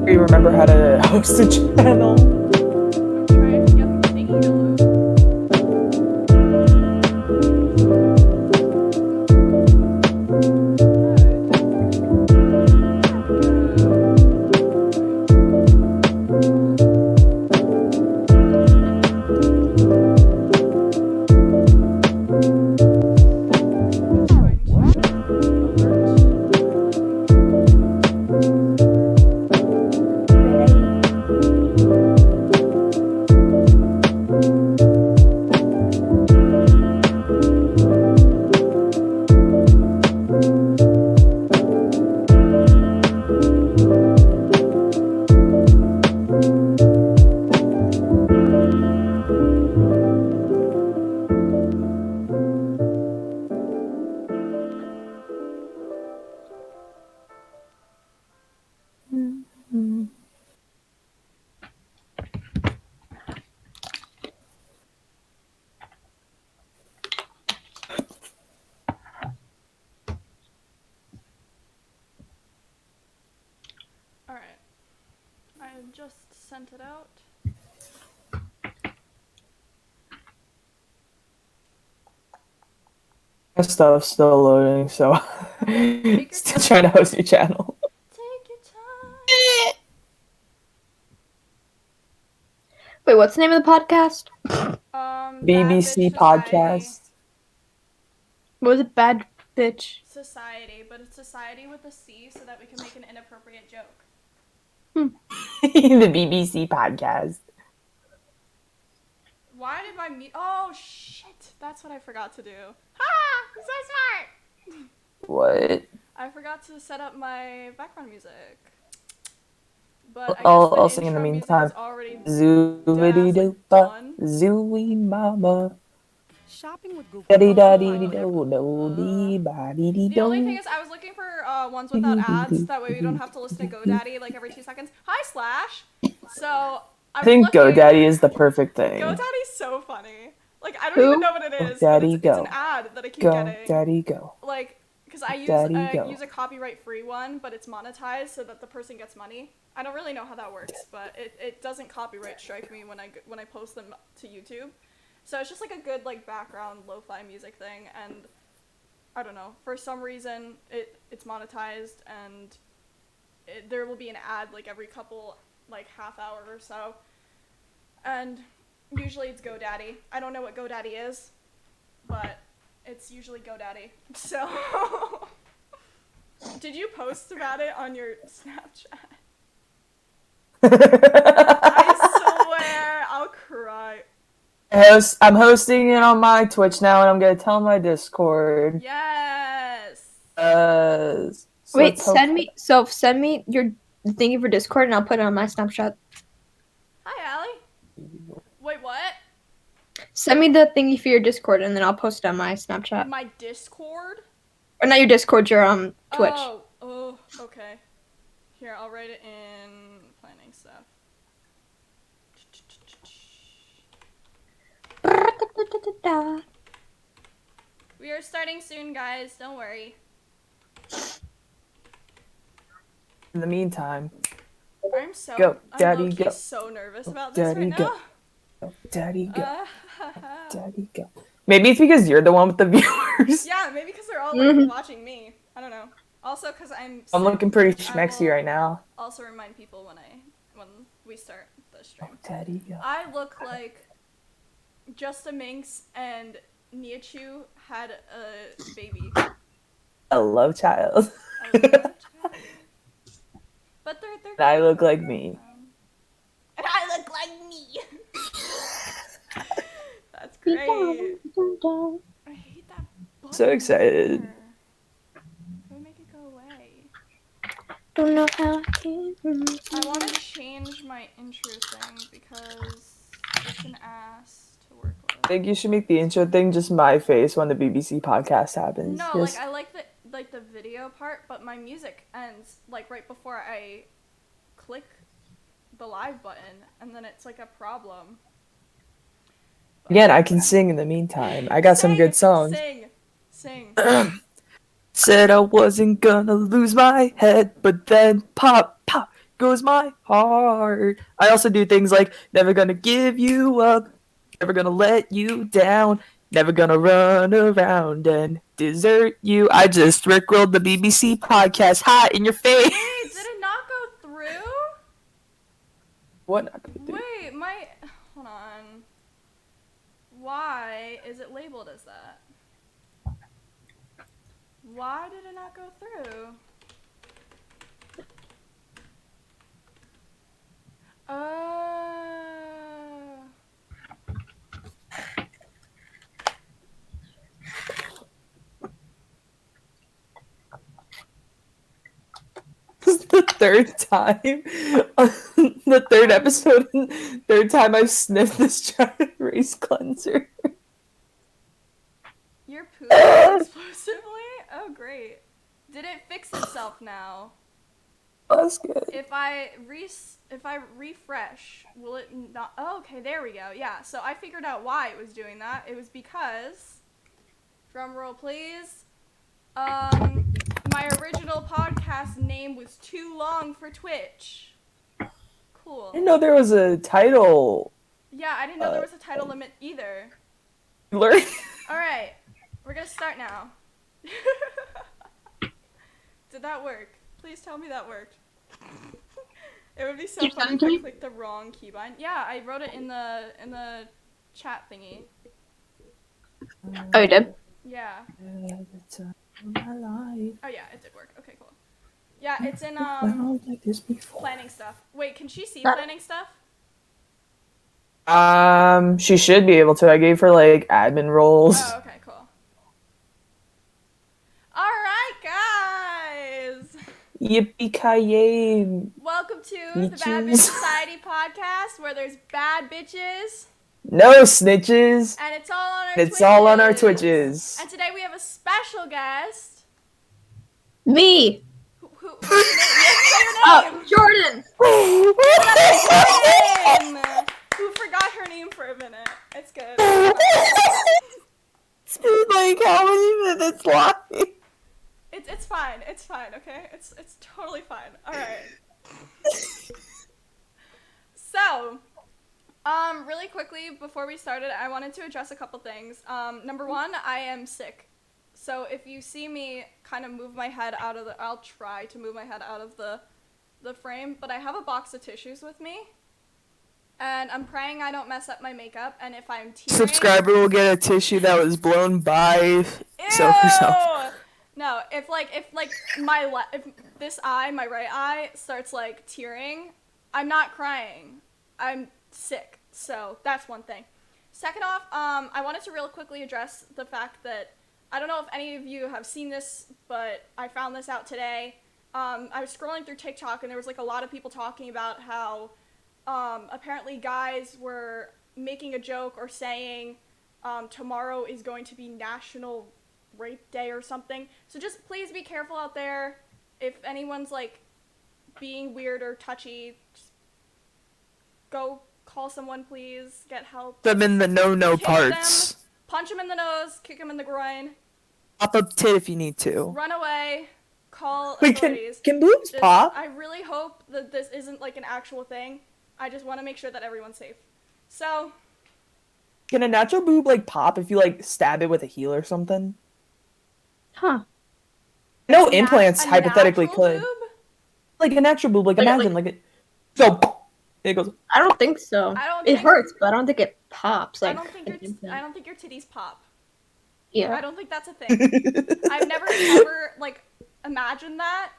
You remember how to host a channel? I'm trying to get the thingy to load. Alright. I just sent it out. My stuff's still loading, so Take your still time. trying to host your channel. Take your time. Wait, what's the name of the podcast? BBC Bad Bitch Podcast. What was it? Bad Bitch. Society, but it's society with a C so that we can make an inappropriate joke. The BBC Podcast. Why did my oh shit, that's what I forgot to do. Ha! I'm so smart! What? I forgot to set up my background music. But I guess I'll the sing in the intro music meantime. is already Zoobity done. doopa, zooey mama. Shopping with Google. Daddy da Oh, dee okay. do do dee ba dee dee The only thing do. is I was looking for ones without ads, that way we don't have to listen to GoDaddy like every 2 seconds. Hi, Slash! So, I think GoDaddy is the perfect thing. GoDaddy's so funny. Like, I don't Who? even know what it is, but Daddy, it's an go. ad that I keep Go, getting. daddy, go. Like, because I Daddy, go. use a copyright-free one, but it's monetized so that the person gets money. I don't really know how that works, but it doesn't copyright strike me when I post them to YouTube. So it's just like a good like background lo-fi music thing, and I don't know, for some reason it's monetized, and there will be an ad like every couple like half hour or so, and usually it's GoDaddy. I don't know what GoDaddy is, but it's usually GoDaddy. So did you post about it on your Snapchat? I swear, I'll cry. I'm hosting it on my Twitch now, and I'm gonna tell my Discord. Yes. So Wait, send me your thingy for Discord and I'll put it on my Snapchat. Hi, Allie. Wait, what? Send me the thingy for your Discord and then I'll post it on my Snapchat. My Discord? Or not your Discord, your Twitch. Oh, okay. Here, I'll write it in planning stuff. We are starting soon, guys. Don't worry. In the meantime, I'm so Go, I'm Daddy, low-key go. so nervous about this Daddy, right go. now. Go, daddy, go. Uh, Daddy, go. Maybe it's because you're the one with the viewers. yeah, maybe because they're all like watching me. I don't know. Also, because I'm sick, I'm looking pretty I schmexy will right now. Also remind people when we start the stream. Oh, daddy, go. I look like Just a Minx and Niachu had a baby. A love child. I love that child. But they're And I look like me. and I look like me. That's great. I hate that button. So excited. Can we make it go away? Don't know how I can. I want to change my intro thing because it's an ass to work with. I think you should make the intro thing just my face when the BBC podcast happens. No, Just- like I like the video part, but my music ends like right before I click the live button, and then it's like a problem. Again, I can sing in the meantime. I got some good songs. Sing. Said I wasn't gonna lose my head, but then pop goes my heart. I also do things like never gonna give you up, never gonna let you down, never gonna run around and desert you. I just rickrolled the BBC podcast hot in your face. Wait, did it not go through? What? Wait, hold on. Why is it labeled as that? Why did it not go through? This is the third time, the third episode, third time I've sniffed this giant race cleanser. You're pooping explosively? Oh, great. Did it fix itself now? That's good. If I refresh, will it not? Oh, okay, there we go. Yeah, so I figured out why it was doing that. It was because, drum roll please, my original podcast name was too long for Twitch. Cool. I didn't know there was a title. Yeah, I didn't know there was a title limit either. Learn. Alright, we're gonna start now. Did that work? Please tell me that worked. It would be so funny if I clicked the wrong keybind. Yeah, I wrote it in the chat thingy. Oh, you did? Yeah. Oh yeah, it did work. Okay, cool. Yeah, it's in planning stuff. Wait, can she see planning stuff? She should be able to. I gave her like admin roles. Oh, okay, cool. All right, guys. Yippee-ki-yay. Welcome to the Bad Bitch Society podcast, where there's bad bitches No snitches. and it's all on our It's all on our Twitches. And today we have a special guest. Me! Who say your name. Oh, Jordan! Jordan! Who forgot her name for a minute. It's good. It's been like how many minutes live? It's fine. It's fine, okay? It's totally fine. Alright. So, really quickly, before we started, I wanted to address a couple things. Number one, I am sick. So if you see me kind of move my head out of I'll try to move my head out of the frame, but I have a box of tissues with me. And I'm praying I don't mess up my makeup, and if I'm tearing... Subscriber will get a tissue that was blown by self. No, if this eye, my right eye, starts like tearing, I'm not crying. I'm sick. So that's one thing. Second off, I wanted to real quickly address the fact that I don't know if any of you have seen this, but I found this out today. I was scrolling through TikTok and there was like a lot of people talking about how apparently guys were making a joke or saying tomorrow is going to be National Rape Day or something. So just please be careful out there. If anyone's like being weird or touchy, just go call someone, please. Get help. Them in the no Kick parts. them, punch them in the nose, kick them in the groin, Pop up tit if you need to. run away, call Wait, authorities. can boobs Just- pop? I really hope that this isn't like an actual thing. I just want to make sure that everyone's safe. So, Can a natural boob like pop if you like stab it with a heel or something? Huh. No, implants a hypothetically natural could. boob? Like a natural boob, like Like- imagine like it. So it goes. I don't think so. I don't It think- hurts, but I don't think it pops. I Like, don't think your titties pop. I yeah. don't think that's a thing. I've never ever like imagined that.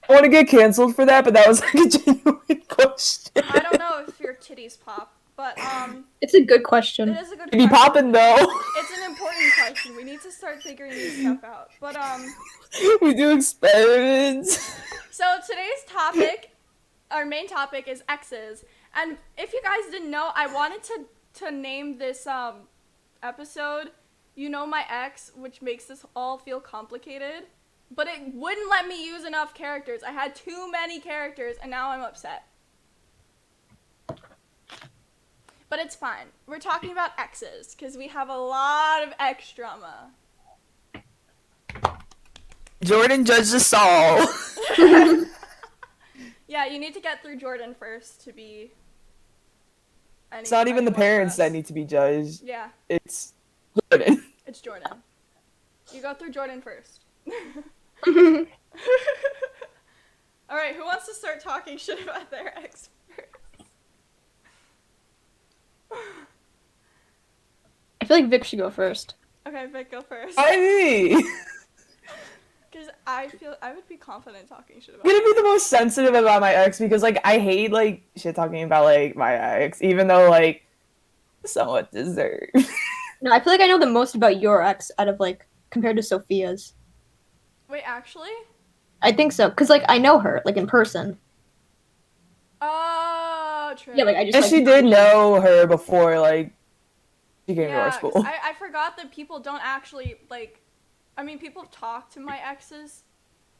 I want to get canceled for that, but that was like a genuine question. I don't know if your titties pop, but It's a good it question. is a good They be question. popping though. It's an important question. We need to start figuring this stuff out. But We do experiments. so today's topic, our main topic is exes. And if you guys didn't know, I wanted to name this episode You Know My Ex, which makes this all feel complicated. But it wouldn't let me use enough characters. I had too many characters, and now I'm upset. but it's fine. We're talking about exes because we have a lot of ex drama. Jordan judged us all. Yeah, you need to get through Jordan first to be. It's not even the parents that need to be judged. Yeah. It's Jordan. It's Jordan. You go through Jordan first. Alright, who wants to start talking shit about their ex first? I feel like Vic should go first. Okay, Vic, go first. Why me? Because I feel I would be confident talking shit about I'm gonna be the most sensitive about my ex because, like, I hate, like, shit talking about, like, my ex, even though, like, somewhat deserved. No, I feel like I know the most about your ex out of, like, compared to Sophia's. Wait, actually? I think so, because, like, I know her, like, in person. Oh, true. Yeah, like, I just, And like, she did know her before, like, she came to our 'cause school. I forgot that people don't actually, like, I mean, people talk to my exes,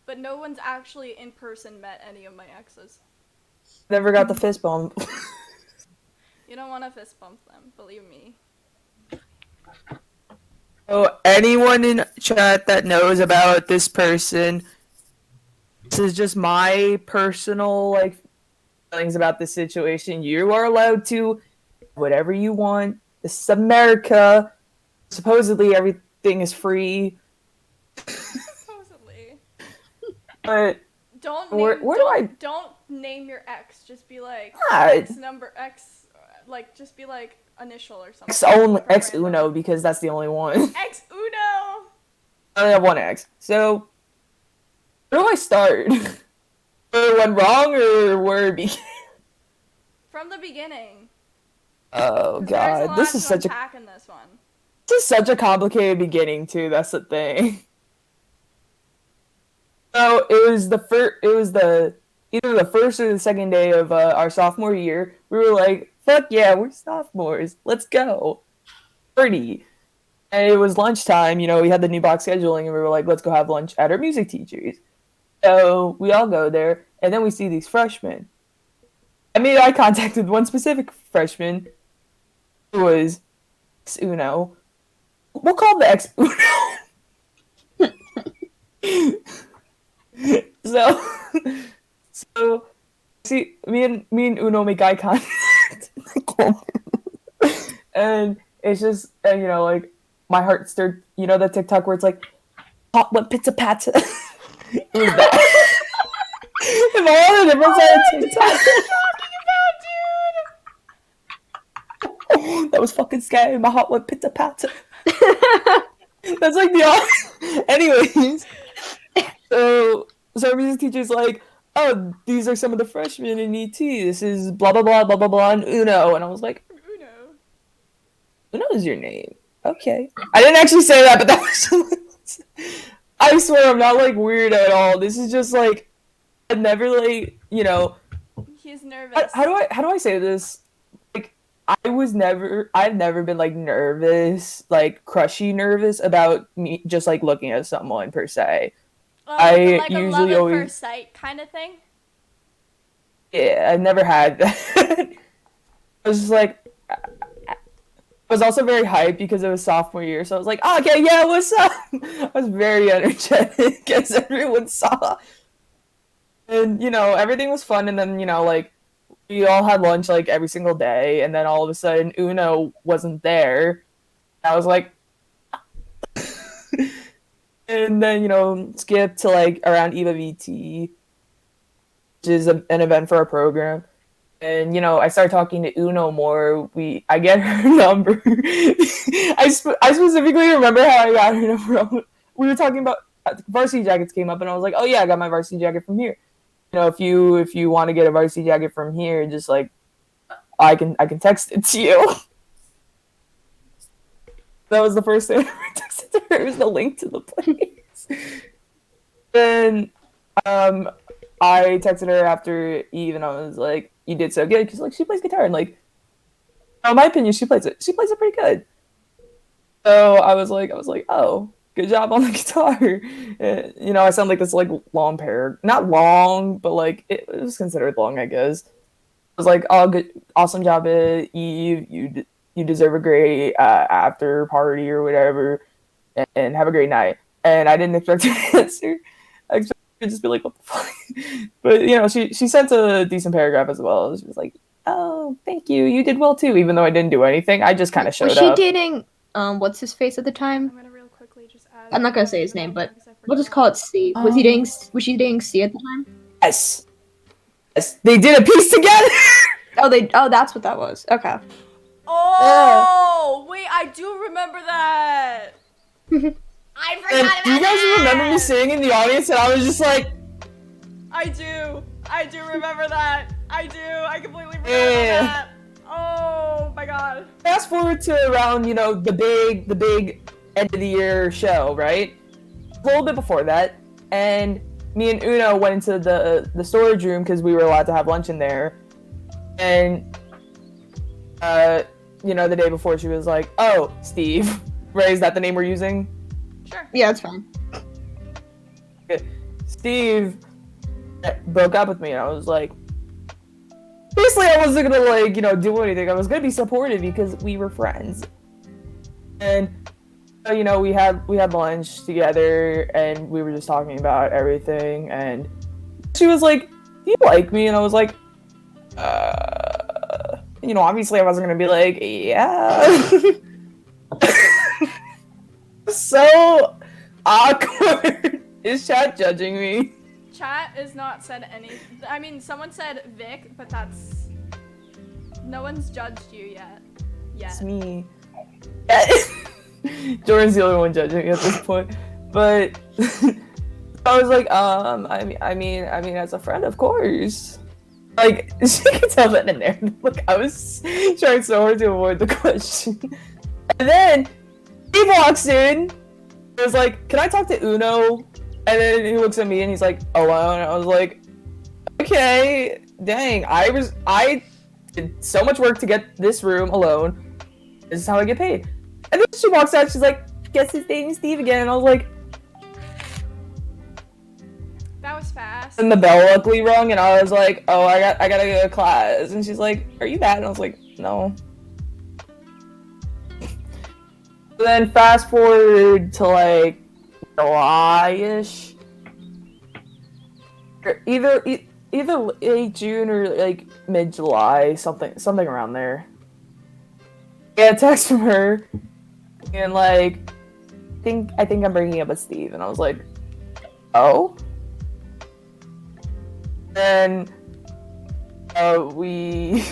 but no one's actually in person met any of my exes. Never got the fist bump. You don't want to fist bump them, believe me. So, anyone in chat that knows about this person, this is just my personal, like, feelings about this situation. You are allowed to whatever you want. This is America. Supposedly everything is free. Supposedly. But Don't Where- name, where do don't, I- don't name your ex. Just be like God. X, like just be like initial or something. X only Or X random. Uno because that's the only one. Ex Uno. I only have one X. So where do I start? Where it went wrong or where it began? From the beginning. Oh 'Cause there's a god, lot this is to such a unpack in this one. complicated beginning too. That's the thing. So it was either the first or the second day of our sophomore year. We were like, "Fuck yeah, we're sophomores. Let's go party!" And it was lunchtime. You know, we had the new box scheduling, and we were like, "Let's go have lunch at our music teachers." So we all go there, and then we see these freshmen. I made eye contact with one specific freshman, who was X Uno. We'll call the X Uno. So, see, me and Uno make eye contact, and it's just, and, you know, like, my heart stirred. You know that TikTok where it's like, hot what pizza pata. It was that. Am I on a different side of TikTok? That was fucking scary. My heart went pizza pata. That's like the anyways. So our music teacher's like, oh, these are some of the freshmen in ET. This is blah blah blah blah blah blah and Uno. And I was like, Uno. Uno is your name. Okay. I didn't actually say that, but that was I swear I'm not like weird at all. This is just like I'd never like, you know, He's nervous. how do I say this? Like I've never been like nervous, like crushy nervous about me just like looking at someone per se. I like a usually love at always- first sight kind of thing. Yeah, I've never had that. I was just like I was also very hyped because it was sophomore year, so I was like, oh, okay, yeah, what's up? I was very energetic as everyone saw. And, you know, everything was fun, and then, you know, like, we all had lunch, like, every single day, and then all of a sudden, Uno wasn't there. I was like... And then, you know, skip to, like, around Eva VT, which is an event for our program. And, you know, I started talking to Uno more. I get her number. I specifically remember how I got her number. We were talking about varsity jackets came up, and I was like, oh, yeah, I got my varsity jacket from here. You know, if you want to get a varsity jacket from here, just, like, I can text it to you. That was the first thing I ever texted to her. It was the link to the place. Then, I texted her after Eve, and I was like, "You did so good," because like she plays guitar, and like, in my opinion, she plays it pretty good. So I was like, "Oh, good job on the guitar." You know, I sound like this like long pair, not long, but like it was considered long, I guess. was like, "Oh, good, awesome job, Eve. You deserve a great after party or whatever, and have a great night." And I didn't expect her to answer. I expected her to just be like, "What the fuck?" But she sent a decent paragraph as well. She was like, "Oh, thank you. You did well too." Even though I didn't do anything, I just kind of showed Was she up. dating what's his face at the time? I'm gonna real quickly just add. I'm not gonna say his name, but we'll just call it C. Was she dating C at the time? Yes. Yes. They did a piece together. Oh, that's what that was. Okay. Oh, wait, I do remember that. I forgot And about do you guys that. remember me sitting in the audience and I was just like, I do remember that. I do. I completely forgot about that. Oh my god. fast forward to around, the big end of the year show, right? A little bit before that, and me and Uno went into the storage room because we were allowed to have lunch in there, and the day before she was like, "Oh, Steve," right? Is that the name we're using? Sure. Yeah, it's fine. Steve broke up with me, and I was like, basically, I wasn't gonna do anything. I was gonna be supportive because we were friends, and we had lunch together, and we were just talking about everything. And she was like, "Do you like me?" And I was like, obviously, I wasn't gonna be like, "Yeah." So awkward. Is chat judging me? Chat is not said any. I mean, someone said Vic, but that's. No one's judged you yet. It's me. Jordan's the only one judging me at this point. But I was like, I mean, as a friend, of course. Like, she could tell that in there. Like, I was trying so hard to avoid the question. And then he walks in. I was like, "Can I talk to Uno?" And then he looks at me and he's like, "Alone." I was like, "Okay, dang, I did so much work to get this room alone. This is how I get paid." And then she walks out, she's like, "Guess his dating Steve again." And I was like, That was fast. and the bell luckily rung, and I was like, "Oh, I gotta go to class." And she's like, "Are you bad?" And I was like, "No." Then fast forward to like July-ish, or either late June or like mid-July, something around there. I got a text from her, and like, I think I'm breaking up with Steve, and I was like, "Oh." Then we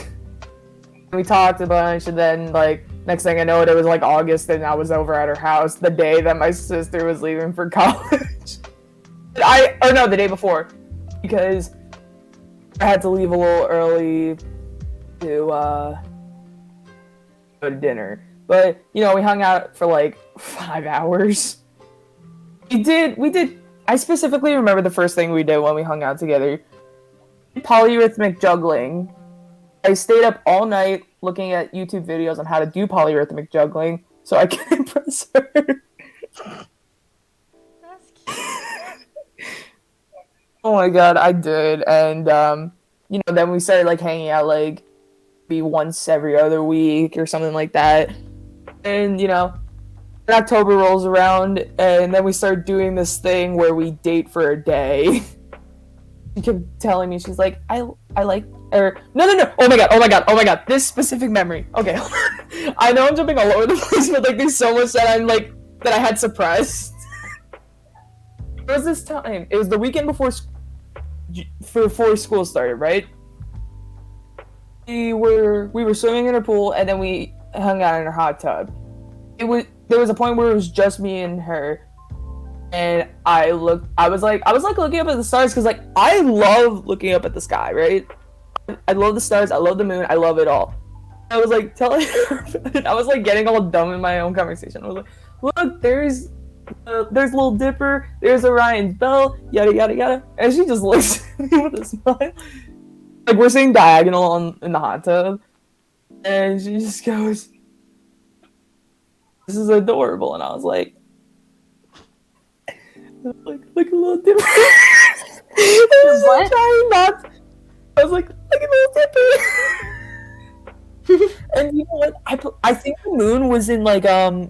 talked a bunch, and then like next thing I know, it was like August, and I was over at her house the day that my sister was leaving for college. The day before, because I had to leave a little early to go to dinner. But we hung out for like 5 hours. We did. I specifically remember the first thing we did when we hung out together. Polyrhythmic juggling. I stayed up all night looking at YouTube videos on how to do polyrhythmic juggling so I can impress her. That's cute. Oh my god, I did. And then we started like hanging out like maybe once every other week or something like that. And October rolls around, and then we start doing this thing where we date for a day. She kept telling me, she's like, I like, or no, oh my god, this specific memory. Okay, I know I'm jumping all over the place, but like there's so much that that I had suppressed. There was this time, it was the weekend before school started, right? We were swimming in her pool, and then we hung out in her hot tub. There was a point where it was just me and her. And I was like looking up at the stars, because like I love looking up at the sky, right? I love the stars, I love the moon, I love it all. I was like telling her, I was like getting all dumb in my own conversation. I was like, "Look, there's Little Dipper, there's Orion's belt, yada yada yada," and she just looks at me with a smile. Like we're sitting diagonal in the hot tub, and she just goes, "This is adorable," and I was like, "Like a Little Dipper." What? Trying not. I was like, look at little Zippy. And you know what? I think the moon was in like I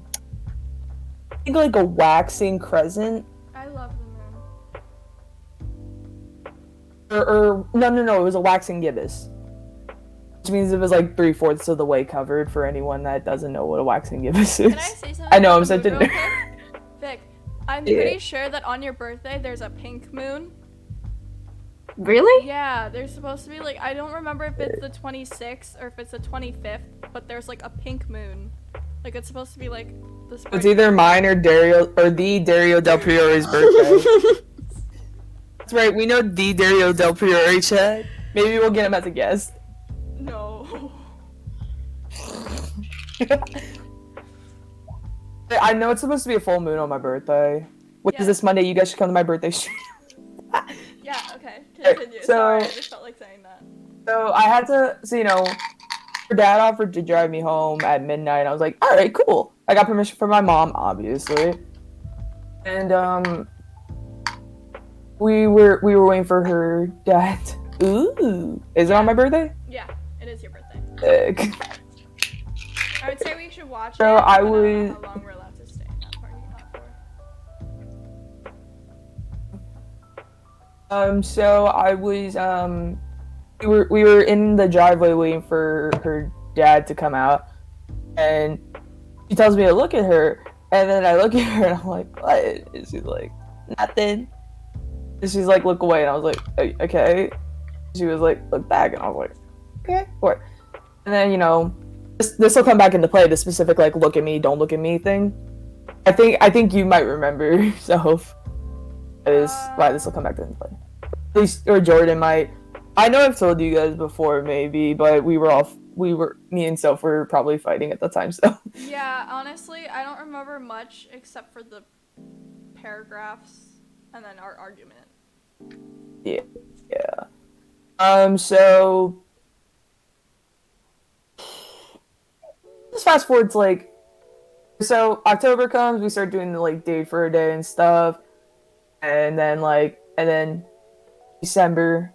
think like a waxing crescent. I love the moon. Or no, it was a waxing gibbous. Which means it was like 3/4 of the way covered for anyone that doesn't know what a waxing gibbous is. Can I say something? I know, about I'm the such a moon real nerd. quick? Vic, I'm Yeah. pretty sure that on your birthday there's a pink moon. Really? Yeah, there's supposed to be like, I don't remember if it's the 26th or if it's the 25th, but there's like a pink moon. Like it's supposed to be like the spring. It's either mine or the Dario Del Priore's birthday. That's right, we know the Dario Del Priore, Chad. Maybe we'll get him as a guest. No. I know it's supposed to be a full moon on my birthday. Which Yeah. is this Monday. You guys should come to my birthday stream. Yeah, okay. Continue. So- Sorry, I just felt like saying that. So I had to, her dad offered to drive me home at midnight. I was like, all right, cool. I got permission from my mom, obviously. And we were waiting for her dad. Ooh, is it on my birthday? Yeah, it is your birthday. Sick. I would say we should watch So it. I but was- how long we're allowed to stay in that parking lot for. So I was, we were in the driveway waiting for her dad to come out, and she tells me to look at her, and then I look at her and I'm like, what? And she's like, nothing. And she's like, look away, and I was like, okay. She was like, look back, and I was like, okay, what? And then this will come back into play, the specific like look at me, don't look at me thing. I think you might remember yourself. Is why this will come back into play. At least, or Jordan might. I know I've told you guys before, maybe, but me and Soph were probably fighting at the time, so. Yeah, honestly, I don't remember much except for the paragraphs and then our argument. Yeah. So. Let's fast forward to so October comes, we start doing the date for a day and stuff, and then December.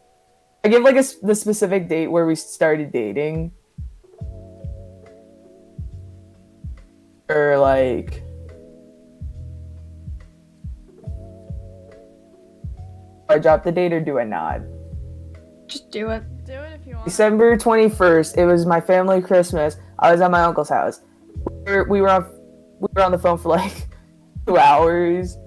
I give the specific date where we started dating. Or do I drop the date or do I not? Just do it. Do it if you want. December 21st. It was my family Christmas. I was at my uncle's house. We were on the phone for 2 hours.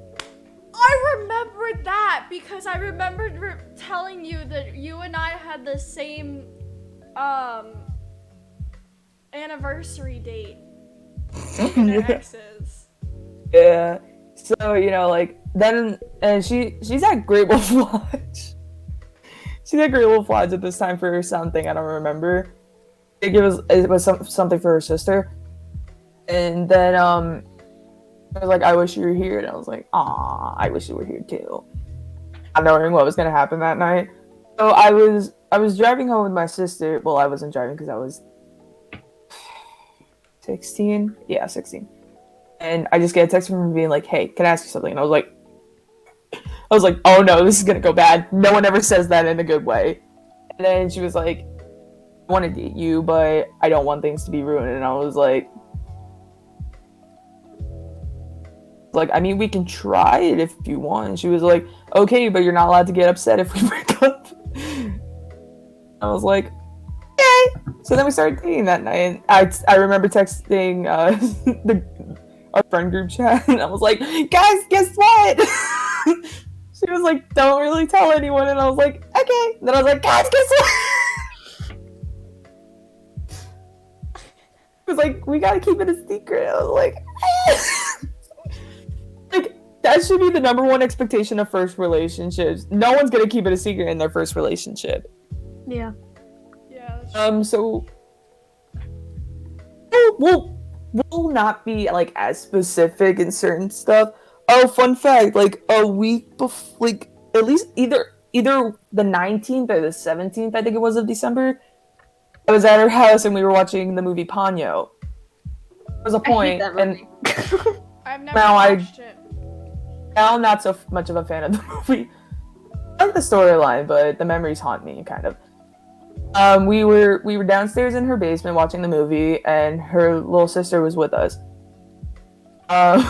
I remember that because I remembered telling you that you and I had the same anniversary date. And our exes. Yeah. So, then, and she's at Great Wolf Lodge. She's at Great Wolf Lodge at this time for something, I don't remember. I think it was something for her sister. And then, I was like, I wish you were here. And I was like, aw, I wish you were here too. Not knowing what was going to happen that night. So I was driving home with my sister. Well, I wasn't driving because I was 16. Yeah, 16. And I just get a text from her being like, hey, can I ask you something? And I was like, oh no, this is going to go bad. No one ever says that in a good way. And then she was like, I want to date you, but I don't want things to be ruined. And I was like, I mean, we can try it if you want. And she was like, okay, but you're not allowed to get upset if we break up. I was like, okay. So then we started dating that night. And I remember texting our friend group chat, and I was like, guys, guess what? She was like, don't really tell anyone. And I was like, okay. And then I was like, guys, guess what? It was like, we gotta keep it a secret. I was like, that should be the number one expectation of first relationships. No one's gonna keep it a secret in their first relationship. Yeah. Yeah. That's So we'll not be as specific in certain stuff. Oh, fun fact! A week before, at least either the 19th or the 17th, I think it was, of December, I was at her house and we were watching the movie Ponyo. There was a point, I hate that and movie. I've never now watched it. now I'm not so much of a fan of the movie. I like the storyline, but the memories haunt me, kind of. We were downstairs in her basement watching the movie, and her little sister was with us. Um,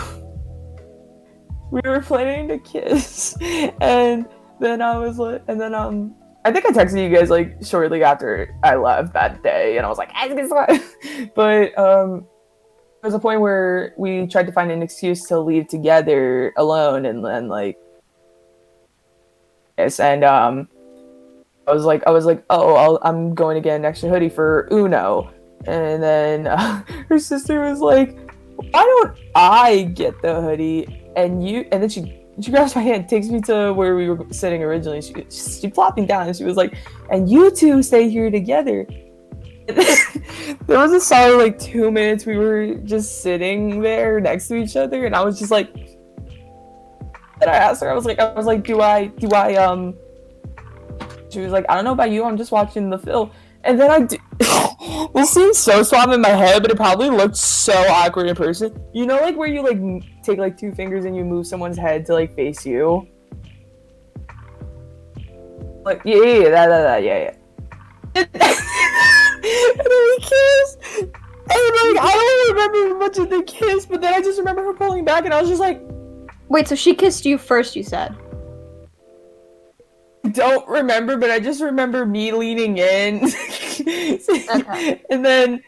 we were planning to kiss, and then I was like, and then I think I texted you guys like shortly after I left that day, and I was like, but there was a point where we tried to find an excuse to leave together alone, and then like, yes, and I was like, oh, I'm going to get an extra hoodie for Uno, and then her sister was like, why don't I get the hoodie and you? And then she grabs my hand, takes me to where we were sitting originally. She plopped me down, and she was like, and you two stay here together. There was a solid like 2 minutes we were just sitting there next to each other, and I was just like, and I asked her, I was like, do I she was like, I don't know about you, I'm just watching the film. And then this seems so suave in my head, but it probably looked so awkward in person. You know, like where you like take like 2 fingers and you move someone's head to like face you. Like yeah. And then we kissed. And like I don't remember much of the kiss, but then I just remember her pulling back, and I was just like, Wait, so she kissed you first, you said? don't remember, but I just remember me leaning in. Okay. And then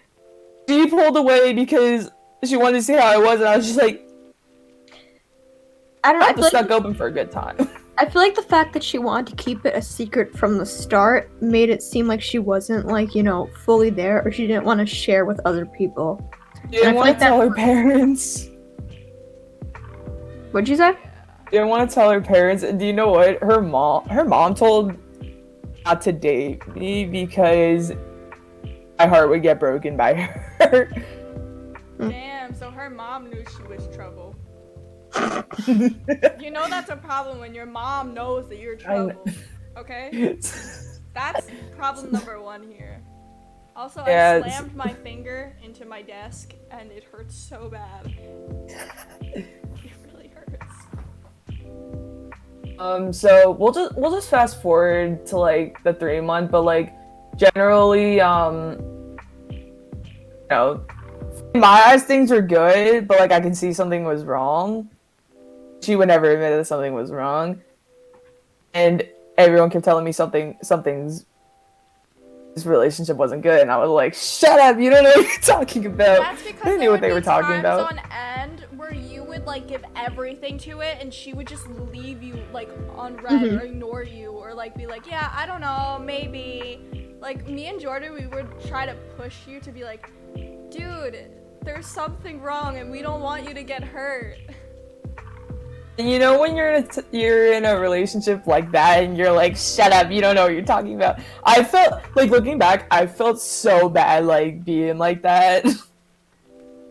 she pulled away because she wanted to see how I was, and I was just like, I don't know. I was stuck open for a good time. I feel like the fact that she wanted to keep it a secret from the start made it seem like she wasn't, like, you know, fully there, or she didn't want to share with other people. She didn't want to tell her parents. What'd you say? She didn't want to tell her parents. And do you know what? Her mom told not to date me because my heart would get broken by her. Damn, so her mom knew she was trouble. You know that's a problem when your mom knows that you're trouble. Okay? That's problem number 1 here. Also, I slammed my finger into my desk and it hurts so bad. It really hurts. So we'll just fast forward to like the 3-month, but like generally, you know, in my eyes things are good, but like I can see something was wrong. She would never admit that something was wrong, and everyone kept telling me something's this relationship wasn't good, and I was like, shut up, you don't know what you're talking about. That's because I knew what they were talking about. on end where you would like give everything to it and she would just leave you like unread or ignore you, or like be like, yeah, I don't know, maybe. Like me and Jordan, we would try to push you to be like, dude, there's something wrong and we don't want you to get hurt. And you know when you're in a relationship like that and you're like, shut up, you don't know what you're talking about. I felt like, looking back, I felt so bad like being like that. I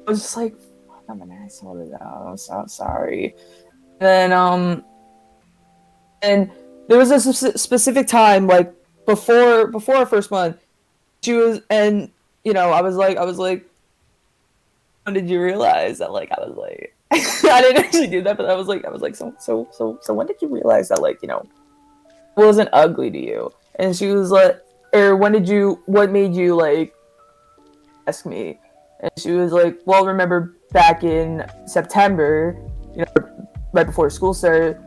was just like, fuck, I'm an asshole to that. I'm so sorry. And then and there was a specific time like before our first month, she was, and you know, I was like, when did you realize that like I was like I didn't actually do that, but I was like, so when did you realize that, like, you know, it wasn't ugly to you? And she was like, or what made you, like, ask me? And she was like, well, remember back in September, you know, right before school started,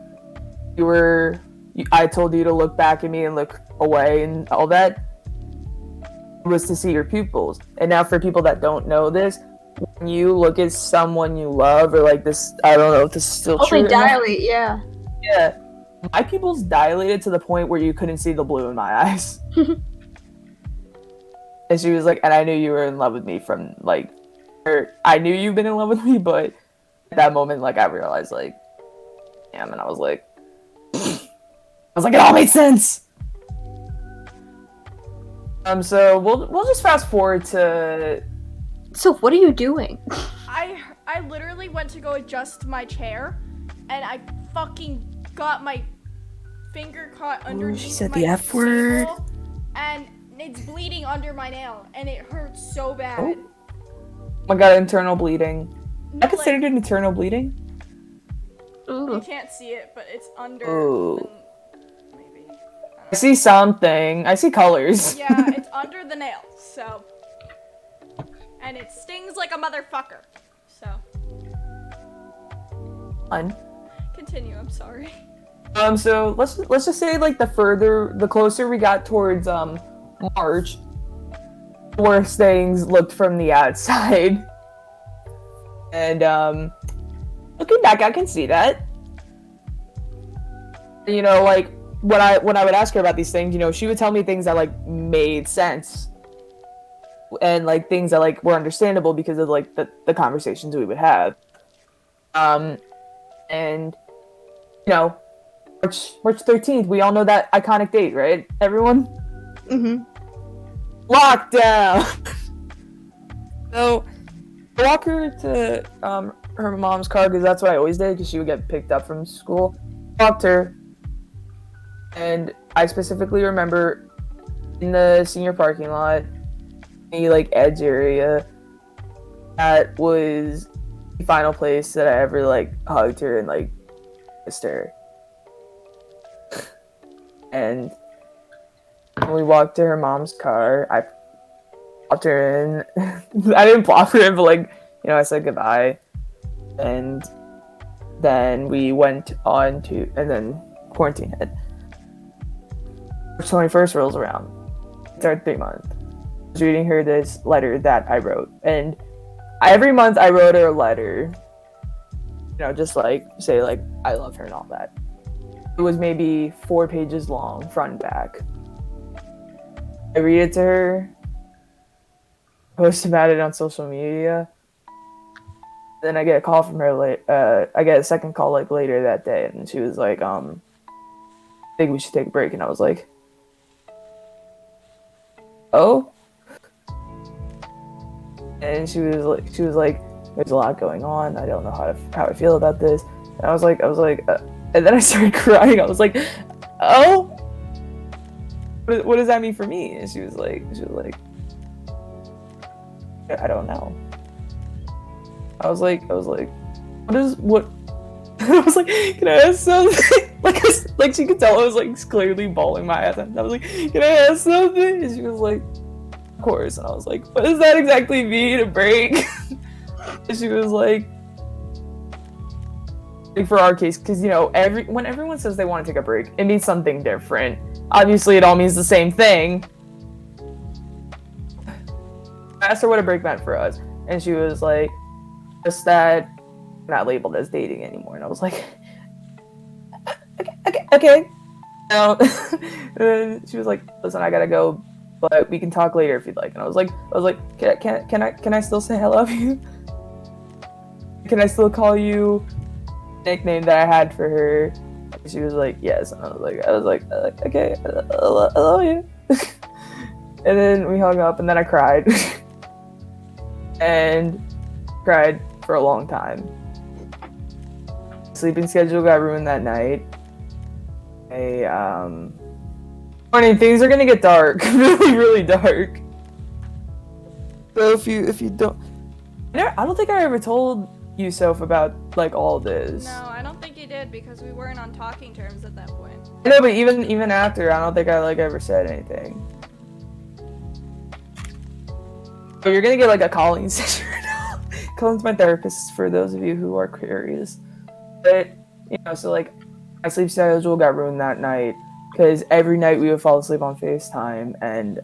I told you to look back at me and look away and all that was to see your pupils. And now for people that don't know this, when you look at someone you love, or like this, I don't know if this is still true. They dilate, yeah. Yeah. My pupils dilated to the point where you couldn't see the blue in my eyes. And she was like, and I knew you were in love with me from like, or I knew you've been in love with me, but at that moment, like I realized like, damn, and I was like, it all made sense. So we'll just fast forward to. So what are you doing? I literally went to go adjust my chair, and I fucking got my finger caught underneath she said my the F word. staple, and it's bleeding under my nail, and it hurts so bad. Oh my god, internal bleeding. No, I considered it internal bleeding. You Ooh. can't see it, but it's under. Ooh. Maybe. I I see something. I see colors. Yeah, it's under the nail, so. And it stings like a motherfucker, so. Fun. Continue, I'm sorry. So let's just say like the closer we got towards March, the worse things looked from the outside. And looking back, I can see that. You know, like when I would ask her about these things, you know, she would tell me things that like made sense and like things that like were understandable because of like the conversations we would have. And you know, March 13th, we all know that iconic date, right? Everyone? Mm-hmm. Lockdown! So, I walk her to her mom's car because that's what I always did because she would get picked up from school. Walked her, and I specifically remember in the senior parking lot, the like edge area, that was the final place that I ever like hugged her and like kissed her. And when we walked to her mom's car, I plopped her in. I didn't plop her in, but like, you know, I said goodbye. And then we went on to, and then quarantine hit. March 21st rolls around. It's our 3-month. I was reading her this letter that I wrote. And every month I wrote her a letter. You know, just like, say like, I love her and all that. It was maybe 4 pages long, front and back. I read it to her, post about it on social media. Then I get a call from her I get a second call like later that day, and she was like, I think we should take a break. And I was like, oh? And she was like, there's a lot going on. I don't know how I feel about this. And I was like, and then I started crying. I was like, oh, what does that mean for me? And she was like, I don't know. I was like, what? I was like, can I ask something? like she could tell I was like clearly bawling my ass out. I was like, can I ask something? And she was like, of course. And I was like, what does that exactly mean, a break? And she was like for our case, because you know, when everyone says they want to take a break, it means something different. Obviously, it all means the same thing. I asked her what a break meant for us, and she was like, just that we're not labeled as dating anymore. And I was like, okay. And she was like, listen, I gotta go, but we can talk later if you'd like. And I was like, can I still say I love you? Can I still call you nickname that I had for her? And she was like, yes. And I was like, okay, I love you. And then we hung up, and then I cried. And cried for a long time. Sleeping schedule got ruined that night. Morning, things are gonna get dark. really dark. So if you don't, I don't think I ever told you, Soph, about like all this. No, I don't think you did because we weren't on talking terms at that point. No, but even after, I don't think I like ever said anything. So you're gonna get like a calling session. Colin's my therapist for those of you who are curious. But you know, so like my sleep schedule got ruined that night because every night we would fall asleep on FaceTime, and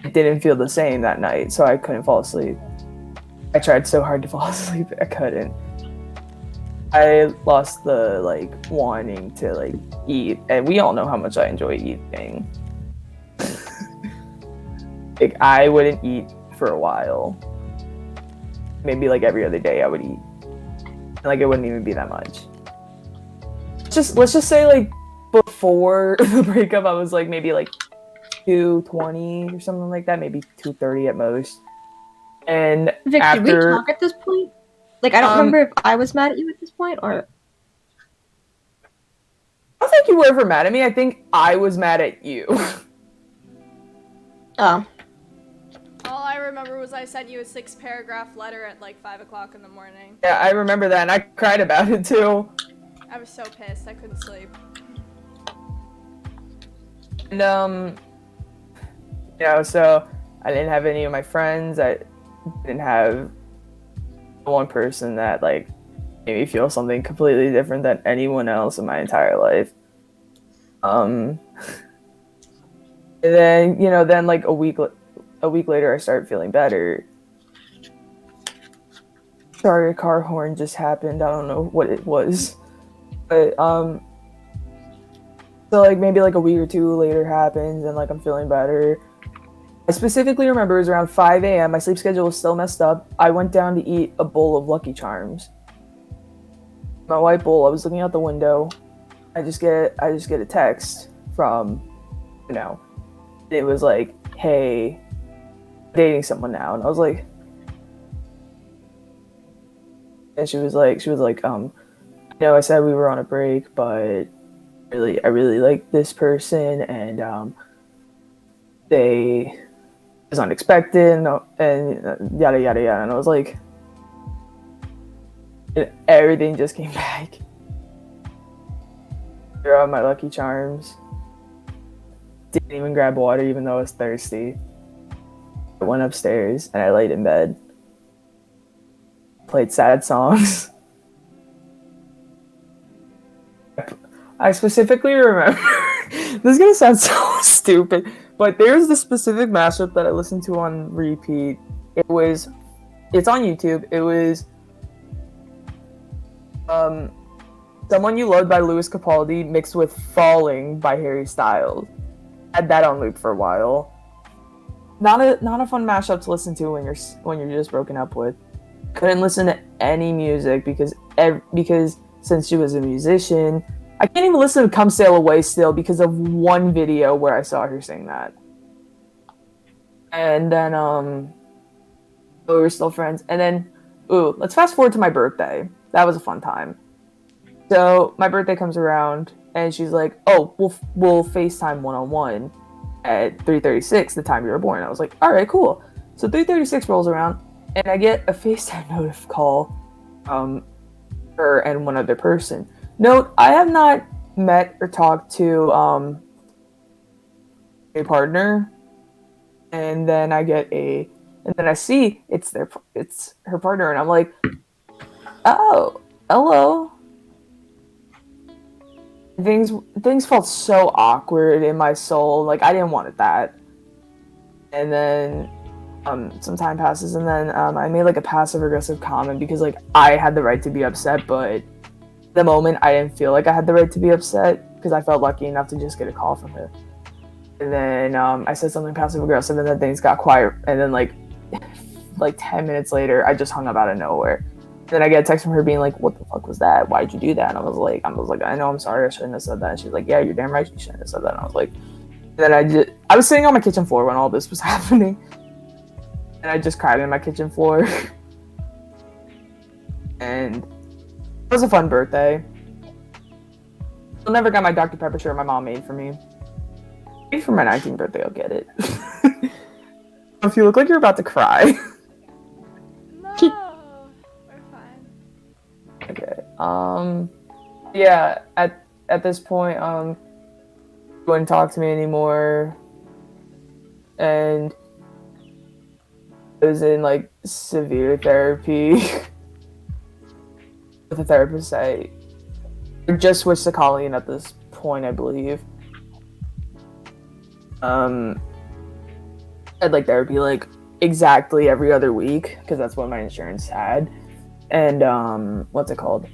it didn't feel the same that night, so I couldn't fall asleep. I tried so hard to fall asleep, I couldn't. I lost the like wanting to like eat, and we all know how much I enjoy eating. Like I wouldn't eat for a while. Maybe like every other day I would eat. Like it wouldn't even be that much. Let's just say like before the breakup I was like maybe like 220 or something like that, maybe 230 at most. And Vic, after, did we talk at this point? Like I don't remember if I was mad at you at this point or I don't think you were ever mad at me. I think I was mad at you. oh. All I remember was I sent you a 6-paragraph letter at like 5 o'clock in the morning. Yeah, I remember that, and I cried about it too. I was so pissed, I couldn't sleep. And so I didn't have any of my friends. I didn't have one person that like made me feel something completely different than anyone else in my entire life. And then like a week later, I started feeling better. Sorry, a car horn just happened. I don't know what it was, but so like maybe like a week or two later happens, and like I'm feeling better. I specifically remember it was around 5 a.m. My sleep schedule was still messed up. I went down to eat a bowl of Lucky Charms. My white bowl. I was looking out the window. I just get a text from, it was like, "Hey, I'm dating someone now," and I was like, and she was like, I said we were on a break, but I really like this person, and they it was unexpected, and yada yada yada, and I was like, everything just came back. Threw out my Lucky Charms. Didn't even grab water, even though I was thirsty. I went upstairs and I laid in bed. Played sad songs. I specifically remember. This is gonna sound so stupid, but there's this specific mashup that I listened to on repeat. It's on YouTube. It was Someone You Loved by Louis Capaldi mixed with Falling by Harry Styles. Had that on loop for a while. Not a fun mashup to listen to when you're just broken up with. Couldn't listen to any music because since she was a musician, I can't even listen to Come Sail Away still because of one video where I saw her sing that. And then we were still friends. And then let's fast forward to my birthday. That was a fun time. So my birthday comes around and she's like, "Oh, we'll FaceTime one-on-one at 3:36, the time you were born." I was like, "All right, cool." So 3:36 rolls around and I get a FaceTime notif call from her and one other person. Note, I have not met or talked to a partner, and then I see it's her partner, and I'm like, "Oh, hello." Things felt so awkward in my soul. Like I didn't want that. And then some time passes, and then I made like a passive aggressive comment because like I had the right to be upset, but the moment I didn't feel like I had the right to be upset because I felt lucky enough to just get a call from her. And then I said something passive aggressive, and then things got quiet. And then like 10 minutes later, I just hung up out of nowhere. Then I get a text from her being like, "What the fuck was that? Why'd you do that?" And I was like, "I know, I'm sorry, I shouldn't have said that." And she's like, "Yeah, you're damn right, you shouldn't have said that." And I was like, then I was sitting on my kitchen floor when all this was happening, and I just cried on my kitchen floor. And it was a fun birthday. I never got my Dr. Pepper shirt my mom made for me. Maybe for my 19th birthday, I'll get it. If you look like you're about to cry. Okay. Yeah, at this point, he wouldn't talk to me anymore. And I was in like severe therapy with a therapist. I just switched to Colleen at this point, I believe. I had like therapy like exactly every other week because that's what my insurance had. And what's it called?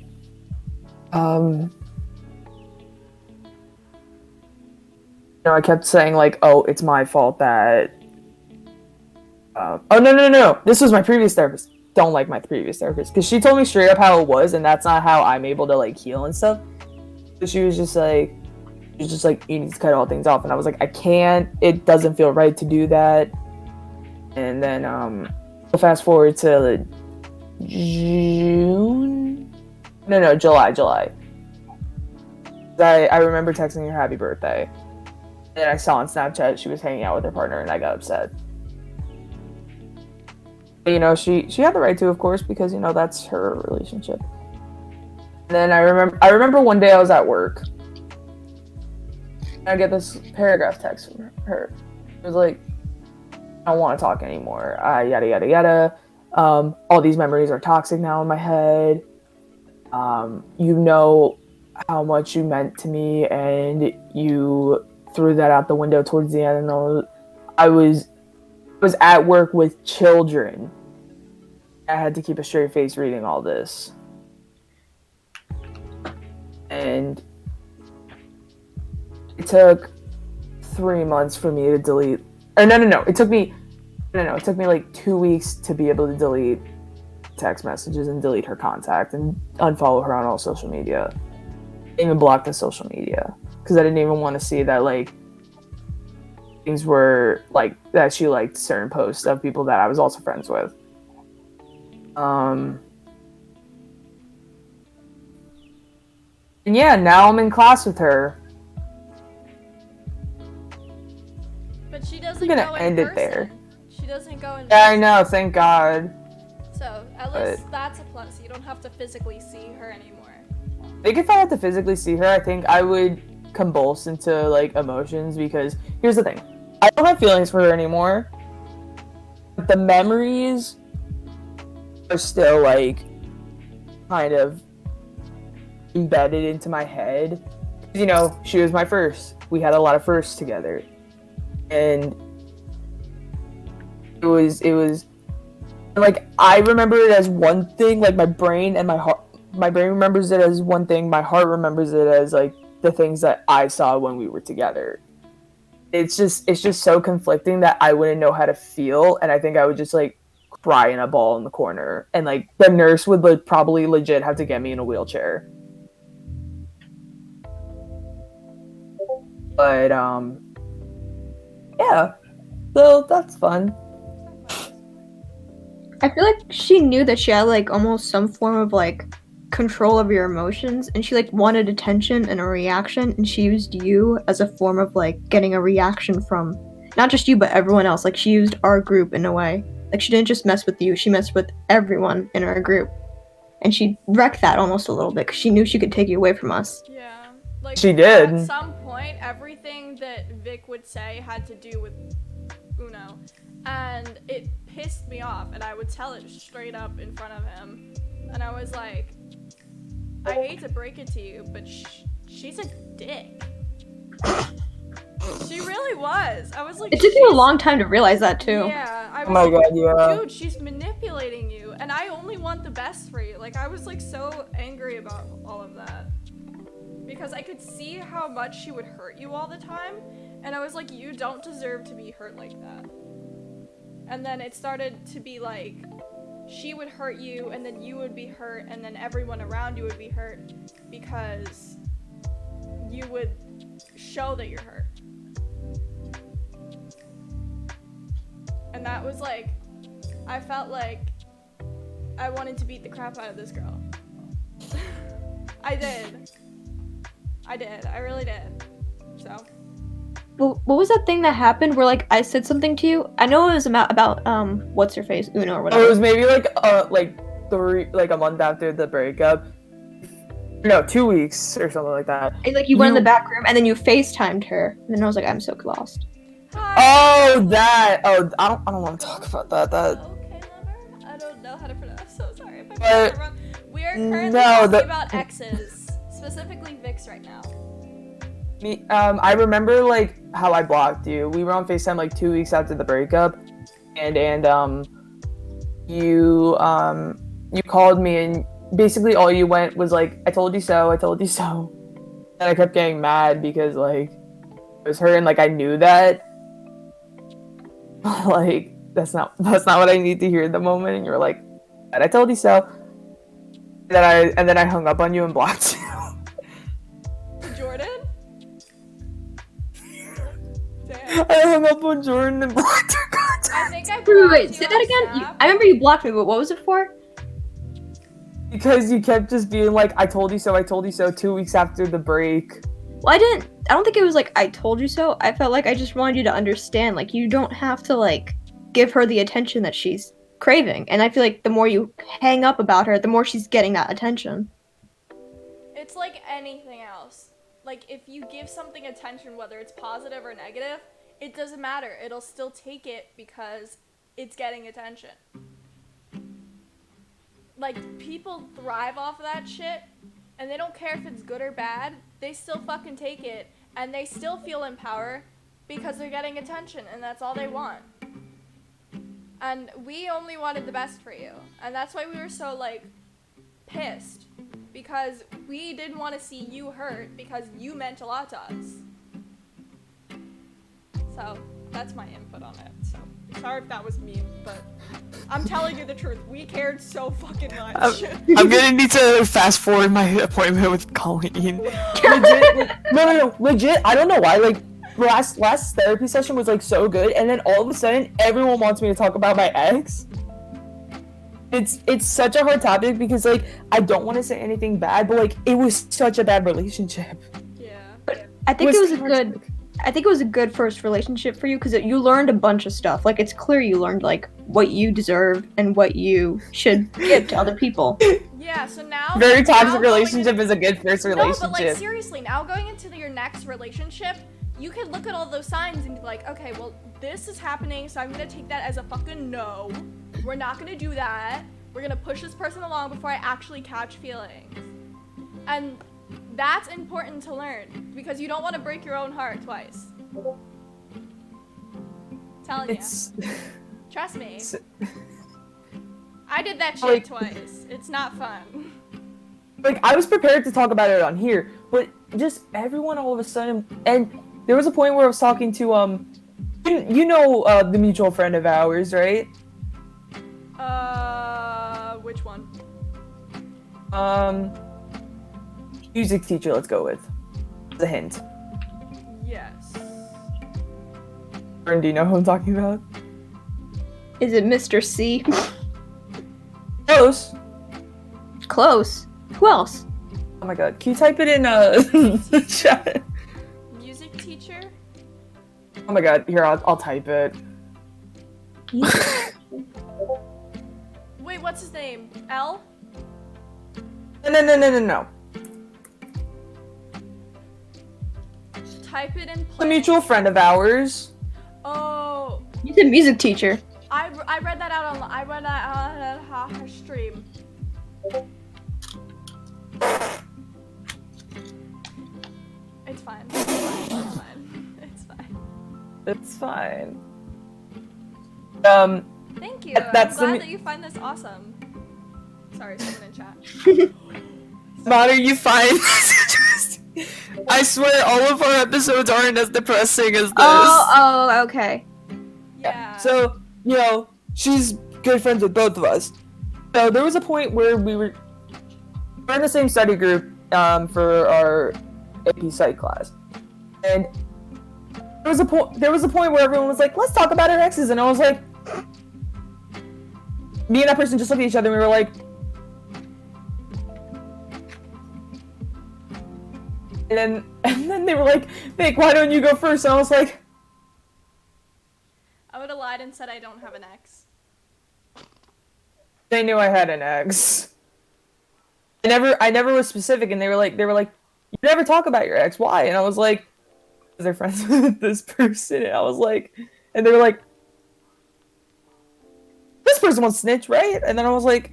I kept saying like, "Oh, it's my fault that." Oh no! This was my previous therapist. Don't like my previous therapist because she told me straight up how it was, and that's not how I'm able to like heal and stuff. So she was just like, "You need to cut all things off," and I was like, "I can't. It doesn't feel right to do that." And then fast forward to July. I remember texting her happy birthday. And I saw on Snapchat she was hanging out with her partner, and I got upset. But, she had the right to, of course, because that's her relationship. And then I remember one day I was at work. I get this paragraph text from her. It was like, I don't want to talk anymore. Yada, yada, yada. All these memories are toxic now in my head. You know how much you meant to me, and you threw that out the window towards the end. And I was at work with children. I had to keep a straight face reading all this. And it took 3 months for me to delete. Or no. It took me like 2 weeks to be able to delete text messages and delete her contact and unfollow her on all social media. Even block the social media because I didn't even want to see that like things were like that she liked certain posts of people that I was also friends with. And yeah, now I'm in class with her. But she doesn't I'm gonna go in end person. it there. She doesn't go in Yeah, I person. know, thank God. So at least that's a plus. You don't have to physically see her anymore. I think if I had to physically see her, I think I would convulse into like emotions because here's the thing. I don't have feelings for her anymore. But the memories are still like kind of embedded into my head. You know, she was my first. We had a lot of firsts together. And it was like I remember it as one thing, like my brain remembers it as one thing, my heart remembers it as like the things that I saw when we were together. It's just so conflicting that I wouldn't know how to feel, and I think I would just like cry in a ball in the corner, and like the nurse would like probably legit have to get me in a wheelchair. But yeah, so that's fun. I feel like she knew that she had like almost some form of like control over your emotions, and she like wanted attention and a reaction, and she used you as a form of like getting a reaction from not just you but everyone else. Like she used our group in a way. Like she didn't just mess with you, she messed with everyone in our group, and she wrecked that almost a little bit because she knew she could take you away from us. Yeah. Like She did. At some point, everything that Vic would say had to do with Uno, and it pissed me off, and I would tell it straight up in front of him, and I was like, I hate to break it to you, but she's a dick. She really was. I was like, It took you a long time to realize that too. Yeah, I was Oh my like, God, yeah. dude, she's manipulating you, and I only want the best for you. Like, I was like so angry about all of that because I could see how much she would hurt you all the time, and I was like, you don't deserve to be hurt like that. And then it started to be like, she would hurt you, and then you would be hurt, and then everyone around you would be hurt because you would show that you're hurt. And that was like, I felt like I wanted to beat the crap out of this girl. I did. I really did. So. Well, what was that thing that happened where like I said something to you? I know it was about what's her face, Uno or whatever. It was maybe like a month after the breakup. No, 2 weeks or something like that. And, like you went in the back room and then you FaceTimed her, and then I was like, I'm so lost. Hi. Oh, that. Oh, I don't want to talk about that. Okay, lover. I don't know how to pronounce. So sorry if I pronounced it wrong. We are currently no, talking about exes, specifically Vic's right now. I remember like how I blocked you. We were on FaceTime like 2 weeks after the breakup, and you called me, and basically all you went was like, I told you so, and I kept getting mad because like it was her, and like I knew that. Like that's not what I need to hear at the moment, and you're like, I told you so. And then I hung up on you and blocked you. Jordan? Damn. I hung up on Jordan and blocked her contact. I think I Wait, blocked you say that on again. Snap. I remember you blocked me, but what was it for? Because you kept just being like, I told you so 2 weeks after the break. Well, I don't think it was like I told you so. I felt like I just wanted you to understand, like you don't have to like give her the attention that she's craving. And I feel like the more you hang up about her, the more she's getting that attention. It's like anything else. like if you give something attention, whether it's positive or negative, it doesn't matter. It'll still take it because it's getting attention. Like, people thrive off of that shit, and they don't care if it's good or bad. They still fucking take it, and they still feel empowered because they're getting attention, and that's all they want. And we only wanted the best for you, and that's why we were so, like, pissed, because we didn't want to see you hurt because you meant a lot to us. So, that's my input on it. So, sorry if that was mean, but I'm telling you the truth. We cared so fucking much. I'm gonna need to fast forward my appointment with Colleen. Legit, no, legit. I don't know why. Like, last therapy session was like so good, and then all of a sudden, everyone wants me to talk about my ex. It's such a hard topic because like I don't want to say anything bad, but like it was such a bad relationship. Yeah. I think it was a good first relationship for you because you learned a bunch of stuff. Like, it's clear you learned like what you deserve and what you should give to other people. Yeah, so now Very toxic now relationship is a good first relationship. No, but like seriously, now going into your next relationship, you can look at all those signs and be like, okay, well, this is happening, so I'm gonna take that as a fucking no. We're not gonna do that. We're gonna push this person along before I actually catch feelings. And that's important to learn because you don't want to break your own heart twice. Telling you. Trust me. I did that shit twice. It's not fun. Like, I was prepared to talk about it on here, but just everyone all of a sudden, and there was a point where I was talking to, you know, the mutual friend of ours, right? Which one? Music teacher, let's go with. As a hint. Yes. Do you know who I'm talking about? Is it Mr. C? Close. Close. Who else? Oh my god, can you type it in the chat? Music teacher? Oh my god, here, I'll type it. Wait, what's his name? L? No. Type it in A mutual friend of ours. Oh. He's a music teacher. I read that out on I read that on her stream. It's fine. It's fine. It's fine. It's fine. Thank you. That's I'm glad that you find this awesome. Sorry, someone in chat. Matter, you find this interesting. I swear all of our episodes aren't as depressing as this. Oh, okay. Yeah. So, you know, she's good friends with both of us. So there was a point where we're in the same study group for our AP Psych class. And there was a point where everyone was like, let's talk about our exes, and I was like, me and that person just looked at each other and we were like, and then they were like, Vic, why don't you go first? And I was like, I would have lied and said I don't have an ex. they knew I had an ex. I never was specific, and they were like, you never talk about your ex. Why? And I was like, because they're friends with this person. And I was like, and they were like, this person wants to snitch, right? And then I was like,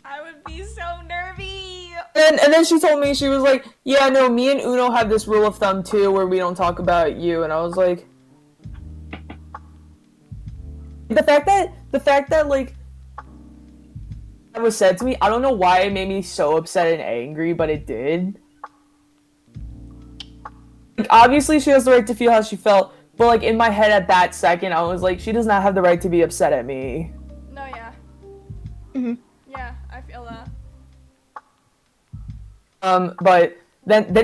I would be so nervy. and then she told me, she was like, yeah, no, me and Uno have this rule of thumb too, where we don't talk about you. And I was like, the fact that like that was said to me, I don't know why it made me so upset and angry, but it did. Like, obviously she has the right to feel how she felt, but like in my head at that second, I was like, she does not have the right to be upset at me. No, yeah. Mhm. Yeah, I feel that. But then they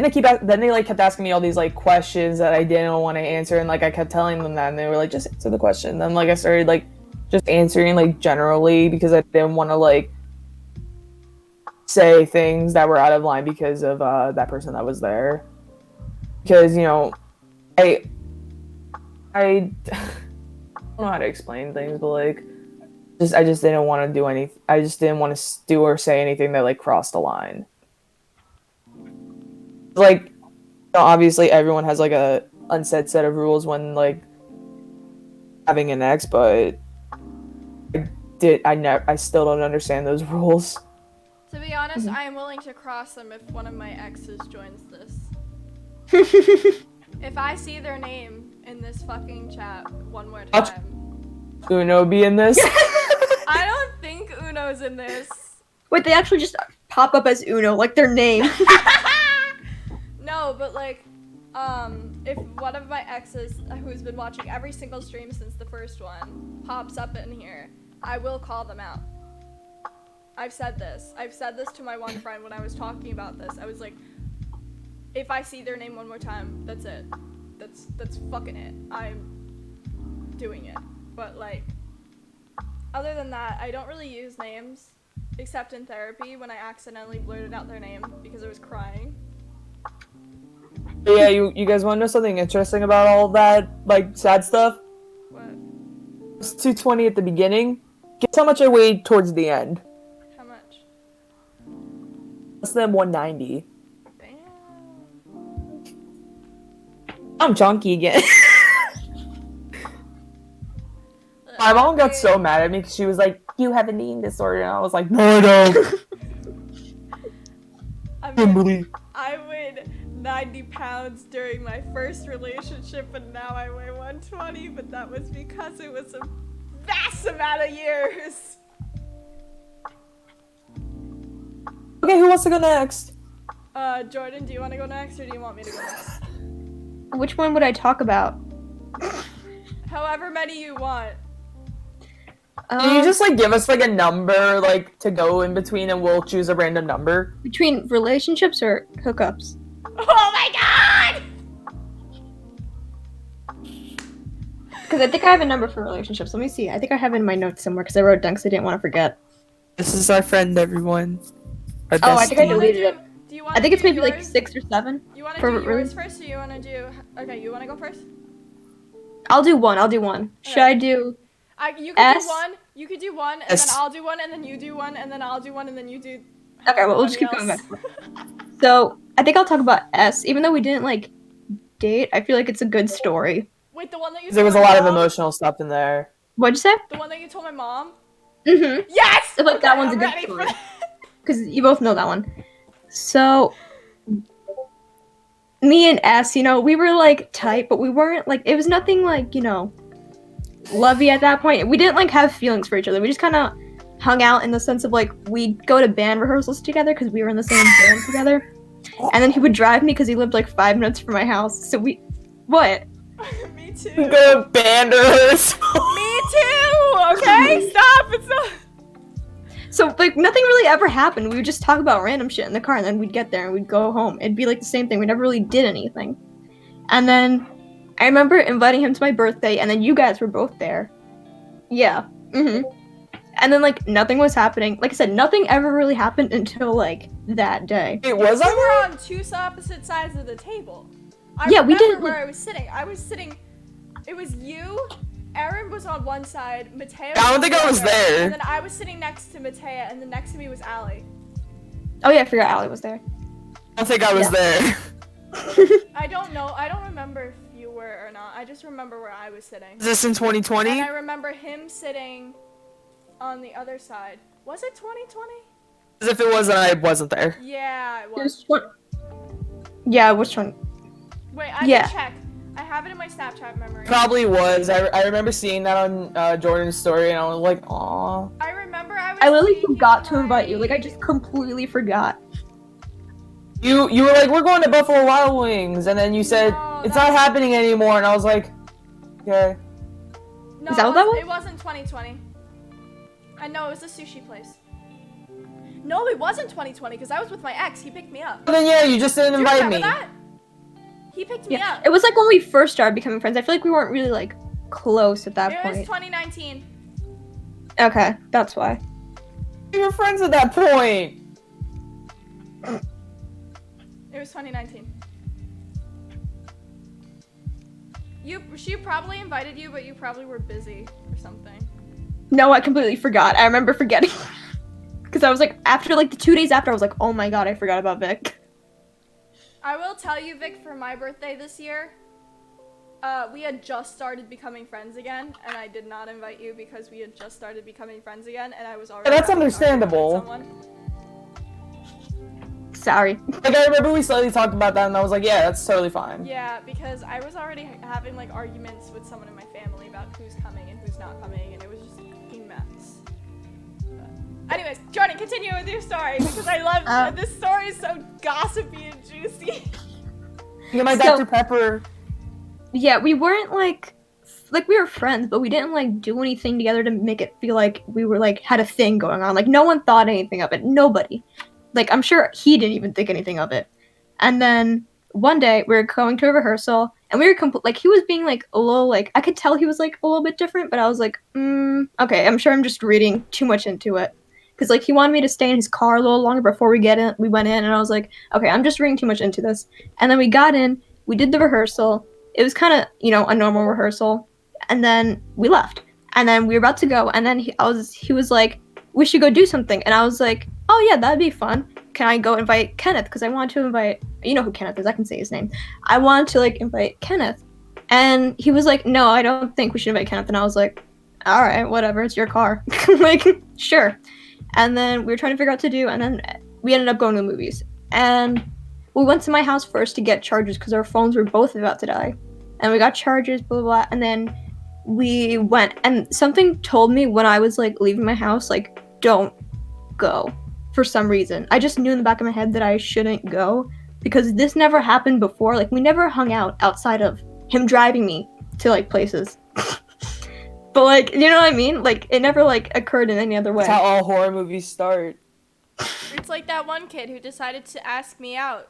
like kept asking me all these like questions that I didn't want to answer, and like I kept telling them that, and they were like, just answer the question. And then like I started like just answering like generally because I didn't want to like say things that were out of line because of that person that was there. Because, you know, I don't know how to explain things, but like I just didn't want to do anything. I just didn't want to do or say anything that like crossed the line. like, obviously everyone has like a unsaid set of rules when like having an ex, but I still don't understand those rules. To be honest, I am willing to cross them if one of my exes joins this. If I see their name in this fucking chat one more time. Uno be in this? I don't think Uno's in this. Wait, they actually just pop up as Uno, like their name. No, but like, if one of my exes who's been watching every single stream since the first one pops up in here, I will call them out. I've said this to my one friend when I was talking about this. I was like, if I see their name one more time, that's it. That's fucking it. I'm doing it. But like, other than that, I don't really use names, except in therapy when I accidentally blurted out their name because I was crying. Yeah, you guys want to know something interesting about all that, like, sad stuff? What? It was 220 at the beginning. Guess how much I weighed towards the end? How much? Less than 190. Damn. I'm chunky again. My mom got so mad at me because she was like, "You have an eating disorder," and I was like, "No, I don't." I mean, Kimberly. I weighed 90 pounds during my first relationship, and now I weigh 120, but that was because it was a vast amount of years. Okay, who wants to go next? Jordan, do you want to go next, or do you want me to go next? Which one would I talk about? However many you want. Can you just like give us like a number like to go in between, and we'll choose a random number? Between relationships or hookups? Oh my god! Because I think I have a number for relationships. Let me see. I think I have it in my notes somewhere because I wrote it down because I didn't want to forget. This is our friend, everyone. Our Oh, I think I bestie. deleted it. Do you want I think it's maybe like yours? 6 or 7. You want to for do really- yours first, or you want to do... Okay, you want to go first? I'll do one. Should I do... You could S? do one, you could do one, and S. then I'll do one, and then you do one, and then I'll do one, and then you do... Okay, well, we'll just keep everybody going else. back. So, I think I'll talk about S. Even though we didn't, like, date, I feel like it's a good story. Wait, the one that you told There was a my lot of mom? emotional stuff in there. What'd you say? The one that you told my mom? Mm-hmm. Yes! I feel like that Okay, one's a I'm good ready for story. that. Because you both know that one. So, me and S, you know, we were, like, tight, but we weren't, like, it was nothing, like, you know, lovey at that point. We didn't, like, have feelings for each other. We just kind of hung out in the sense of, like, we'd go to band rehearsals together because we were in the same band together. And then he would drive me because he lived, like, 5 minutes from my house. So we... What? Me too. Go banders. Me too! Okay, stop! It's not... So, like, nothing really ever happened. We would just talk about random shit in the car, and then we'd get there and we'd go home. It'd be, like, the same thing. We never really did anything. And then I remember inviting him to my birthday, and then you guys were both there. Yeah. Mm-hmm. And then, like, nothing was happening. Like I said, nothing ever really happened until, like, that day. Wait, was We I were there? on two opposite sides of the table. I Yeah, we remember didn't, where like- I was sitting. I was sitting... It was you, Aaron was on one side, Matea I don't on think the I was other, there. And then I was sitting next to Matea, and then next to me was Allie. Oh, yeah, I forgot Allie was there. I don't think I was there. I don't know. I don't remember if you were or not. I just remember where I was sitting. Is this in 2020? And I remember him sitting on the other side. Was it 2020? As if it wasn't, I wasn't there. Yeah, it It was. was Yeah, it was 20. Wait, I Yeah. can check. I have it in my Snapchat memory. Probably was. I remember seeing that on Jordan's story, and I was like, "Aw." I remember I was. I literally taking forgot to my- invite you. Like, I just completely forgot. You were like, "We're going to Buffalo Wild Wings," and then you said, No, "It's that not was- happening anymore," and I was like, "Okay." No, Is that what that was? It wasn't 2020. And no, it was a sushi place. No, it wasn't 2020 because I was with my ex. He picked me up. Well, then yeah, you just didn't Do you invite remember me. that? He picked me Yeah, up. it was like when we first started becoming friends. I feel like we weren't really like close at that It was point. 2019. Okay, that's why. We were friends at that point. It was 2019. She probably invited you, but you probably were busy or something. No, I completely forgot. I remember forgetting because I was like, after like the 2 days after, I was like, oh my god, I forgot about Vic. I will tell you, Vic, for my birthday this year, we had just started becoming friends again, and I did not invite you because we had just started becoming friends again, and I was already. Yeah, that's having an argument with understandable. someone. Sorry. Like, I remember we slightly talked about that, and I was like, yeah, that's totally fine. Yeah, because I was already having like arguments with someone in my family about who's coming and who's not coming, and it was just a fucking mess. But anyways, Jordan, continue with your story because I love this story is so gossipy and juicy. Get my So- Dr. Pepper. Yeah, we weren't like we were friends, but we didn't like do anything together to make it feel like we were like had a thing going on. Like no one thought anything of it. Nobody. Like I'm sure he didn't even think anything of it. And then one day we were going to a rehearsal, and we were like he was being like a little like I could tell he was like a little bit different, but I was like, okay, I'm sure I'm just reading too much into it. Because like he wanted me to stay in his car a little longer before we went in, and I was like, okay, I'm just reading too much into this. And then we got in, we did the rehearsal. It was kind of, a normal rehearsal. And then we left. And then we were about to go, and then he was like, we should go do something. And I was like, oh yeah, that'd be fun. Can I go invite Kenneth? Because I wanted to invite, you know who Kenneth is, I can say his name. I wanted to like invite Kenneth. And he was like, no, I don't think we should invite Kenneth. And I was like, all right, whatever, it's your car. Like, sure. And then we were trying to figure out what to do, and then we ended up going to the movies. And we went to my house first to get chargers because our phones were both about to die. And we got chargers, blah, blah, blah. And then we went, and something told me when I was like leaving my house, like, don't go for some reason. I just knew in the back of my head that I shouldn't go because this never happened before. Like, we never hung out outside of him driving me to like places. But like, you know what I mean? Like, it never like occurred in any other way. That's how all horror movies start. It's like that one kid who decided to ask me out.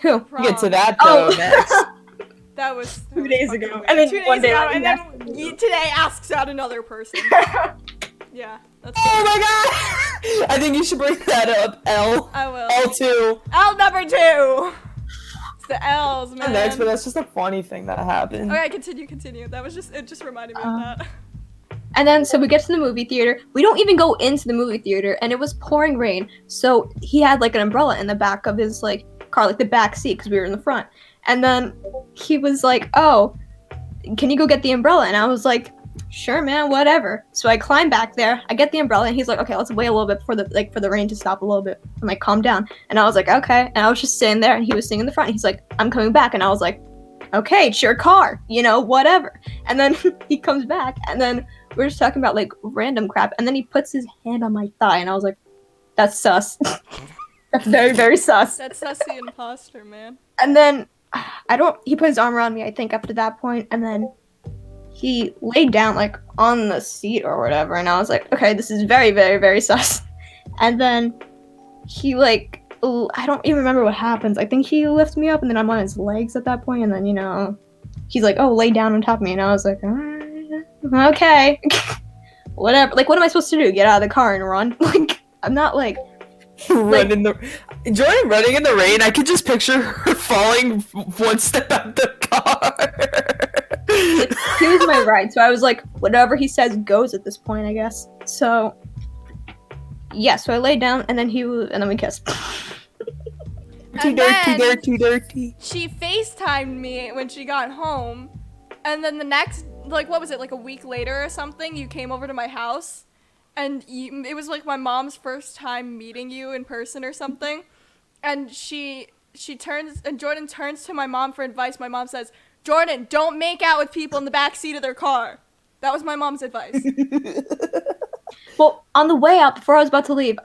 Who? Prom. Get to that though next. That was 2 days fucking ago. weird. And then 2 one days day ago, later, and he then today asks out another person. Yeah, that's Oh my god! I think you should bring that up, L. I will. L2. L number 2! It's the L's, man. Next, but that's just a funny thing that happened. Okay, continue. That was it just reminded me of that. And then, so we get to the movie theater. We don't even go into the movie theater, and it was pouring rain. So he had like an umbrella in the back of his like car, like the back seat, because we were in the front. And then he was like, "Oh, can you go get the umbrella?" And I was like, "Sure, man, whatever." So I climb back there. I get the umbrella, and he's like, "Okay, let's wait a little bit for the rain to stop a little bit and like calm down." And I was like, "Okay." And I was just sitting there, and he was sitting in the front. And he's like, "I'm coming back," and I was like, "Okay, it's your car, whatever." And then he comes back, and then we're just talking about like random crap, and then he puts his hand on my thigh, and I was like, "That's sus." That's very, very sus. That's Sussy Imposter, man. And then he put his arm around me, I think, after that point, and then he laid down like on the seat or whatever, and I was like, okay, this is very, very, very sus. And then he like, I don't even remember what happens. I think he lifts me up, and then I'm on his legs at that point, and then he's like, "Oh, lay down on top of me," and I was like, okay. Whatever. Like, what am I supposed to do? Get out of the car and run? Like, I'm not like Run in the Jordan running in the rain. I could just picture her falling one step out the car. he was my ride, so I was like, whatever he says goes at this point, I guess. So yeah, so I laid down, and then and then we kissed. Too And dirty, then too dirty. She FaceTimed me when she got home, and then the next, like, what was it, like a week later or something, you came over to my house, and it was like my mom's first time meeting you in person or something, and she turns, and Jordan turns to my mom for advice. My mom says, "Jordan, don't make out with people in the back seat of their car." That was my mom's advice. Well, on the way out, before I was about to leave,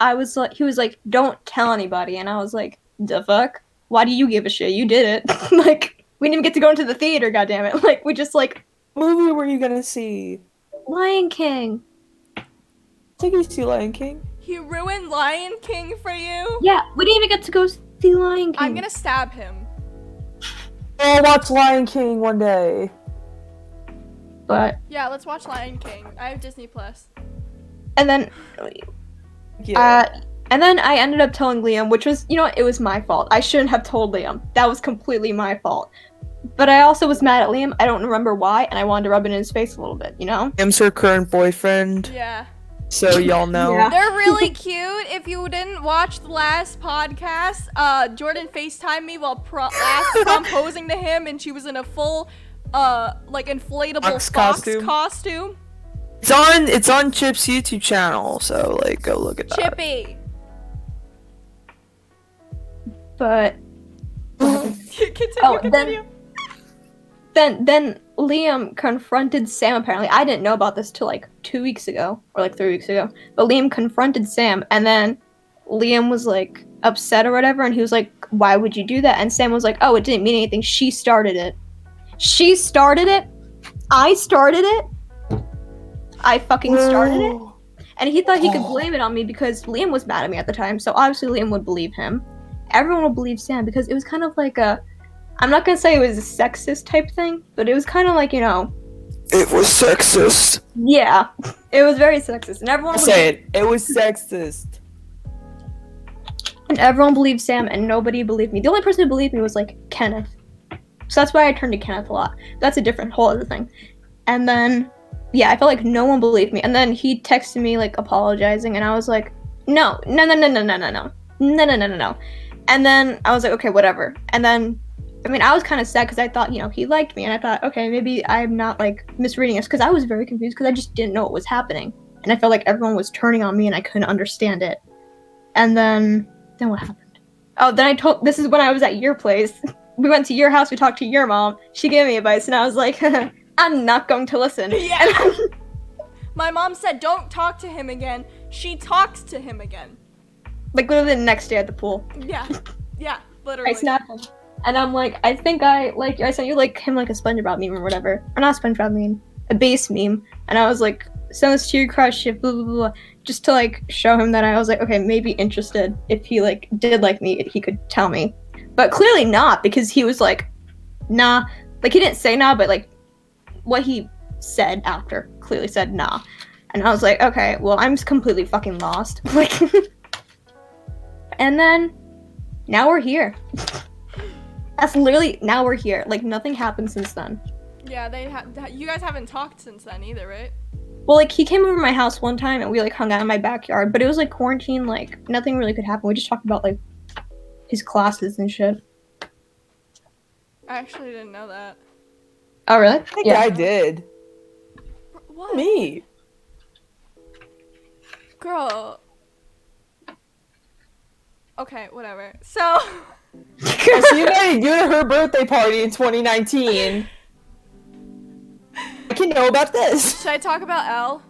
he was like, "Don't tell anybody," and I was like, "The fuck? Why do you give a shit? You did it." Like, we didn't even get to go into the theater, goddammit. Like, we just like, What movie were you gonna see? Lion King. Take you to see Lion King. He ruined Lion King for you? Yeah, we didn't even get to go see Lion King. I'm gonna stab him. I'll watch Lion King one day. But, Yeah, let's watch Lion King. I have Disney Plus. and then, Yeah. and then I ended up telling Liam, which was, it was my fault. I shouldn't have told Liam. That was completely my fault. But I also was mad at Liam. I don't remember why, and I wanted to rub it in his face a little bit, Liam's her current boyfriend. Yeah. So y'all know. Yeah. They're really cute. If you didn't watch the last podcast, Jordan FaceTimed me while last prom posing to him, and she was in a full, like inflatable Fox fox costume? costume. It's on Chip's YouTube channel, so like go look at that. Chippy. But Continue. then Liam confronted Sam. Apparently, I didn't know about this till like 2 weeks ago or like 3 weeks ago. But Liam confronted Sam, and then Liam was like upset or whatever, and he was like, "Why would you do that?" And Sam was like, "Oh, it didn't mean anything. She started it. She started it. I started it. I fucking started it." And he thought he could blame it on me because Liam was mad at me at the time. So obviously Liam would believe him. Everyone would believe Sam because it was kind of like a, I'm not gonna say it was a sexist type thing, but it was kind of like, you know, It was sexist. yeah, it was very sexist, and everyone Say it. It was sexist. and everyone believed Sam, and nobody believed me. The only person who believed me was like Kenneth, so that's why I turned to Kenneth a lot. That's a different whole other thing. And then, yeah, I felt like no one believed me, and then he texted me like apologizing, and I was like, no. And then I was like, okay, whatever. And then, I mean, I was kind of sad because I thought, you know, he liked me, and I thought, okay, maybe I'm not like misreading this, because I was very confused because I just didn't know what was happening, and I felt like everyone was turning on me, and I couldn't understand it. And then what happened? Oh, then this is when I was at your place. We went to your house. We talked to your mom. She gave me advice, and I was like, I'm not going to listen. Yeah. My mom said, don't talk to him again. She talks to him again. Like literally the next day at the pool. Yeah, literally. I snapped him. And I'm like, I think I sent you like him like a SpongeBob meme or whatever. Or not a SpongeBob meme, a base meme. And I was like, send this to your crush, blah, blah, blah. Just to like show him that I was like, okay, maybe interested. If he like did like me, he could tell me. But clearly not, because he was like, nah. Like he didn't say nah, but like what he said after clearly said nah. And I was like, okay, well, I'm just completely fucking lost. Like, and then now we're here. That's literally, now we're here. Like, nothing happened since then. Yeah, you guys haven't talked since then either, right? Well, like, he came over to my house one time, and we, like, hung out in my backyard. But it was, like, quarantine. Like, nothing really could happen. We just talked about, like, his classes and shit. I actually didn't know that. Oh, really? I think I did. What? Me. Girl. Okay, whatever. So... So you invited you to her birthday party in 2019. I can know about this. Should I talk about Elle?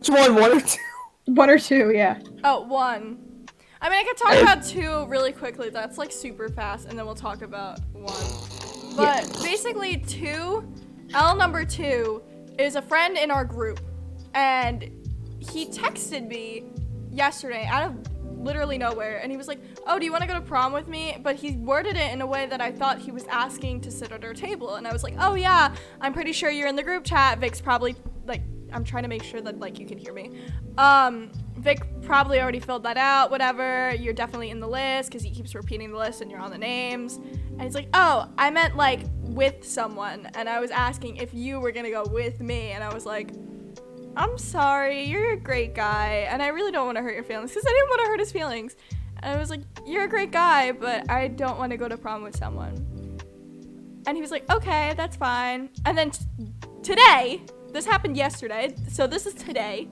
Which one or two? One or two, yeah. Oh, one. I mean, I could talk about two really quickly. That's like super fast, and then we'll talk about one. But basically, Elle number two is a friend in our group, and he texted me yesterday out of literally nowhere, and he was like, oh, do you want to go to prom with me? But he worded it in a way that I thought he was asking to sit at our table, and I was like, oh yeah, I'm pretty sure you're in the group chat. Vic's probably, like, I'm trying to make sure that, like, you can hear me. Vic probably already filled that out, whatever. You're definitely in the list, because he keeps repeating the list, and you're on the names. And he's like, oh, I meant, like, with someone, and I was asking if you were gonna go with me, and I was like, I'm sorry, you're a great guy, and I really don't want to hurt your feelings, because I didn't want to hurt his feelings. And I was like, you're a great guy, but I don't want to go to prom with someone. And he was like, okay, that's fine. And then today, this happened yesterday, so this is today,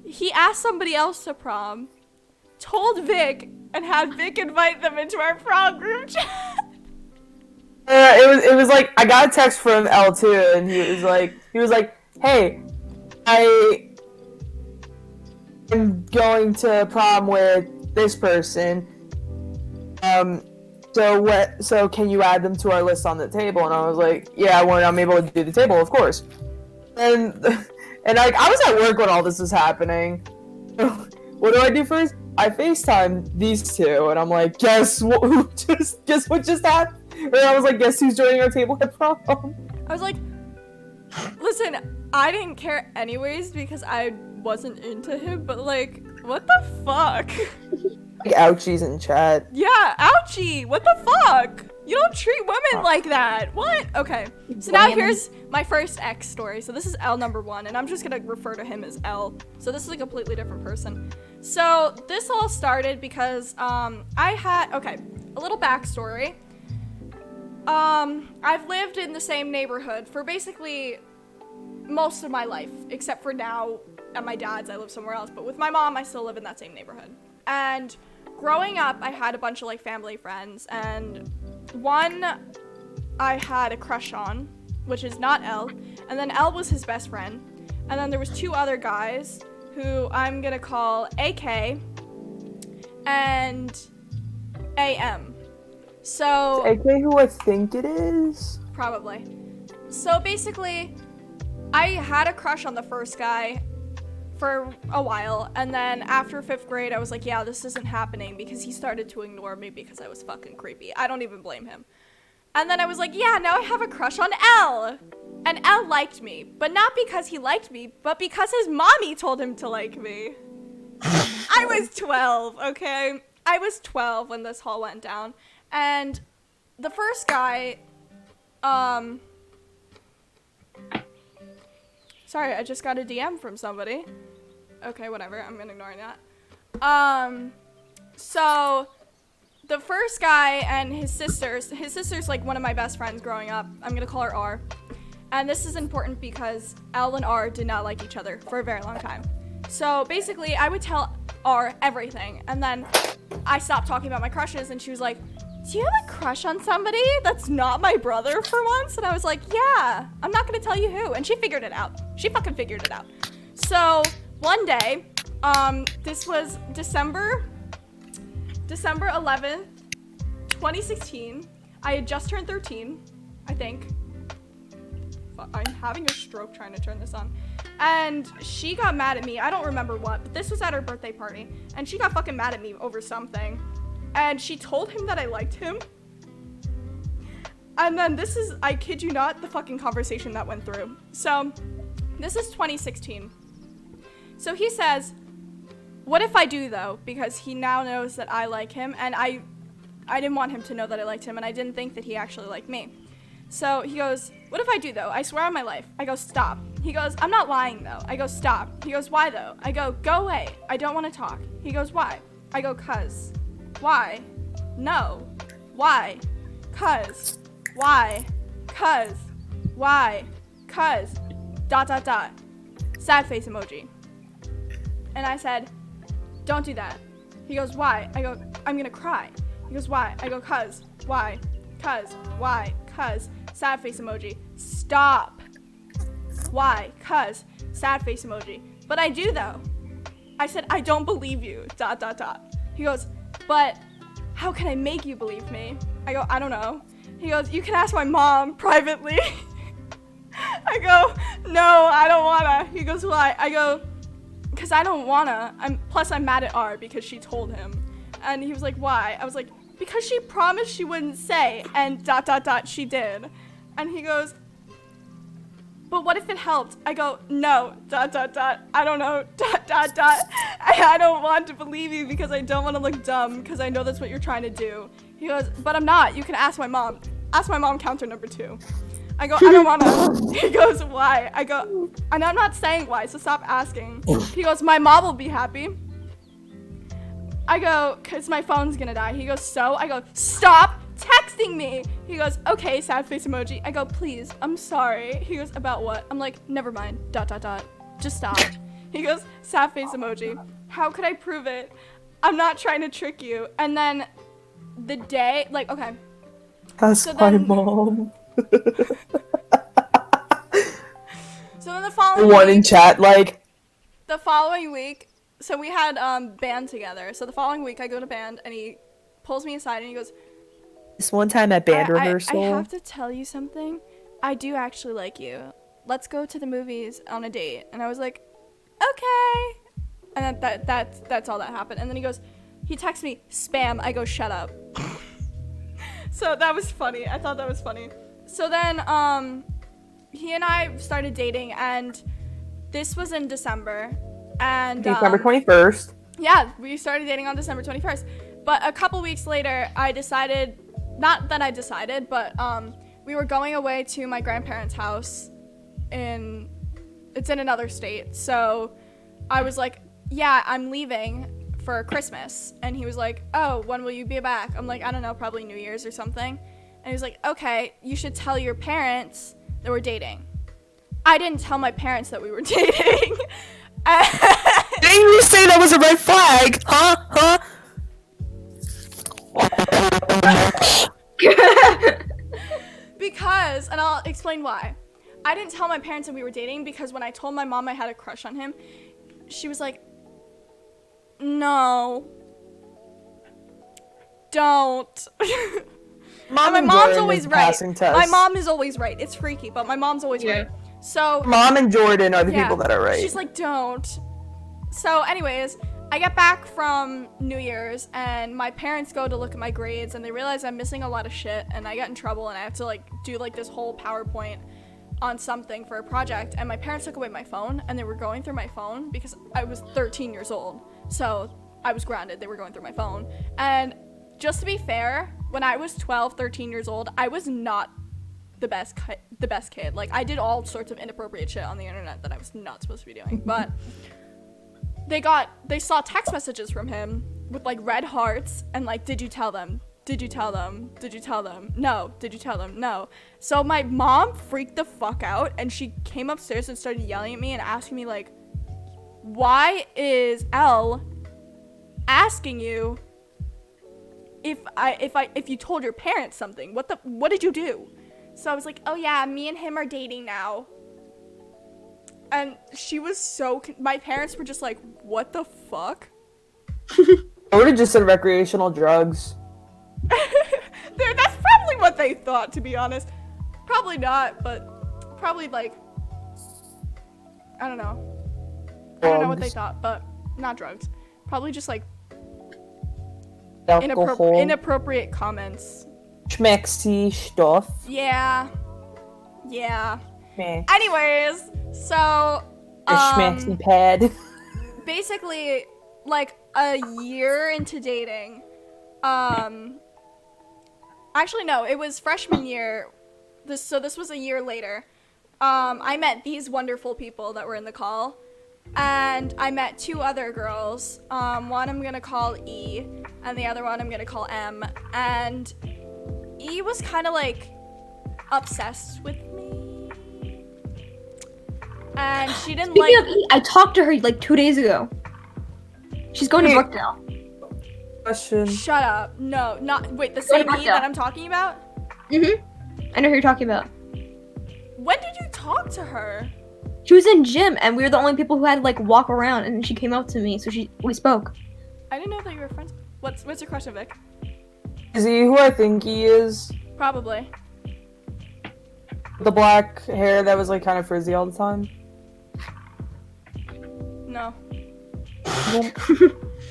he asked somebody else to prom, told Vic, and had Vic invite them into our prom group chat. It was like, I got a text from L2, and he was like, hey, I am going to prom with this person. So can you add them to our list on the table? And I was like, yeah, when I'm able to do the table, of course. And like, I was at work when all this was happening. What do I do first? I FaceTime these two, and I'm like, guess what just happened? And I was like, guess who's joining our table at prom? I was like, listen, I didn't care anyways because I wasn't into him, but like, what the fuck? Like, ouchies in chat. Yeah, ouchie, what the fuck? You don't treat women like that. What? Okay. So now here's my first ex story. So this is L number 1, and I'm just gonna refer to him as L. So this is a completely different person. So this all started because a little backstory. I've lived in the same neighborhood for basically most of my life, except for now at my dad's, I live somewhere else. But with my mom, I still live in that same neighborhood. And growing up, I had a bunch of like family friends, and one I had a crush on, which is not L, and then L was his best friend, and then there was 2 other guys who I'm gonna call AK and AM. So AK who I think it is? probably. So basically, I had a crush on the first guy for a while, and then after 5th grade, I was like, yeah, this isn't happening, because he started to ignore me because I was fucking creepy. I don't even blame him. And then I was like, yeah, now I have a crush on L. And L liked me, but not because he liked me, but because his mommy told him to like me. I was 12, okay? I was 12 when this all went down. And the first guy, sorry, I just got a DM from somebody. Okay, whatever, I'm gonna ignore that. So the first guy and his sister's like one of my best friends growing up. I'm gonna call her R. And this is important because L and R did not like each other for a very long time. So basically, I would tell R everything, and then I stopped talking about my crushes, and she was like, do you have a crush on somebody that's not my brother for once? And I was like, yeah, I'm not gonna tell you who. And she figured it out. She fucking figured it out. So one day, this was December 11th, 2016. I had just turned 13, I think. I'm having a stroke trying to turn this on. And she got mad at me. I don't remember what, but this was at her birthday party. And she got fucking mad at me over something. And she told him that I liked him. And then this is, I kid you not, the fucking conversation that went through. So this is 2016. So he says, what if I do though? Because he now knows that I like him, and I didn't want him to know that I liked him, and I didn't think that he actually liked me. So he goes, what if I do though? I swear on my life. I go, stop. He goes, I'm not lying though. I go, stop. He goes, why though? I go, go away. I don't want to talk. He goes, why? I go, cuz. Why? No. Why? Cuz. Why? Cuz. Why? Cuz. ... Sad face emoji. And I said, don't do that. He goes, why? I go, I'm gonna cry. He goes, why? I go, cuz. Why? Cuz. Why? Cuz. Sad face emoji. Stop. Why? Cuz. Sad face emoji. But I do though. I said, I don't believe you. ... He goes, but how can I make you believe me? I go, I don't know. He goes, you can ask my mom privately. I go, no, I don't wanna. He goes, why? I go, because I don't wanna. Plus I'm mad at R because she told him. And he was like, why? I was like, because she promised she wouldn't say, and ... she did. And he goes, but what if it helped? I go, no, ... I don't know, ... I don't want to believe you because I don't want to look dumb, because I know that's what you're trying to do. He goes, but I'm not. You can ask my mom. Ask my mom counter number 2. I go, I don't want to. He goes, why? I go, and I'm not saying why, so stop asking. He goes, my mom will be happy. I go, because my phone's going to die. He goes, so? I go, stop texting me. He goes, okay, sad face emoji. I go, please, I'm sorry. He goes, about what? I'm like, never mind, ... Just stop. He goes, sad face emoji. How could I prove it? I'm not trying to trick you. And then the day, like, okay. Ask So my then- mom. So then the following One in week, chat, like, the following week, so we had band together. So the following week I go to band, and he pulls me aside and he goes, this one time at band I rehearsal. have to tell you something. I do actually like you. Let's go to the movies on a date. And I was like, okay. And that's all that happened. And then he texts me, spam. I go, shut up. So that was funny. I thought that was funny. So then he and I started dating, and this was in December. And December 21st. yeah, we started dating on December 21st. But a couple weeks later, I decided not that I decided, but we were going away to my grandparents' house it's in another state. So I was like, yeah, I'm leaving for Christmas. And he was like, oh, when will you be back? I'm like, I don't know, probably New Year's or something. And he was like, okay, you should tell your parents that we're dating. I didn't tell my parents that we were dating. Didn't you say that was a red flag? Huh? Because, and I'll explain why. I didn't tell my parents that we were dating because when I told my mom I had a crush on him, she was like, no, don't. Mom and my and mom's Jordan always is right. passing test. My mom is always right. It's freaky, but my mom's always right. So Mom and Jordan are the people that are right. She's like, don't. So anyways, I get back from New Year's and my parents go to look at my grades and they realize I'm missing a lot of shit and I get in trouble and I have to like do like this whole PowerPoint on something for a project, and my parents took away my phone and they were going through my phone because I was 13 years old. So I was grounded. They were going through my phone. And just to be fair, when I was 12, 13 years old, I was not the best kid. Like, I did all sorts of inappropriate shit on the internet that I was not supposed to be doing. But they saw text messages from him with like red hearts and like, did you tell them? Did you tell them? Did you tell them? No. Did you tell them? No. So my mom freaked the fuck out and she came upstairs and started yelling at me and asking me like, why is Elle asking you if you told your parents something? What did you do? So I was like, oh yeah, me and him are dating now. And she was my parents were just like, what the fuck? I would have just said recreational drugs. That's probably what they thought, to be honest. Probably not, but probably like, I don't know. I don't know what they thought, but not drugs. Probably just like alcohol, inappropriate comments. schmexy stuff. Yeah. Meh. Anyways, so A schmexy pad. basically, like a year into dating, actually no, it was freshman year. This was a year later. I met these wonderful people that were in the call, and I met two other girls. One I'm gonna call E, and the other one I'm gonna call M. And E was kind of like obsessed with me, and she didn't Speaking like. of E, I talked to her like 2 days ago. She's going to Brookdale. Question. Shut up. No, not wait. The same E that I'm talking about. I know who you're talking about. When did you talk to her? She was in gym, and we were the only people who had to like walk around, and she came up to me, so we spoke. I didn't know that you were friends. What's your question, Vic? Is he who I think he is? Probably. The black hair that was like kind of frizzy all the time? No. Well,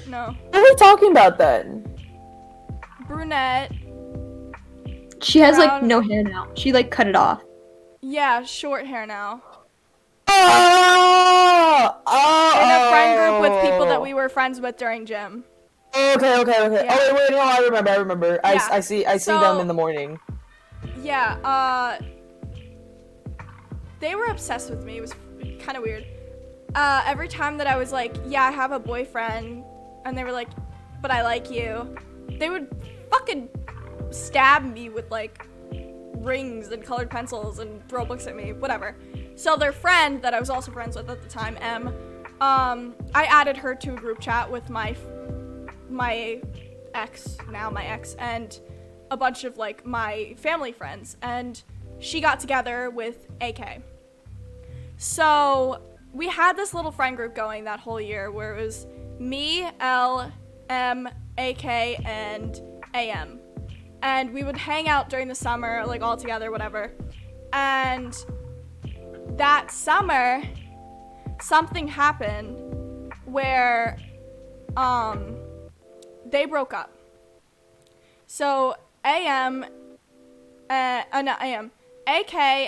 No. what are we talking about then? Brunette. She has like Brown. no hair now. She like cut it off. Yeah, short hair now. Oh! In a friend group with people that we were friends with during gym. Okay. Yeah. Oh wait, no, I remember. Yeah. I see So- them in the morning. Yeah, they were obsessed with me. It was kind of weird. Every time that I was like, yeah, I have a boyfriend, and they were like, but I like you, they would fucking stab me with like rings and colored pencils and throw books at me, whatever. So their friend that I was also friends with at the time, M, I added her to a group chat with my ex, and a bunch of like my family friends, and she got together with AK. So we had this little friend group going that whole year where it was me, L, M, AK, and AM. And we would hang out during the summer, like all together, whatever. And that summer, something happened where they broke up. So AK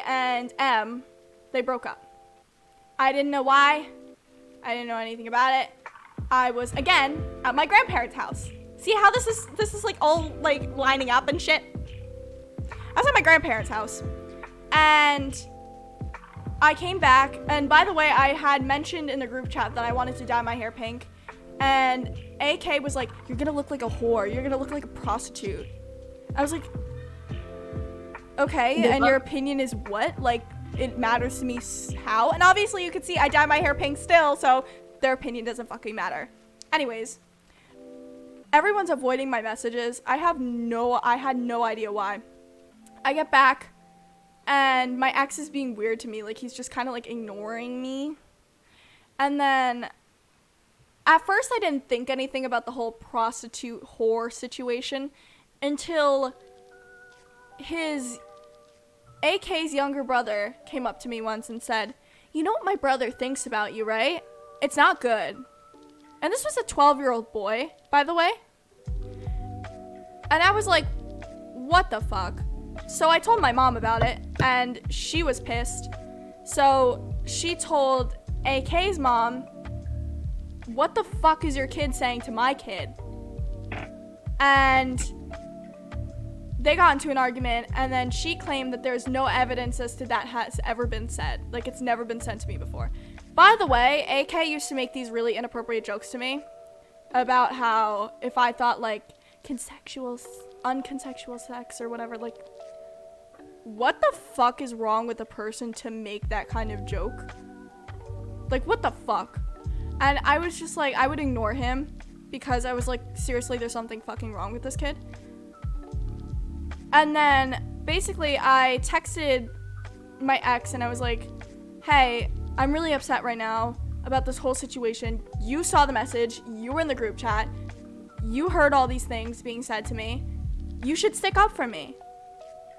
and M, they broke up. I didn't know why. I didn't know anything about it. I was again at my grandparents' house. See how this is like all like lining up and shit? I was at my grandparents' house, and I came back, and by the way, I had mentioned in the group chat that I wanted to dye my hair pink, and AK was like, you're gonna look like a whore, you're gonna look like a prostitute. I was like, okay, and your opinion is what? Like, it matters to me how? And obviously you can see I dye my hair pink still, so their opinion doesn't fucking matter. Anyways, everyone's avoiding my messages. I had no idea why. I get back, and my ex is being weird to me. Like, he's just kind of, like, ignoring me. And then, at first I didn't think anything about the whole prostitute whore situation until his AK's younger brother came up to me once and said, you know what my brother thinks about you, right? It's not good. And this was a 12-year-old boy, by the way. And I was like, what the fuck? So I told my mom about it, and she was pissed. So she told AK's mom, what the fuck is your kid saying to my kid? And they got into an argument, and then she claimed that there's no evidence as to that has ever been said. Like, it's never been sent to me before. By the way, AK used to make these really inappropriate jokes to me about how if I thought, like, unconsensual sex or whatever, like, what the fuck is wrong with a person to make that kind of joke? Like, what the fuck? And I was just like, I would ignore him because I was like, seriously, there's something fucking wrong with this kid. And then basically I texted my ex and I was like, hey, I'm really upset right now about this whole situation. You saw the message, you were in the group chat, you heard all these things being said to me. You should stick up for me.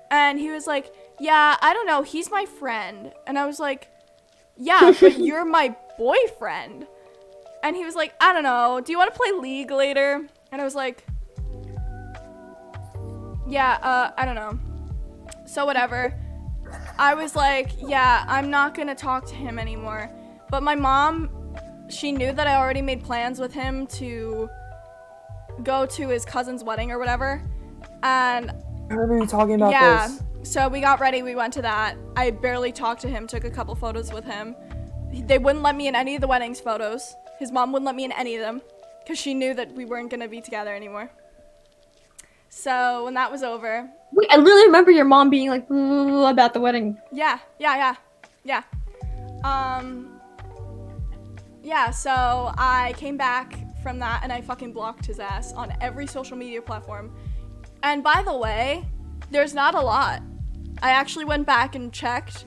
And he was like, yeah, I don't know, he's my friend. And I was like, yeah, but you're my boyfriend. And he was like, I don't know, do you want to play League later? And I was like, yeah, I don't know. So whatever. I was like, yeah, I'm not gonna talk to him anymore. But my mom, she knew that I already made plans with him to go to his cousin's wedding or whatever. And I remember you talking about this. So we got ready, we went to that. I barely talked to him, took a couple photos with him. They wouldn't let me in any of the wedding's photos. His mom wouldn't let me in any of them because she knew that we weren't gonna be together anymore. So when that was over. Wait, I literally remember your mom being like, about the wedding. Yeah. Yeah, so I came back from that and I fucking blocked his ass on every social media platform. And by the way, there's not a lot. I actually went back and checked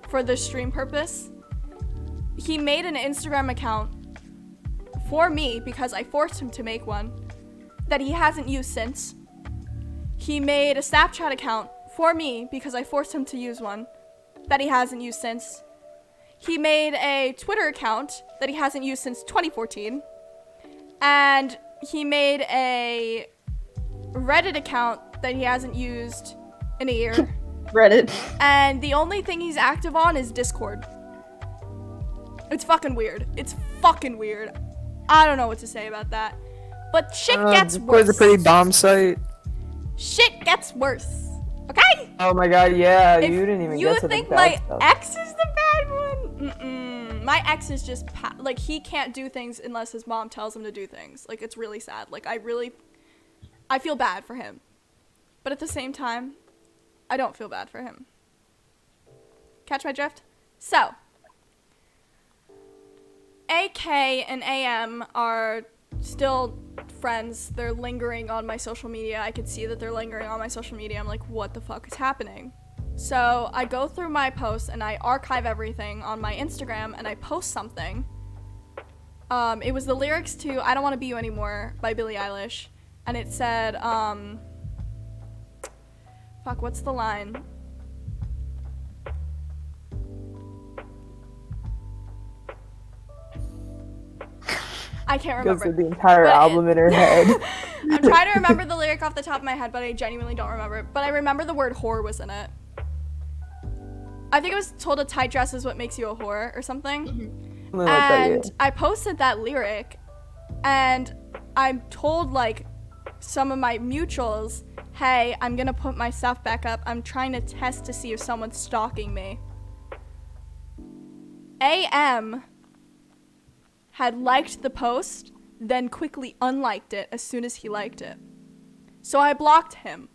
for the stream purpose. He made an Instagram account for me because I forced him to make one that he hasn't used since. He made a Snapchat account for me because I forced him to use one that he hasn't used since. He made a Twitter account that he hasn't used since 2014. And he made a Reddit account that he hasn't used in a year. Reddit. And the only thing he's active on is Discord. It's fucking weird. It's fucking weird. I don't know what to say about that. But shit gets worse. Discord's a pretty bomb site. Shit gets worse. Okay? Oh my god, yeah, If you didn't even you get to think the my bad stuff. ex is the bad one? Mm-mm. My ex is just, like, he can't do things unless his mom tells him to do things. Like, it's really sad. Like, I feel bad for him. But at the same time, I don't feel bad for him. Catch my drift? So, AK and AM are still friends. They're lingering on my social media. I could see that they're lingering on my social media. I'm like, what the fuck is happening? So I go through my posts and I archive everything on my Instagram and I post something. It was the lyrics to I Don't Want to Be You Anymore by Billie Eilish. And it said, fuck, what's the line? I can't remember. Goes through the entire But album in her head. I'm trying to remember the lyric off the top of my head, but I genuinely don't remember. But I remember the word whore was in it. I think it was told a tight dress is what makes you a whore or something. Something like that, And yeah. I posted that lyric, and I'm told, like, some of my mutuals hey, I'm gonna put my stuff back up. I'm trying to test to see if someone's stalking me. AM had liked the post, then quickly unliked it as soon as he liked it. So I blocked him.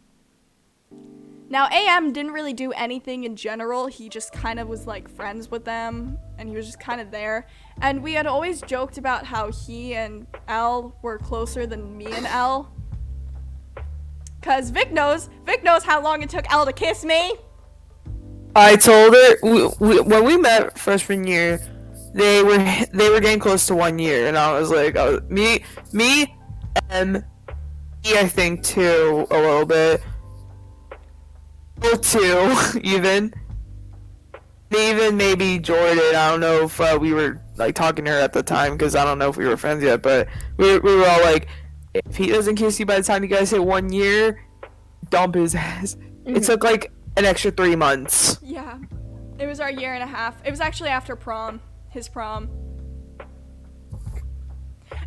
Now, AM didn't really do anything in general. He just kind of was like friends with them, and he was just kind of there. And we had always joked about how he and L were closer than me and L. Cause Vic knows how long it took L to kiss me. I told her when we met freshman year, they were getting close to 1 year, and I was like, me, and me, I think too, a little bit, or two, even maybe Jordan. I don't know if we were like talking to her at the time, because I don't know if we were friends yet, but we were all like, if he doesn't kiss you by the time you guys hit 1 year, dump his ass. Mm-hmm. It took like an extra 3 months. Yeah. It was our year and a half. It was actually after prom. His prom.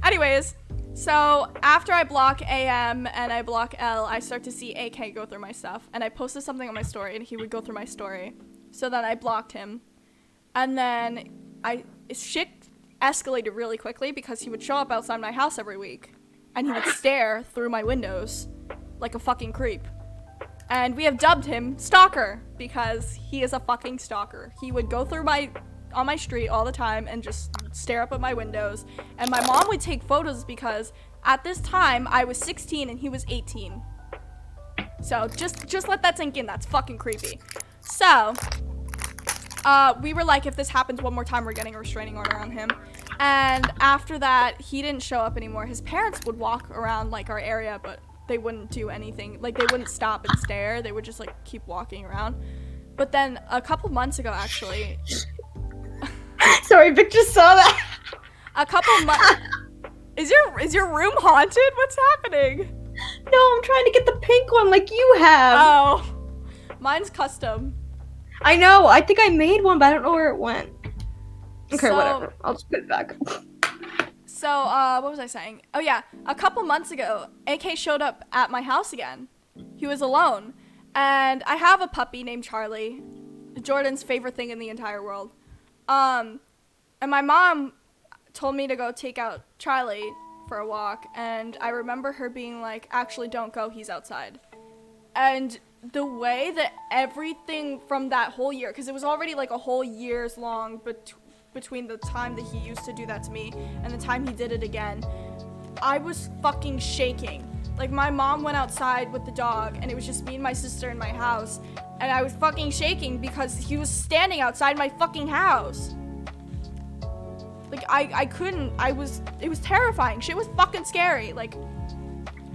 Anyways, so after I block AM and I block L, I start to see AK go through my stuff. And I posted something on my story, and he would go through my story. So then I blocked him. And then shit escalated really quickly because he would show up outside my house every week. And he would stare through my windows like a fucking creep. And we have dubbed him Stalker because he is a fucking stalker. He would go through on my street all the time and just stare up at my windows. And my mom would take photos because at this time I was 16 and he was 18. So just let that sink in. That's fucking creepy. So we were like, if this happens one more time, we're getting a restraining order on him. And after that, he didn't show up anymore. His parents would walk around like our area, but they wouldn't do anything. Like, they wouldn't stop and stare. They would just like keep walking around. But then a couple months ago, actually. Sorry, Vic just saw that. A couple months. Is your room haunted? What's happening? No, I'm trying to get the pink one like you have. Oh, mine's custom. I know. I think I made one, but I don't know where it went. Okay, So- whatever. I'll just put it back. So, what was I saying? Oh yeah, a couple months ago, AK showed up at my house again. He was alone. And I have a puppy named Charlie, Jordan's favorite thing in the entire world. And my mom told me to go take out Charlie for a walk, and I remember her being like, actually don't go, he's outside. And the way that everything from that whole year, because it was already like a whole year's long between the time that he used to do that to me and the time he did it again, I was fucking shaking. Like, my mom went outside with the dog, and it was just me and my sister in my house, and I was fucking shaking because he was standing outside my fucking house. Like, I couldn't, it was terrifying. Shit was fucking scary, like,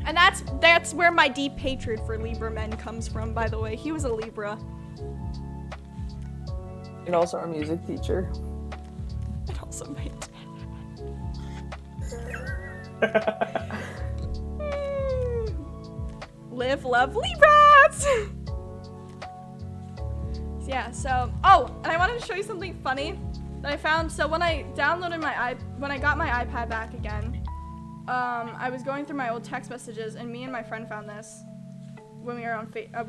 and that's where my deep hatred for Libra men comes from, by the way. He was a Libra. And also our music teacher. And also my dad. Live, love, Libras! Yeah, so, oh, and I wanted to show you something funny that I found. So when I downloaded when I got my iPad back again, I was going through my old text messages, and me and my friend found this when we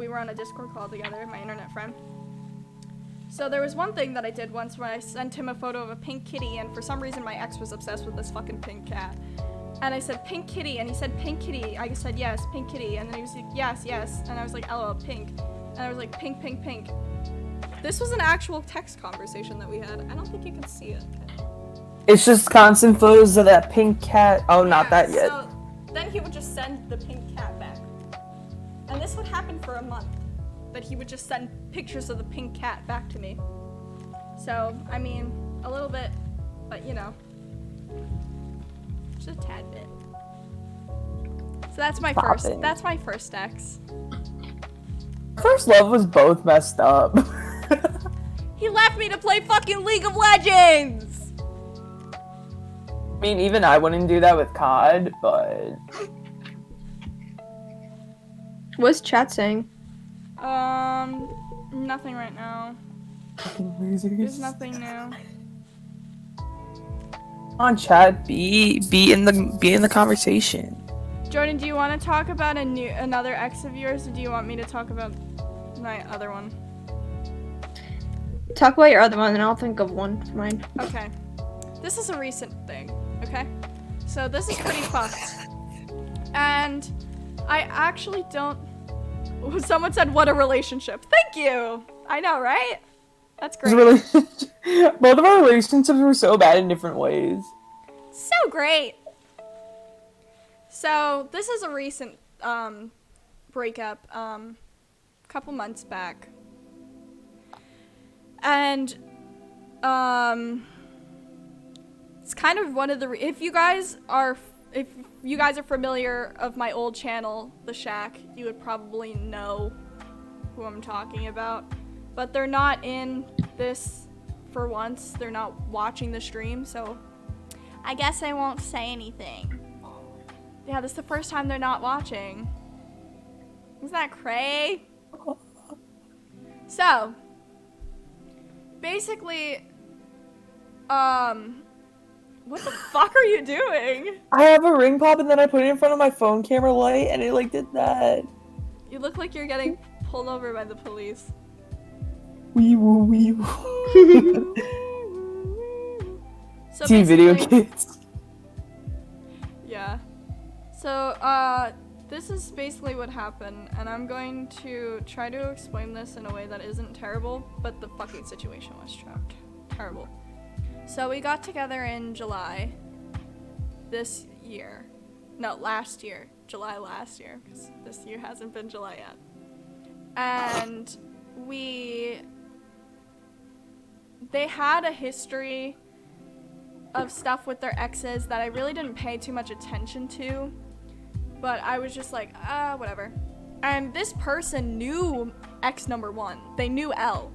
were on a Discord call together, my internet friend. So there was one thing that I did once when I sent him a photo of a pink kitty, and for some reason my ex was obsessed with this fucking pink cat. And I said, pink kitty, and he said, pink kitty. I said, yes, pink kitty. And then he was like, yes, yes. And I was like, LOL, pink. And I was like, pink, pink, pink. This was an actual text conversation that we had. I don't think you can see it. It's just constant photos of that pink cat. Oh, not Yeah, that yet. So then he would just send the pink cat back. And this would happen for a month. That he would just send pictures of the pink cat back to me. So, I mean, a little bit, but you know. Just a tad bit. So that's my first ex. First love was both messed up. He left me to play fucking League of Legends! I mean, even I wouldn't do that with COD, but... What's chat saying? Nothing right now. Losers. There's nothing new. On chat, be in the conversation. Jordan, do you want to talk about another ex of yours, or do you want me to talk about my other one? Talk about your other one, and I'll think of one for mine. Okay. This is a recent thing, okay? So this is pretty fucked. And I actually don't... Someone said, what a relationship. Thank you! I know, right? That's great. Both of our relationships were so bad in different ways. So great! So, this is a recent breakup, couple months back. And, it's kind of one of the, if you guys are familiar of my old channel, The Shack, you would probably know who I'm talking about. But they're not in this for once. They're not watching the stream, so I guess I won't say anything. Yeah, this is the first time they're not watching. Isn't that cray? So, basically, what the fuck are you doing? I have a ring pop and then I put it in front of my phone camera light and it like did that. You look like you're getting pulled over by the police. Wee woo wee woo. So See video basically- kids. Yeah. So, this is basically what happened, and I'm going to try to explain this in a way that isn't terrible, but the fucking situation was terrible. So we got together in July this year. No, last year. July last year, because this year hasn't been July yet. And they had a history of stuff with their exes that I really didn't pay too much attention to, but I was just like, whatever. And this person knew ex number one. They knew L.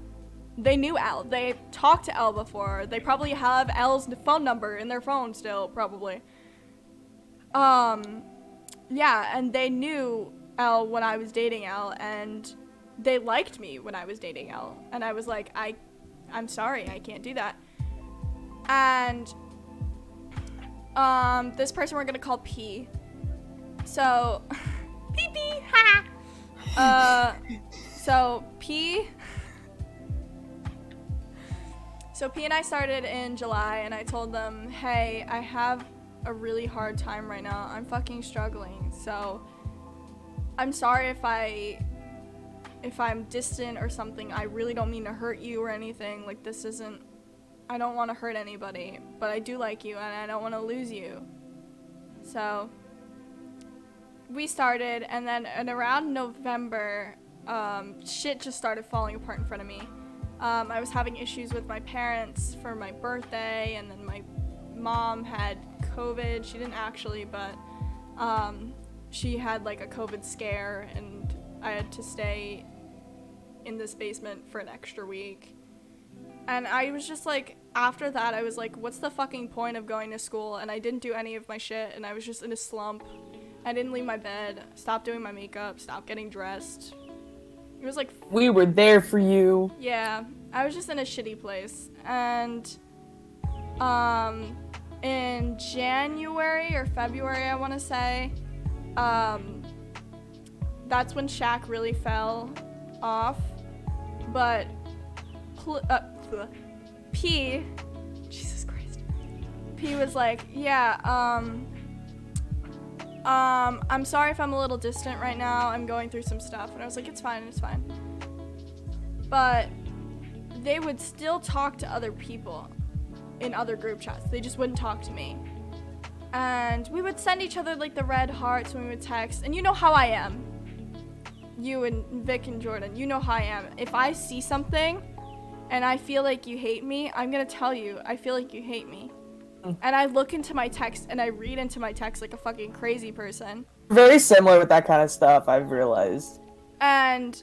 They talked to L before. They probably have L's phone number in their phone still, probably. Yeah, and they knew L when I was dating L, and they liked me when I was dating L. And I was like, I'm sorry, I can't do that. And this person we're gonna call P. So P, ha. So P and I started in July, and I told them, hey, I have a really hard time right now. I'm fucking struggling. So I'm sorry if I'm distant or something. I really don't mean to hurt you or anything. Like, I don't want to hurt anybody, but I do like you and I don't want to lose you. So we started, and then around November, shit just started falling apart in front of me. I was having issues with my parents for my birthday, and then my mom had COVID. She didn't actually, but she had like a COVID scare, and I had to stay in this basement for an extra week. And I was just like, after that, I was like, what's the fucking point of going to school? And I didn't do any of my shit, and I was just in a slump. I didn't leave my bed, stopped doing my makeup, stopped getting dressed. It was like... We were there for you. Yeah, I was just in a shitty place. And, in January or February, I want to say, that's when Shaq really fell off. But, P, Jesus Christ, P was like, yeah, I'm sorry if I'm a little distant right now, I'm going through some stuff. And I was like, it's fine. But they would still talk to other people in other group chats. They just wouldn't talk to me. And we would send each other like the red hearts when we would text. And you know how I am. You and Vic and Jordan, you know how I am. If I see something and I feel like you hate me, I'm gonna tell you, I feel like you hate me. And I look into my text and I read into my text like a fucking crazy person. Very similar with that kind of stuff, I've realized. And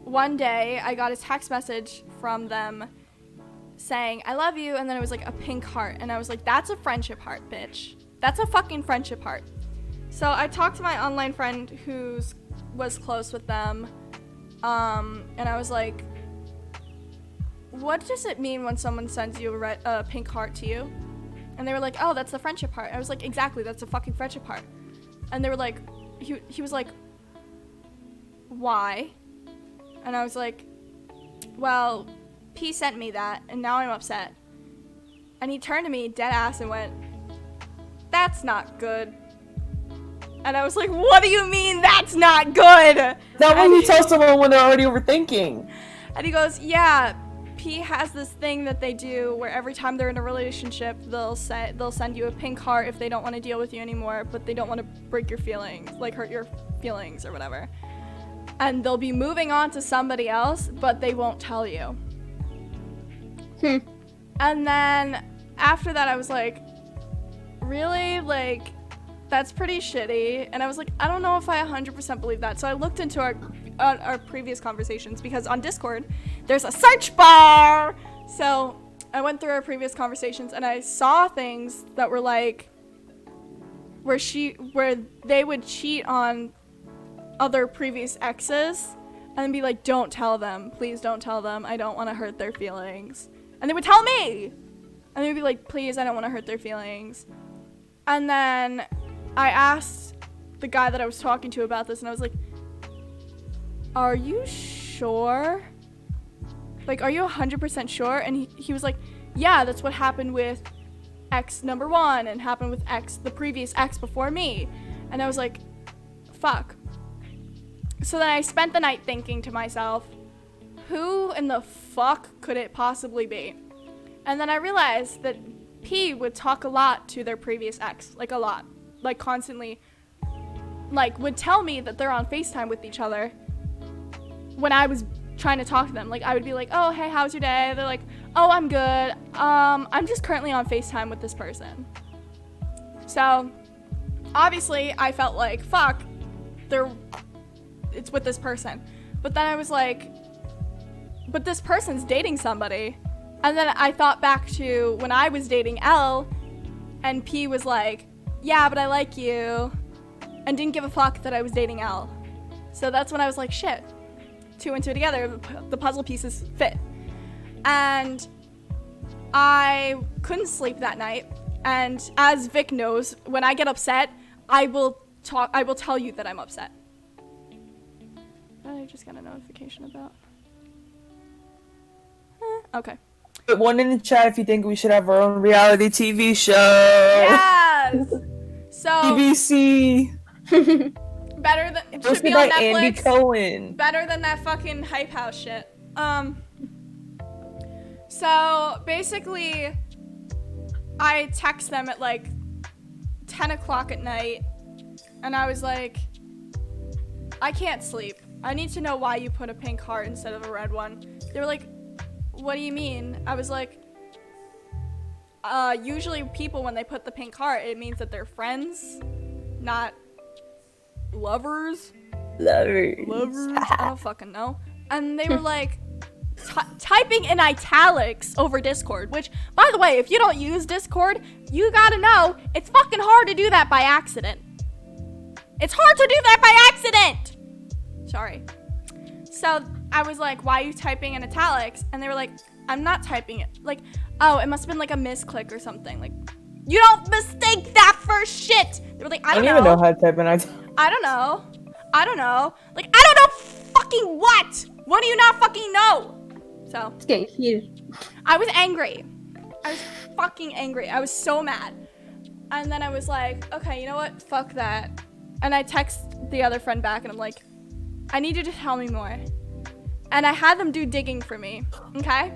one day I got a text message from them saying, I love you, and then it was like a pink heart. And I was like, that's a friendship heart, bitch. That's a fucking friendship heart. So I talked to my online friend who was close with them, and I was like, what does it mean when someone sends you a pink heart to you? And they were like, oh, that's the friendship part. I was like, exactly, that's the fucking friendship part. And they were like, he was like, why? And I was like, well, P sent me that, and now I'm upset. And he turned to me dead ass and went, that's not good. And I was like, what do you mean that's not good? That when you tell someone when they're already overthinking. And he goes, yeah, P has this thing that they do where every time they're in a relationship, they'll send you a pink heart if they don't want to deal with you anymore, but they don't want to break your feelings, like hurt your feelings or whatever. And they'll be moving on to somebody else, but they won't tell you. And then after that, I was like, really? Like, that's pretty shitty. And I was like, I don't know if I 100% believe that. So I looked into our previous conversations, because on Discord there's a search bar. So I went through our previous conversations and I saw things that were like where they would cheat on other previous exes and then be like, don't tell them, please don't tell them, I don't want to hurt their feelings. And they would tell me, and they'd be like, please, I don't want to hurt their feelings. And then I asked the guy that I was talking to about this, and I was like, are you sure? Like, are you 100% sure? And he was like, yeah, that's what happened with ex number 1 and happened with the previous ex before me. And I was like, fuck. So then I spent the night thinking to myself, who in the fuck could it possibly be? And then I realized that P would talk a lot to their previous ex, like a lot, like constantly, like would tell me that they're on FaceTime with each other when I was trying to talk to them. Like I would be like, oh, hey, how's your day? They're like, oh, I'm good. I'm just currently on FaceTime with this person. So obviously I felt like, fuck, it's with this person. But then I was like, but this person's dating somebody. And then I thought back to when I was dating L, and P was like, yeah, but I like you, and didn't give a fuck that I was dating L. So that's when I was like, shit, 2 and 2 together, the puzzle pieces fit. And I couldn't sleep that night. And as Vic knows, when I get upset, I will tell you that I'm upset. I just got a notification about. Okay. Put one in the chat if you think we should have our own reality TV show. Yes. So BBC. better than it should Hosted be by on Netflix. Andy Cohen. Better than that fucking Hype House shit. So basically, I text them at like 10 o'clock at night, and I was like, I can't sleep. I need to know why you put a pink heart instead of a red one. They were like, what do you mean? I was like, usually people, when they put the pink heart, it means that they're friends, not lovers. Lovers. I don't fucking know. And they were like, typing in italics over Discord, which, by the way, if you don't use Discord, you gotta know, it's fucking hard to do that by accident. It's hard to do that by accident! Sorry. So I was like, why are you typing in italics? And they were like, I'm not typing it. Like, oh, it must have been like a misclick or something. Like, you don't mistake that for shit! They were like, I don't even know how to type in italics. I don't know. Like, I don't know fucking what! What do you not fucking know? So, It's getting heated. I was angry. I was fucking angry. I was so mad. And then I was like, okay, you know what? Fuck that. And I text the other friend back and I'm like, I need you to tell me more. And I had them do digging for me. Okay?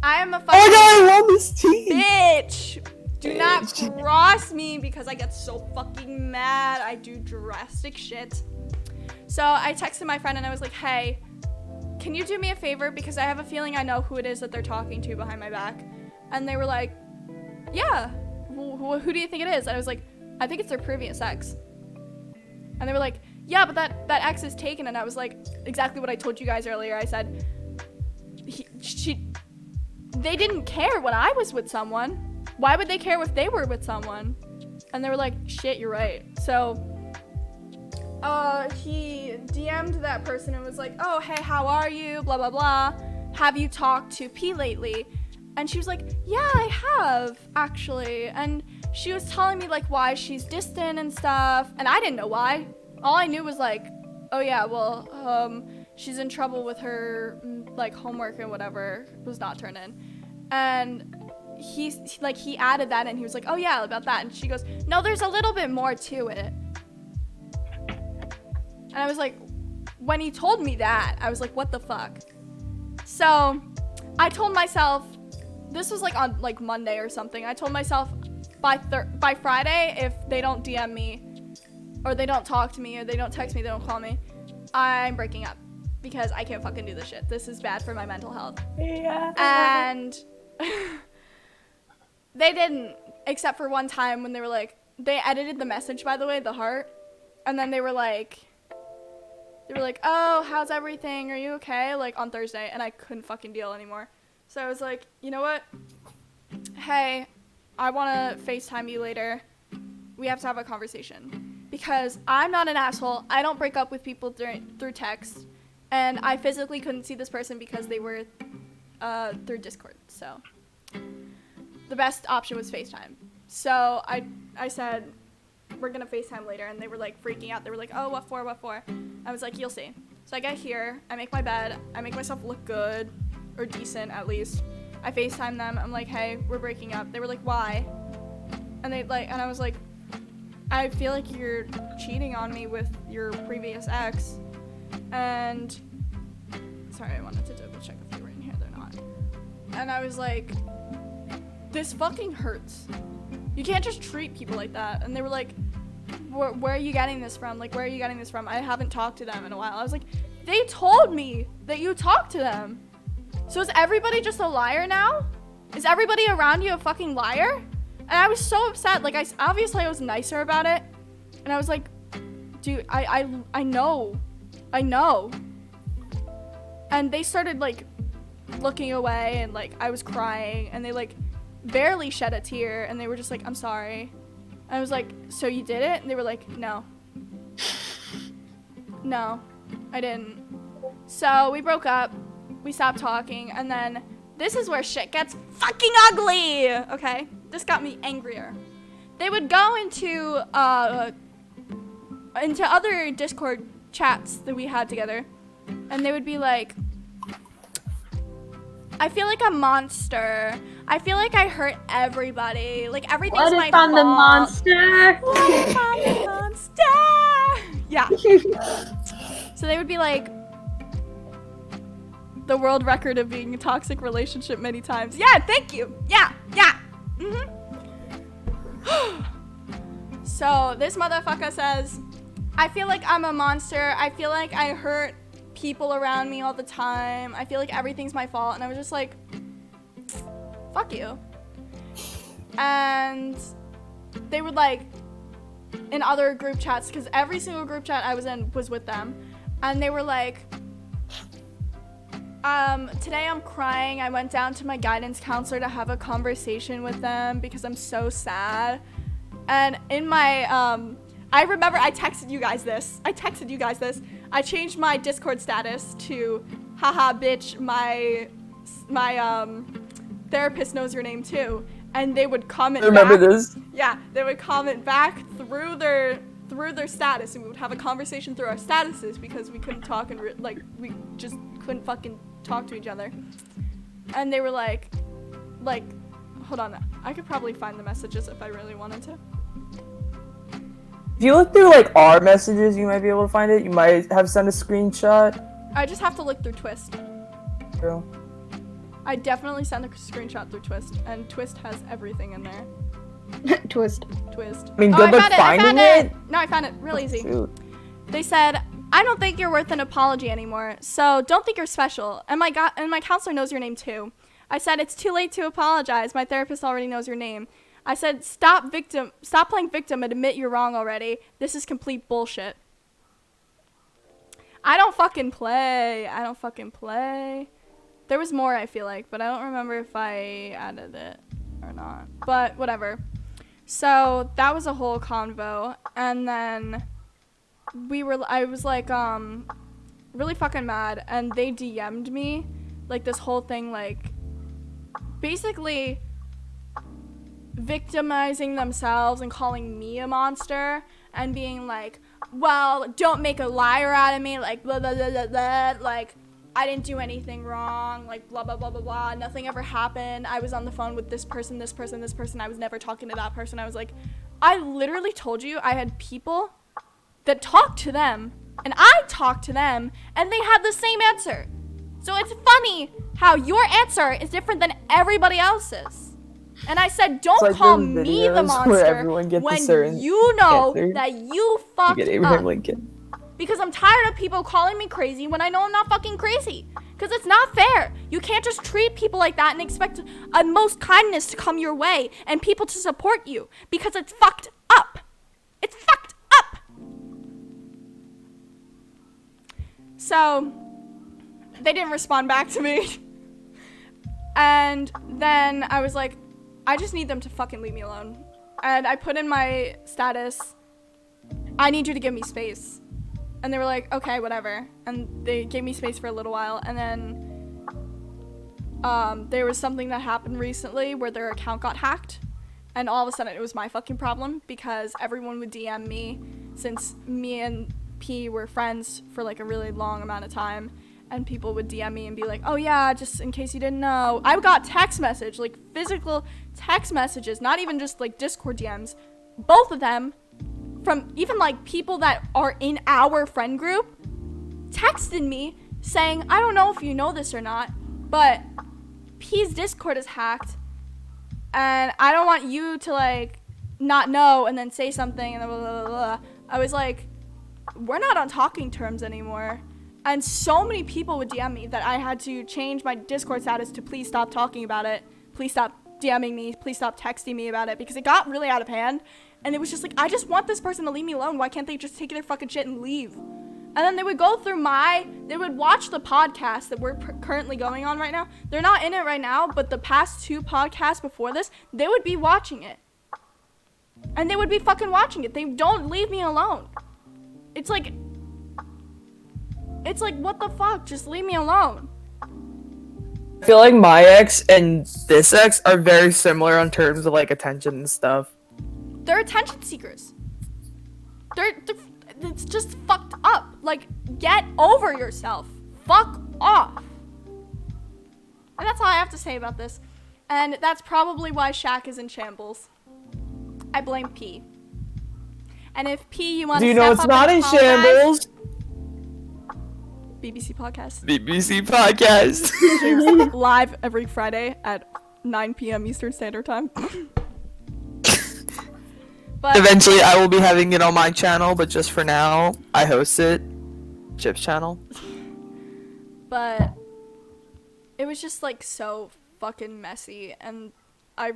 I am a fucking Oh my god, I love this team! bitch. Do not cross me because I get so fucking mad. I do drastic shit. So I texted my friend and I was like, hey, can you do me a favor? Because I have a feeling I know who it is that they're talking to behind my back. And they were like, yeah, who do you think it is? And I was like, I think it's their previous ex. And they were like, yeah, but that ex is taken. And I was like, exactly what I told you guys earlier. I said, they didn't care when I was with someone. Why would they care if they were with someone? And they were like, shit, you're right. So he DM'd that person and was like, oh, hey, how are you? Blah, blah, blah. Have you talked to P lately? And she was like, yeah, I have, actually. And she was telling me, like, why she's distant and stuff. And I didn't know why. All I knew was, like, oh, yeah, well, she's in trouble with her, like, homework and whatever was not turned in. And he added that, and he was like, oh, yeah, about that. And she goes, no, there's a little bit more to it. And I was like, when he told me that, I was like, what the fuck? So I told myself, this was like on like Monday or something. I told myself by Friday, if they don't DM me or they don't talk to me or they don't text me, they don't call me, I'm breaking up because I can't fucking do this shit. This is bad for my mental health. Yeah. And they didn't, except for one time when they were like, they edited the message, by the way, the heart. And then they were like, oh, how's everything? Are you okay? Like on Thursday. And I couldn't fucking deal anymore. So I was like, you know what? Hey, I want to FaceTime you later. We have to have a conversation. Because I'm not an asshole. I don't break up with people through text. And I physically couldn't see this person because they were through Discord. So the best option was FaceTime. So I said, we're going to FaceTime later. And they were like freaking out. They were like, oh, what for? I was like, you'll see. So I get here. I make my bed. I make myself look good. Or decent, at least. I FaceTime them. I'm like, hey, we're breaking up. They were like, why? And I was like, I feel like you're cheating on me with your previous ex. And sorry, I wanted to double check if they were in here. They're not. And I was like, this fucking hurts. You can't just treat people like that. And they were like, where are you getting this from? Like, where are you getting this from? I haven't talked to them in a while. I was like, they told me that you talked to them. So is everybody just a liar now? Is everybody around you a fucking liar? And I was so upset. Like, obviously I was nicer about it. And I was like, dude, I know. And they started, like, looking away. And, like, I was crying. And they, like, barely shed a tear. And they were just like, I'm sorry. And I was like, so you did it? And they were like, no. No, I didn't. So we broke up. We stopped talking, and then this is where shit gets fucking ugly, okay? This got me angrier. They would go into other Discord chats that we had together, and they would be like, I feel like a monster. I feel like I hurt everybody. Like, everything's my fault. What if I'm the monster? What if I'm the monster? Yeah. So they would be like, the world record of being in a toxic relationship many times. Yeah, thank you. Yeah. So this motherfucker says, I feel like I'm a monster. I feel like I hurt people around me all the time. I feel like everything's my fault. And I was just like, fuck you. And they would like, in other group chats, because every single group chat I was in was with them. And they were like, today I'm crying. I went down to my guidance counselor to have a conversation with them because I'm so sad. And in my, I remember I texted you guys this. I changed my Discord status to, haha, bitch, my therapist knows your name too. And they would comment back. Remember this? Yeah, they would comment back through their status, and we would have a conversation through our statuses because we couldn't talk and we just couldn't fucking talk to each other. And they were like, hold on, I could probably find the messages if I really wanted to. If you look through like our messages, you might be able to find it. You might have sent a screenshot. I just have to look through Twist. True. I definitely sent a screenshot through Twist, and Twist has everything in there. Twist. I mean, good luck finding it. No, I found it real easy. Shoot. They said, I don't think you're worth an apology anymore, so don't think you're special. And my counselor knows your name too. I said, it's too late to apologize. My therapist already knows your name. I said, stop playing victim and admit you're wrong already. This is complete bullshit. I don't fucking play. There was more, I feel like, but I don't remember if I added it or not. But whatever. So that was a whole convo, and then I was like, really fucking mad, and they DM'd me, like, this whole thing, like, basically victimizing themselves and calling me a monster and being like, well, don't make a liar out of me, like, blah, blah, blah, blah, blah, like, I didn't do anything wrong, like, blah, blah, blah, blah, blah, nothing ever happened, I was on the phone with this person, I was never talking to that person. I was like, I literally told you I had people that talked to them, and I talked to them, and they had the same answer. So it's funny how your answer is different than everybody else's. And I said, don't like call those me the videos where monster everyone gets a when certain you know answer. that you You fucked get Abraham up. Lincoln. Because I'm tired of people calling me crazy when I know I'm not fucking crazy. Because it's not fair. You can't just treat people like that and expect most kindness to come your way and people to support you. Because it's fucked up. It's fucked up. So, they didn't respond back to me. And then I was like, I just need them to fucking leave me alone. And I put in my status, I need you to give me space. And they were like, okay, whatever. And they gave me space for a little while. And then there was something that happened recently where their account got hacked. And all of a sudden it was my fucking problem because everyone would DM me since me and P were friends for like a really long amount of time. And people would DM me and be like, oh yeah, just in case you didn't know. I got text message, like physical text messages, not even just like Discord DMs. Both of them from even like people that are in our friend group texted me saying, I don't know if you know this or not, but P's Discord is hacked and I don't want you to like not know and then say something and blah, blah, blah, blah. I was like, we're not on talking terms anymore. And so many people would DM me that I had to change my Discord status to please stop talking about it. Please stop DMing me. Please stop texting me about it because it got really out of hand. And it was just like, I just want this person to leave me alone. Why can't they just take their fucking shit and leave? And then they would go through they would watch the podcast that we're currently going on right now. They're not in it right now, but the past 2 podcasts before this, they would be watching it. And they would be fucking watching it. They don't leave me alone. It's like, what the fuck? Just leave me alone. I feel like my ex and this ex are very similar in terms of like attention and stuff. They're attention seekers. It's just fucked up. Like, get over yourself. Fuck off. And that's all I have to say about this. And that's probably why Shaq is in shambles. I blame P. And if P, you want to Do you step know it's up not and in apologize, shambles? BBC Podcast. BBC Podcast. Streams live every Friday at 9 p.m. Eastern Standard Time. But Eventually, I will be having it on my channel, but just for now, I host it. Chip's channel. But it was just like so fucking messy, and I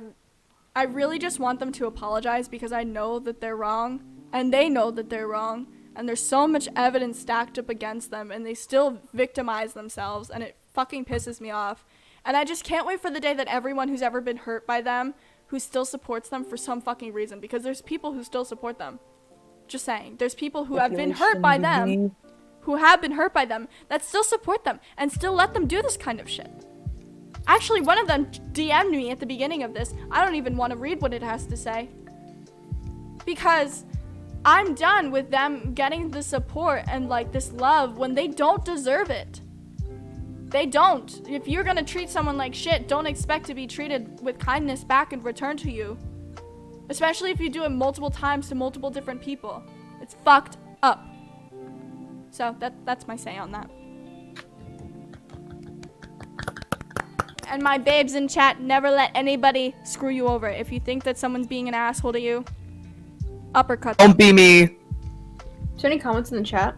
really just want them to apologize because I know that they're wrong and they know that they're wrong, and there's so much evidence stacked up against them and they still victimize themselves, and it fucking pisses me off. And I just can't wait for the day that everyone who's ever been hurt by them who still supports them for some fucking reason, because there's people who still support them. Just saying. There's people who have been hurt by them, that still support them and still let them do this kind of shit. Actually, one of them DM'd me at the beginning of this. I don't even want to read what it has to say. Because I'm done with them getting the support and like this love when they don't deserve it. They don't. If you're gonna treat someone like shit, don't expect to be treated with kindness back in return to you. Especially if you do it multiple times to multiple different people. It's fucked up. So that's my say on that. And my babes in chat, never let anybody screw you over. If you think that someone's being an asshole to you, uppercut them. Don't be me. Is there any comments in the chat?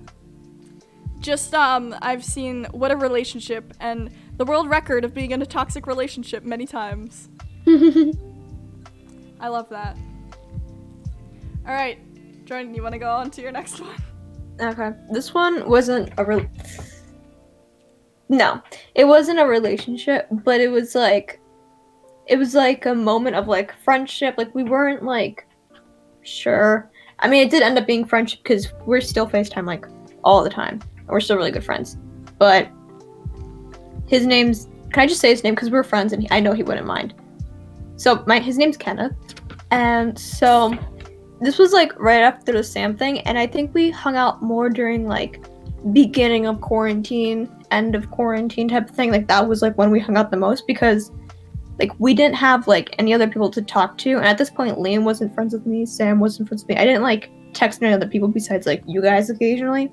Just, I've seen what a relationship and the world record of being in a toxic relationship many times. I love that. Alright, Jordan, you want to go on to your next one? Okay. This one wasn't No, it wasn't a relationship, but it was like a moment of like friendship. Like we weren't like sure. I mean, it did end up being friendship because we're still FaceTime like all the time. And we're still really good friends. But his name's can I just say his name because we're friends and I know he wouldn't mind. So his name's Kenneth, and so this was like right after the Sam thing, and I think we hung out more during like beginning of quarantine, end of quarantine type of thing. Like that was like when we hung out the most because like we didn't have like any other people to talk to, and at this point Liam wasn't friends with me, Sam wasn't friends with me. I didn't like text any other people besides like you guys occasionally.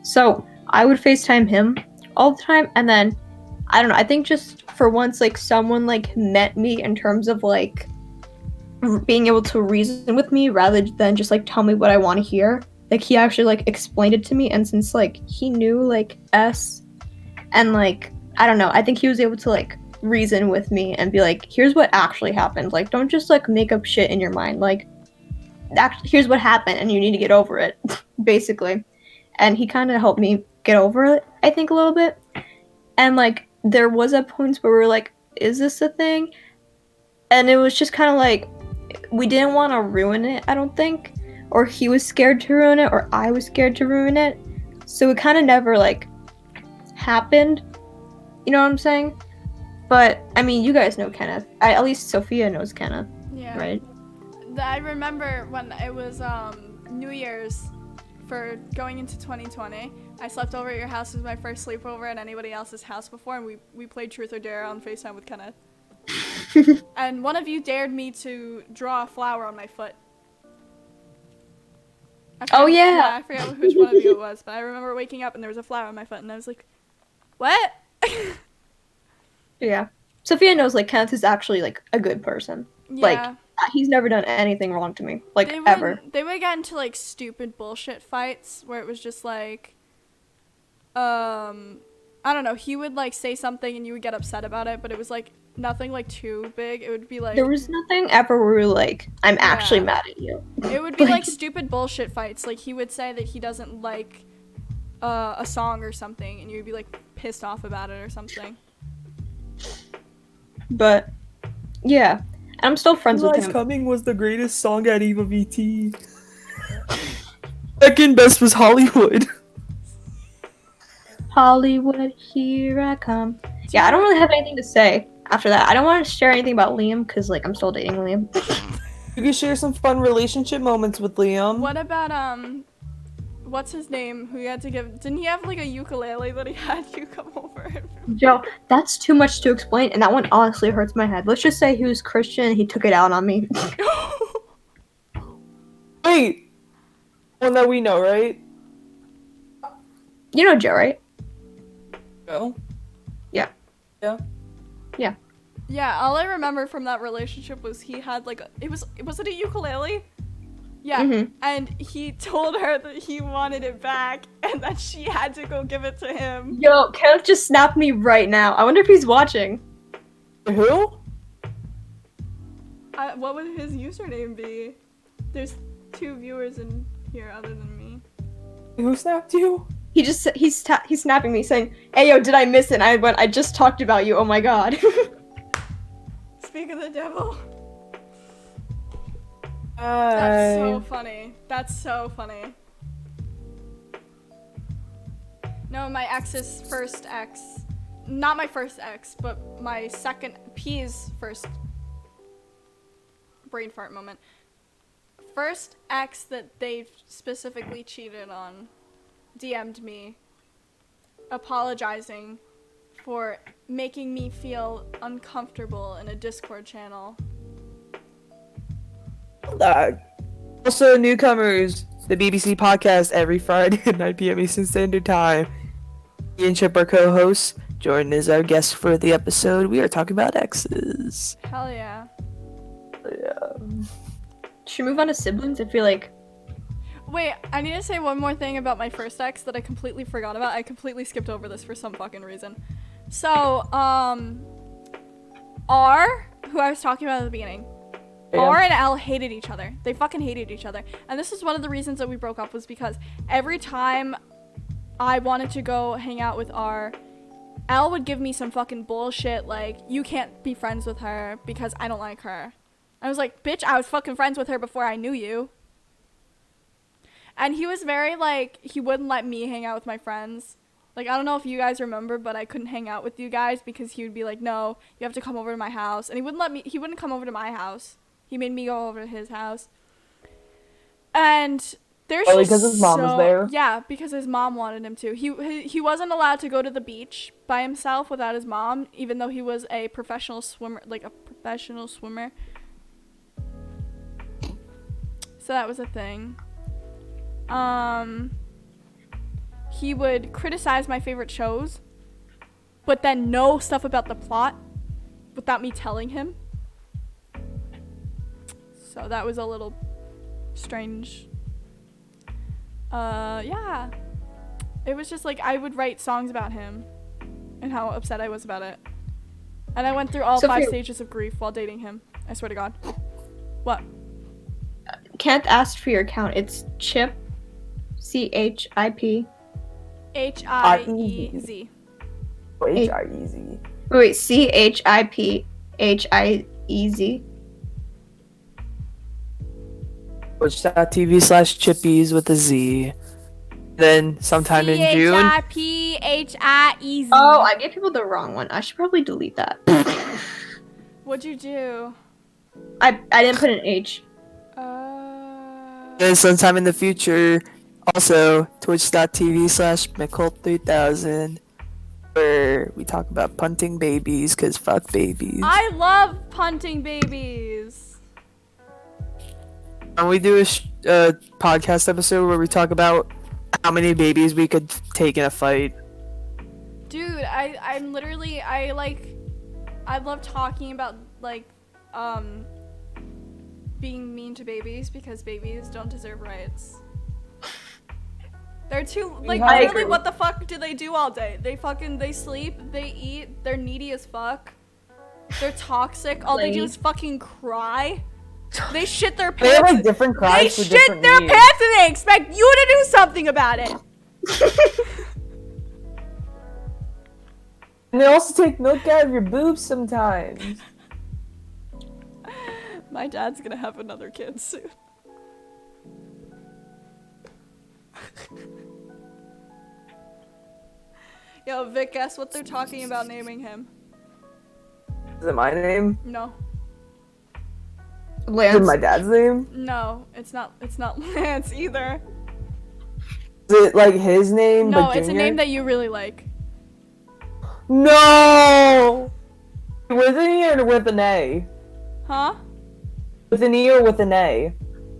So I would FaceTime him all the time, and then I don't know, I think just for once like someone like met me in terms of like being able to reason with me rather than just like tell me what I want to hear. Like he actually like explained it to me, and since like he knew like S and like I don't know, I think he was able to like reason with me and be like, here's what actually happened. Like don't just like make up shit in your mind. Like here's what happened and you need to get over it, basically. And he kind of helped me get over it, I think, a little bit. And like there was a point where we were like, is this a thing? And it was just kind of like we didn't want to ruin it, I don't think, or he was scared to ruin it, or I was scared to ruin it, so it kind of never like happened, you know what I'm saying? But I mean, you guys know Kenneth. At least Sophia knows Kenneth, Yeah. right? I remember when it was New Year's for going into 2020. I slept over at your house. It was my first sleepover at anybody else's house before, and we played Truth or Dare on FaceTime with Kenneth. And one of you dared me to draw a flower on my foot. Oh, yeah. I forget which one of you it was, but I remember waking up and there was a flower on my foot, and I was like, what? Yeah. Sophia knows like Kenneth is actually like a good person. Yeah. Like he's never done anything wrong to me, like ever. They would get into like stupid bullshit fights where it was just like, I don't know, he would like say something and you would get upset about it, but it was like nothing like too big. It would be like There was nothing ever where we were like, I'm actually mad at you. It would be like stupid bullshit fights. Like he would say that he doesn't like a song or something, and you'd be like pissed off about it or something. But yeah, I'm still friends with him. Coming was the greatest song at Eva VT. Second best was Hollywood. Hollywood, here I come. Yeah, I don't really have anything to say after that. I don't want to share anything about Liam because like I'm still dating Liam. You can share some fun relationship moments with Liam. What about what's his name? Who you had to give? Didn't he have like a ukulele that he had you come over? Joe, that's too much to explain, and that one honestly hurts my head. Let's just say he was Christian and he took it out on me. Wait, one that we know, right? You know Joe, right? No. Yeah. Yeah. Yeah. Yeah, all I remember from that relationship was he had like was it a ukulele? Yeah, and he told her that he wanted it back and that she had to go give it to him. Yo, Kenneth just snapped me right now. I wonder if he's watching. Who? What would his username be? There's 2 viewers in here other than me. Who snapped you? He's snapping me saying, "Hey yo, did I miss it?" And I just talked about you. Oh my god. Speak of the devil. Hi. That's so funny. That's so funny. No, my ex's first ex. Not my first ex, but my second P's first brain fart moment. First ex that they specifically cheated on DM'd me apologizing for making me feel uncomfortable in a Discord channel. Also, newcomers, the BBC podcast every Friday at 9 p.m. Eastern Standard Time. Me and Chip are co-hosts. Jordan is our guest for the episode. We are talking about exes. Hell yeah. Yeah. Should we move on to siblings? I feel like. Wait, I need to say one more thing about my first ex that I completely forgot about. I completely skipped over this for some fucking reason. So, R, who I was talking about at the beginning, Yeah. R and L hated each other. They fucking hated each other. And this is one of the reasons that we broke up, was because every time I wanted to go hang out with R, L would give me some fucking bullshit like, you can't be friends with her because I don't like her. I was like, bitch, I was fucking friends with her before I knew you. And he was very like, he wouldn't let me hang out with my friends Like, I don't know if you guys remember, but I couldn't hang out with you guys because he would be like, no, you have to come over to my house. And he wouldn't come over to my house. He made me go over to his house. And there's just because his mom was there? Yeah, because his mom wanted him to. He wasn't allowed to go to the beach by himself without his mom, even though he was a professional swimmer, So that was a thing. He would criticize my favorite shows, but then know stuff about the plot without me telling him. So that was a little strange. Yeah. It was just like I would write songs about him and how upset I was about it. And I went through all 5 stages of grief while dating him. I swear to God. What? Kenneth asked for your account. It's Chip, CHIP. HIEZ. HIEZ. Wait, CHIPHIEZ. Twitch.tv/chippies with a Z. Then sometime in June. CHIPHIEZ. Oh, I gave people the wrong one. I should probably delete that. What'd you do? I didn't put an H. Then sometime in the future, also twitch.tv/Micole3000, where we talk about punting babies, cause fuck babies. I love punting babies. And we do a podcast episode where we talk about how many babies we could take in a fight. Dude, I'm literally, I love talking about, like, being mean to babies because babies don't deserve rights. They're too, like, literally, what the fuck do they do all day? They sleep, they eat, they're needy as fuck. They're toxic, all they do is fucking cry. They shit their pants. They have like different cries for different They shit their needs. pants and they expect you to do something about it. And they also take milk out of your boobs sometimes. My dad's gonna have another kid soon. Yo, Vic, guess what they're talking about naming him? Is it my name? No. Is it Lance. my dad's name? No, it's not Lance either. Is it like his name? No, but it's a Junior? name that you really like. No! With an E or with an A? Huh? With an E or with an A?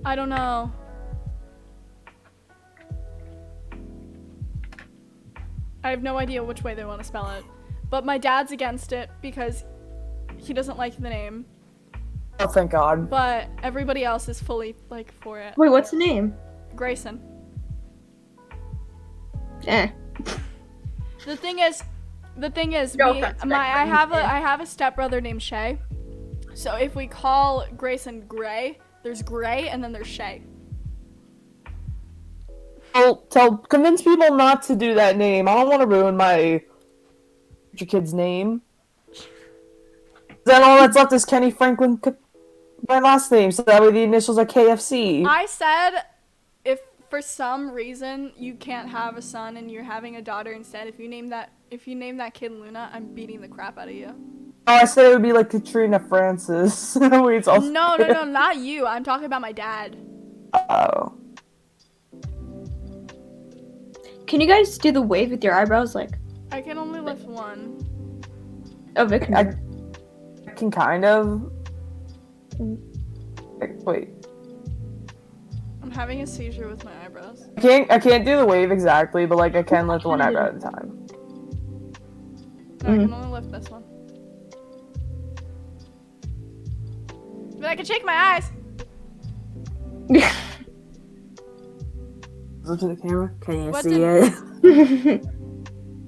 I don't know. I have no idea which way they want to spell it. But my dad's against it because he doesn't like the name. Oh, thank God. But everybody else is fully, like, for it. Wait, what's the name? Grayson. Eh. The thing is, No me, offense, I Grayson. have a stepbrother named Shay. So if we call Grayson Gray, there's Gray and then there's Shay. Convince people not to do that name. I don't want to ruin my future kid's name. Then all that's left is Kenny Franklin, my last name, so that way the initials are KFC. I said if for some reason you can't have a son and you're having a daughter instead, if you name that kid Luna, I'm beating the crap out of you. Oh, I said it would be like Katrina Francis. Wait, it's also No, not you. I'm talking about my dad. Oh. Can you guys do the wave with your eyebrows? Like, I can only lift one. oh, Vic. I can kind of. Wait. I'm having a seizure with my eyebrows. I can't do the wave exactly, but like I can lift one eyebrow at a time. No, I can only lift this one. But I can shake my eyes. Look to the camera. Can you What see did- it?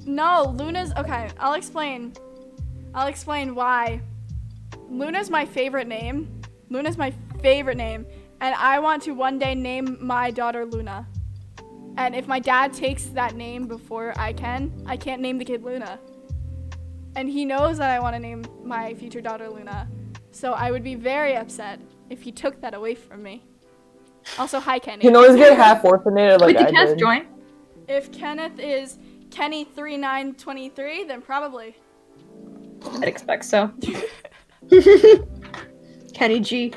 No, Luna's okay. I'll explain why. Luna's my favorite name. And I want to one day name my daughter Luna. And if my dad takes that name before I can't name the kid Luna. And he knows that I want to name my future daughter Luna. So I would be very upset if he took that away from me. Also, hi, Kenny. You can always get half orphanated like Wait, did I Kenneth did. join? If Kenneth is Kenny 3923, then probably. I'd expect so. Kenny G.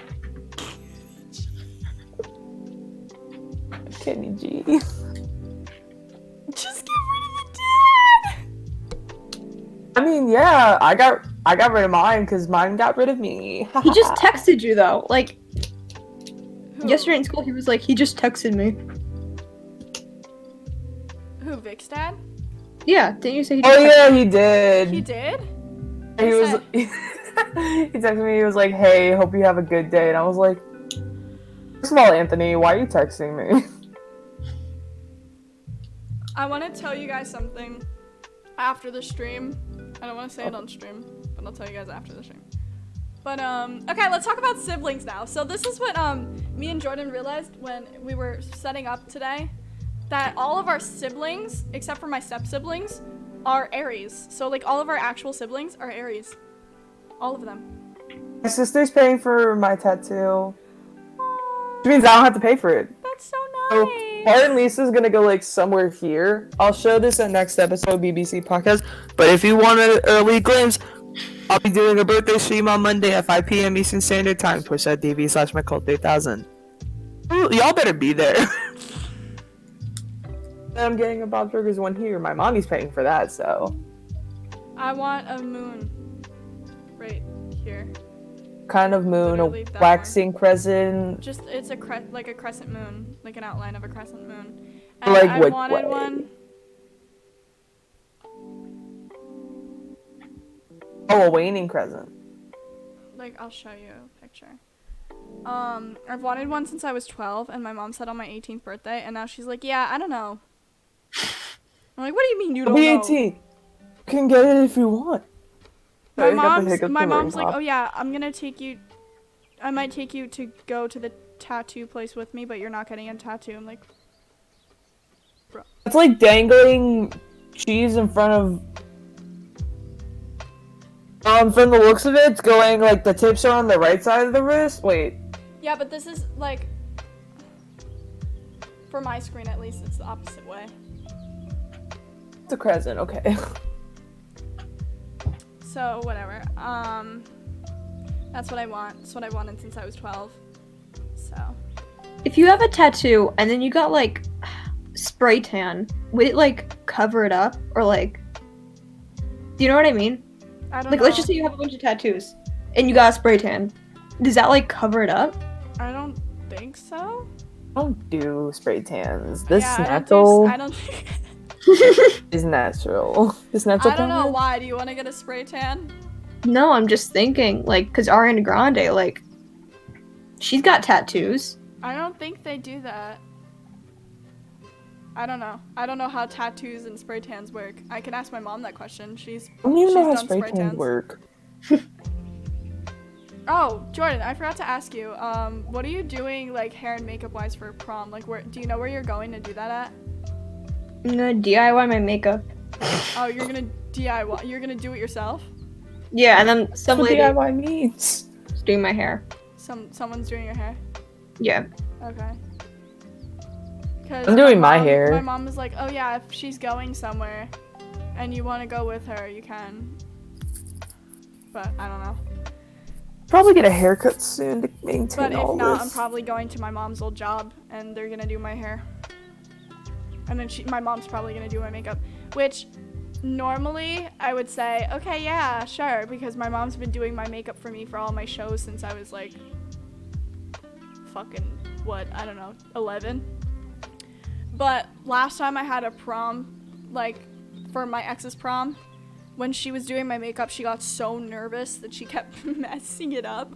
Kenny G. Just get rid of the dad! I mean, yeah, I got rid of mine because mine got rid of me. He just texted you though. Like Who? yesterday in school, he was like, he just texted me. Who, Vic's dad? Yeah, didn't you say he? Oh Just yeah, he did. He did? He was. He texted me. He was like, "Hey, hope you have a good day." And I was like, "First of all, Anthony, why are you texting me?" I want to tell you guys something after the stream. I don't want to say it on stream, but I'll tell you guys after the stream. But okay, let's talk about siblings now. So this is what me and Jordan realized when we were setting up today, that all of our siblings, except for my step siblings, are Aries. So like all of our actual siblings are Aries, all of them. My sister's paying for my tattoo. Which means I don't have to pay for it. That's so So, nice. Bart and Lisa's gonna go like somewhere here. I'll show this at next episode BBC podcast. But if you want an early glimpse, I'll be doing a birthday stream on Monday at 5 p.m. Eastern Standard Time. Twitch.tv/mycult3000. Y'all better be there. I'm getting a Bob's Burgers one here. My mommy's paying for that, so. I want a moon right here. Kind of moon, a Literally that waxing crescent. Just it's like a crescent moon, like an outline of a crescent moon. And Like I what wanted way? one. Oh, a waning crescent. Like I'll show you a picture. I've wanted one since I was 12, and my mom said on my 18th birthday, and now she's like, yeah, I don't know. I'm like, what do you mean you I'll don't be know? 18. You can get it if you want. My Sorry, I got the hiccups mom's from the like, pop. oh yeah, I might take you to go to the tattoo place with me, but you're not getting a tattoo. I'm like, bro. It's like dangling cheese in front of. From the looks of it, it's going like the tips are on the right side of the wrist. Wait. Yeah, but this is like, for my screen at least, it's the opposite way. It's a crescent, okay. So whatever. That's what I want. That's what I wanted since I was 12. So. If you have a tattoo and then you got like spray tan, would it like cover it up or like? Do you know what I mean? I don't Like, know. let's just say you have a bunch of tattoos and you got a spray tan. Does that like cover it up? I don't think so. I don't do spray tans. This Yeah, natural I don't is natural. This natural I don't know tan? why. Do you want to get a spray tan? No, I'm just thinking like, cause Ariana Grande, like, she's got tattoos. I don't think they do that. I don't know. I don't know how tattoos and spray tans work. I can ask my mom that question. I don't even know how done spray tans work. Oh, Jordan, I forgot to ask you. What are you doing, like, hair and makeup wise for prom? Like, where do you know where you're going to do that at? I'm gonna DIY my makeup. Oh, you're gonna DIY. You're gonna do it yourself. Yeah, and then some That's what lady DIY means. is doing my hair. Someone's doing your hair. Yeah. Okay. I'm doing my hair. My mom was like, "Oh yeah, if she's going somewhere, and you want to go with her, you can." But I don't know. Probably get a haircut soon to maintain But if all not, this. I'm probably going to my mom's old job, and they're gonna do my hair. And then my mom's probably gonna do my makeup, which normally I would say, okay, yeah, sure, because my mom's been doing my makeup for me for all my shows since I was like, fucking, what, I don't know, 11. But last time I had a prom, like, for my ex's prom, when she was doing my makeup, she got so nervous that she kept messing it up.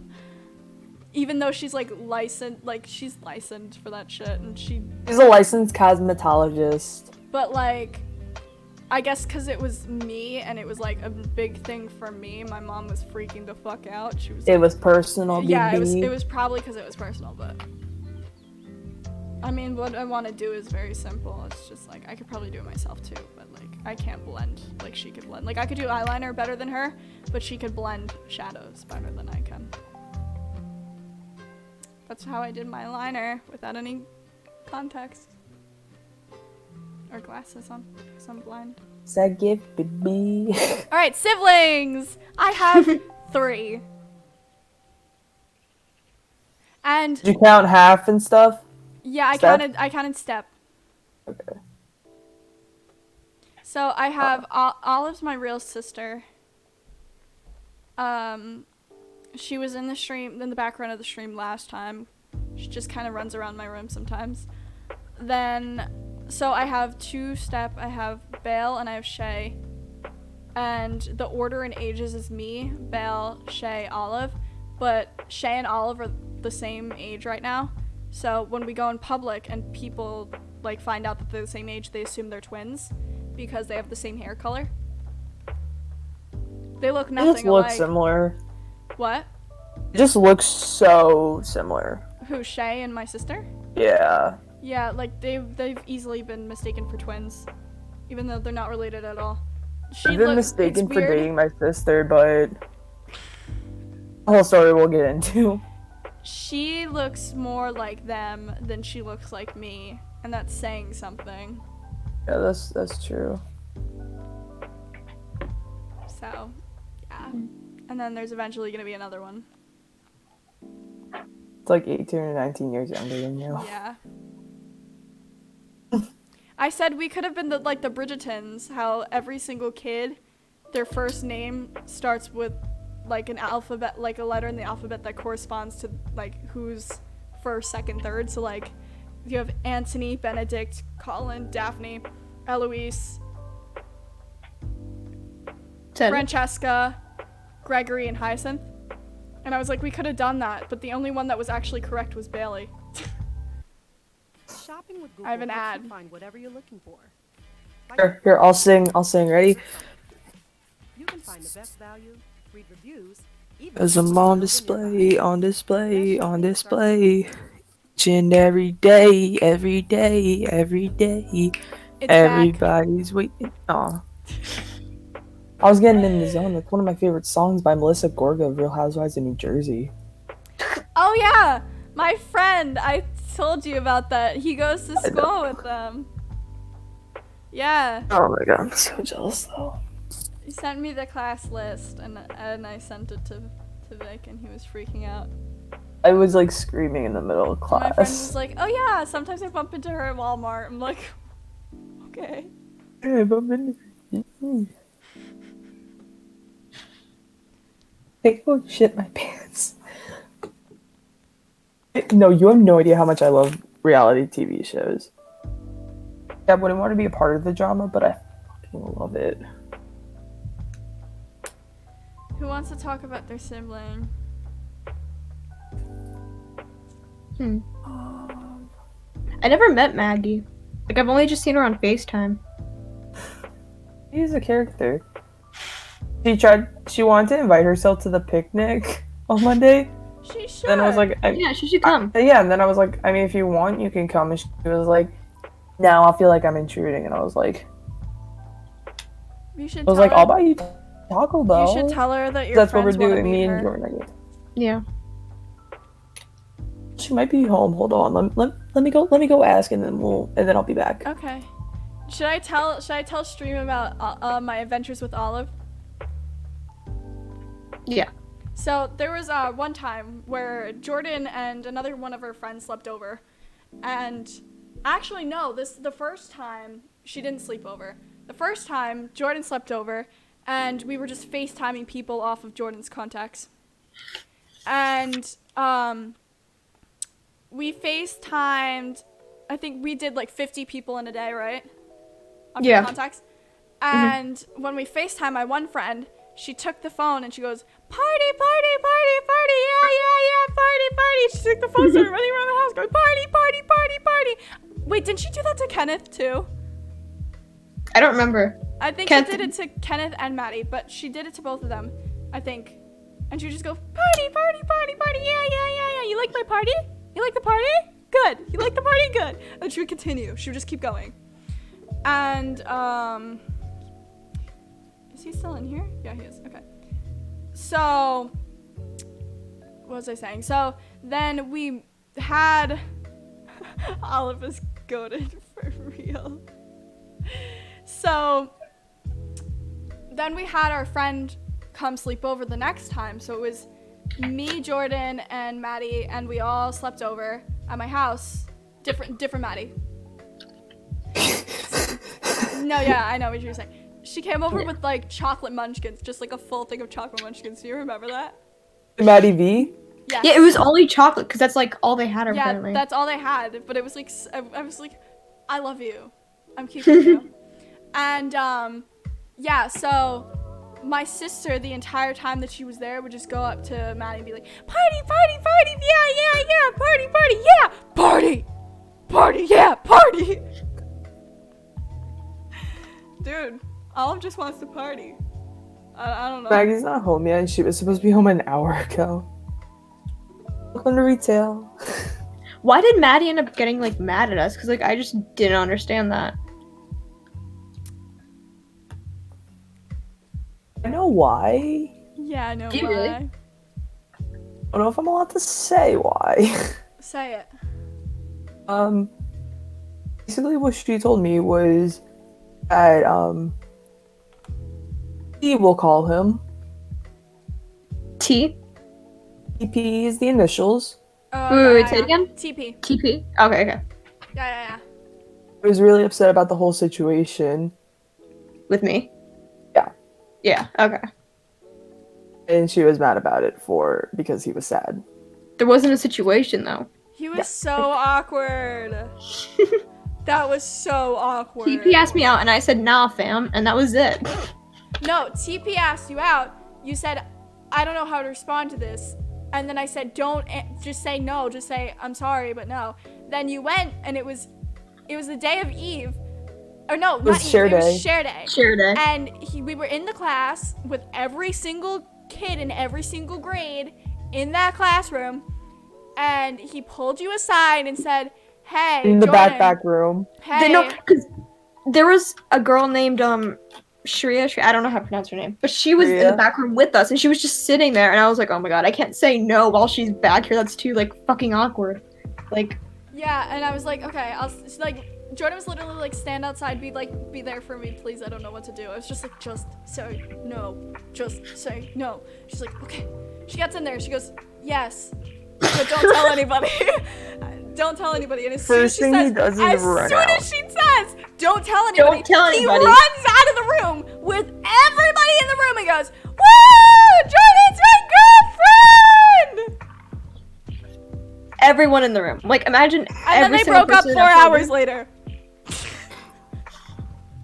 Even though she's like licensed, like she's licensed for that shit, and she's a licensed cosmetologist. But like, I guess because it was me and it was like a big thing for me, my mom was freaking the fuck out. She was. It was personal. Yeah, BB. it was probably because it was personal, but. I mean, what I want to do is very simple. It's just like I could probably do it myself too, but like I can't blend like she could blend. Like I could do eyeliner better than her, but she could blend shadows better than I can. That's how I did my liner without any context or glasses on, 'cause I'm blind. Is that gift, baby? All right, siblings. I have 3. And Did you count half and stuff? yeah, I Step? counted step. Okay. So I have Olive's my real sister. She was in the background of the stream last time. She just kind of runs around my room sometimes. Then, so I have 2 step. I have Bale and I have Shay. And the order in ages is me, Bale, Shay, Olive. But Shay and Olive are the same age right now. So when we go in public and people like find out that they're the same age, they assume they're twins because they have the same hair color. They look It nothing just looks alike. similar. What? It just looks so similar. Who, Shay and my sister? Yeah. Yeah, like they've easily been mistaken for twins, even though they're not related at all. I've been mistaken it's for weird. dating my sister, but the whole story we'll get into. She looks more like them than she looks like me, and that's saying something. Yeah, that's true. So, yeah. And then there's eventually gonna be another one. It's like 18 or 19 years younger than you. Yeah. I said we could have been the Bridgertons, how every single kid, their first name starts with like an alphabet, like a letter in the alphabet that corresponds to like who's first, second, third. So like you have Anthony, Benedict, Colin, Daphne, Eloise, Francesca, Gregory, and Hyacinth. And I was like, we could have done that, but the only one that was actually correct was Bailey. Shopping with Google I have an helps you ad. find whatever you're looking for. Here, I'll sing. Ready? You can find the best value, read reviews, even Cause I'm on display, on display, on display. Each and every day, every day, every day. It's Everybody's waiting. Aw. I was getting in the zone with one of my favorite songs by Melissa Gorga of Real Housewives of New Jersey. back. Oh yeah, my friend. I told you about that. He goes to school with them. Yeah. Oh my god, I'm so jealous though. He sent me the class list, and I sent it to Vic, and he was freaking out. I was like screaming in the middle of class. My friend was like, "Oh yeah, sometimes I bump into her at Walmart." I'm like, "Okay." Hey, bump into her. Hey, oh shit, my pants. No, you have no idea how much I love reality TV shows. I wouldn't want to be a part of the drama, but I fucking love it. Who wants to talk about their sibling? I never met Maggie. Like, I've only just seen her on FaceTime. She's a character. She wanted to invite herself to the picnic on Monday. She should. And I was like, Yeah, she should come. yeah, and then I was like, I mean, if you want, you can come. And she was like, no, I feel like I'm intruding. And I was like, You should. I'll buy you Taco Bell. You should tell her that your That's what friends we're want to doing, meet me her. and Jordan. Yeah. She might be home. Hold on. Let me go ask, and then I'll be back. Okay. Should I tell Stream about my adventures with Olive? Yeah. So there was one time where Jordan and another one of her friends slept over, and actually no, the first time she didn't sleep over. The first time Jordan slept over, and we were just FaceTiming people off of Jordan's contacts, and we FaceTimed. I think we did like 50 people in a day, right? On Yeah. contacts. And when we FaceTime my one friend, she took the phone and she goes, party, party, party, party, yeah, party, party. She took the phone, started running around the house going, party, party, party, party. Wait, didn't she do that to Kenneth too? I don't remember. I think Kenneth- she did it to Kenneth and Maddie, but she did it to both of them, I think. And she would just go, party, party, party, party, yeah. You like my party? You like the party? Good. You like the party? Good. And she would continue. She would just keep going. And, is he still in here? Yeah, he is. Okay. So, what was I saying? So, then we had all of us goaded for real. So, then we had our friend come sleep over the next time. So it was me, Jordan, and Maddie, and we all slept over at my house. Different Maddie. No, yeah, I know what you're saying. She came over with like chocolate munchkins, just like a full thing of chocolate munchkins. Do you remember that? Maddie V? Yes. Yeah, it was only chocolate because that's like all they had apparently. Yeah, that's all they had. But it was like, I was like, I love you. I'm keeping you. And yeah, so my sister, the entire time that she was there, would just go up to Maddie and be like, party, party, party, yeah, party, party, yeah, party, party, yeah, party. Dude, Olive just wants to party. I don't know. Maggie's not home yet, and she was supposed to be home an hour ago. Welcome to retail. Why did Maddie end up getting like mad at us? Because like I just didn't understand that. I know why. Yeah, I know Do you why. really? I don't know if I'm allowed to say why. Say it. Basically what she told me was that, T, we'll call him. T? TP is the initials. Wait, say it again? TP. TP? Okay. Yeah. I was really upset about the whole situation. With me? Yeah. Yeah, okay. And she was mad about it because he was sad. There wasn't a situation though. He was so awkward. That was so awkward. TP asked me out and I said, nah, fam, and that was it. No, TP asked you out. You said, I don't know how to respond to this. And then I said, don't just say no. Just say, I'm sorry, but no. Then you went, and it was the day of Eve. Or no, It was not Eve. share It was day. share day. Share day. And we were in the class with every single kid in every single grade in that classroom. And he pulled you aside and said, hey, In the Jordan, back room. Hey. No, because there was a girl named Shreya, I don't know how to pronounce her name, but she was in the Shreya. back room with us, and she was just sitting there, and I was like, oh my god, I can't say no while she's back here. That's too like fucking awkward. Like, Yeah, and I was like, okay, it's like, Jordan was literally like, stand outside, be there for me, please, I don't know what to do. I was just like, just say no, just say no. She's like, okay. She gets in there, she goes, yes, but don't tell anybody. Don't tell anybody. And as soon as First she thing says, he does is as run soon out. as she says, don't tell anybody, Don't tell he anybody. runs out of the room with everybody in the room and goes, woo, Jordan's my girlfriend! everyone in the room. Like, imagine And every then they single broke up person 4 in that hours building. later.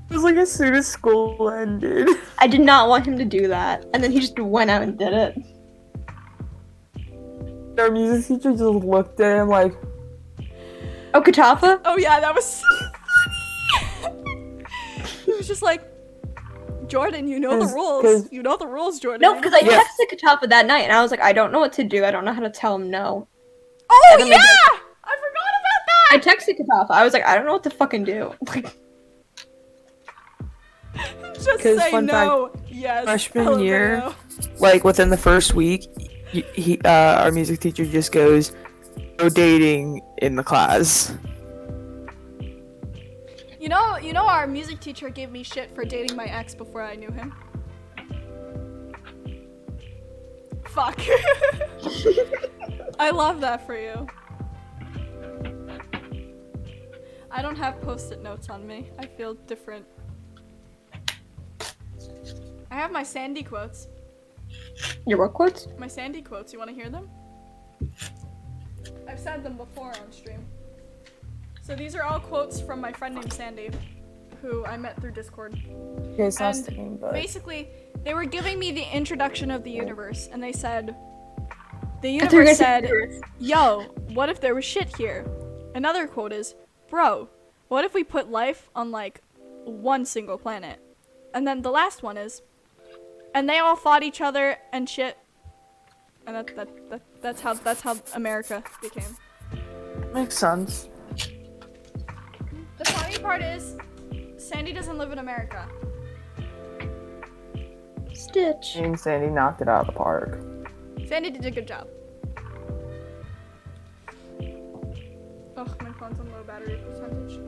It was like as soon as school ended. I did not want him to do that, and then he just went out and did it. Our music teacher just looked at him like, Oh, Katafa? Oh yeah, that was so funny. He was just like, Jordan, you know the 'Cause- rules. 'cause- You know the rules, Jordan. No, because I Yeah. texted Katafa that night, and I was like, I don't know what to do. I don't know how to tell him no. Oh And then yeah, we did. I forgot about I that. texted Katafa. I was like, I don't know what to fucking do. Like, Just 'Cause say fun no. Yes. freshman LMAO. year- like within the first week, our music teacher just goes, no dating in the class. You know, our music teacher gave me shit for dating my ex before I knew him. Fuck. I love that for you. I don't have post-it notes on me. I feel different. I have my Sandy quotes. your what quotes? My Sandy quotes. You want to hear them? I've said them before on stream. So these are all quotes from my friend named Sandy, who I met through Discord. Okay, it's not And singing, but basically, they were giving me the introduction of the universe, and they said, the I thought you were universe gonna say said, Earth. yo, what if there was shit here? Another quote is, bro, what if we put life on like one single planet? And then the last one is, and they all fought each other and shit. And that's how America became. makes sense. The funny part is, Sandy doesn't live in America. Stitch. Me and Sandy knocked it out of the park. Sandy did a good job. Ugh, my phone's on low battery percentage.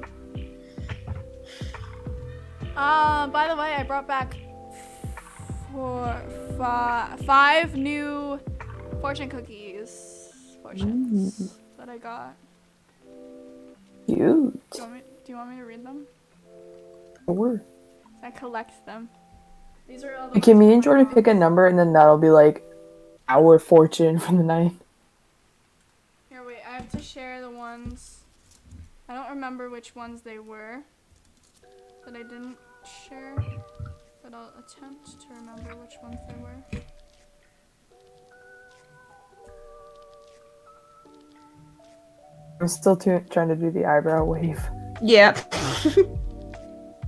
By the way, I brought back 5 new fortune cookies. Fortunes that I got. Cute. Do you want me to read them? Sure. I collect them. These are all the Can ones me from and my Jordan mom. pick a number, and then that'll be like our fortune from the night. Here, wait. I have to share the ones. I don't remember which ones they were that I didn't share, but I'll attempt to remember which ones they were. I'm still trying to do the eyebrow wave. Yeah.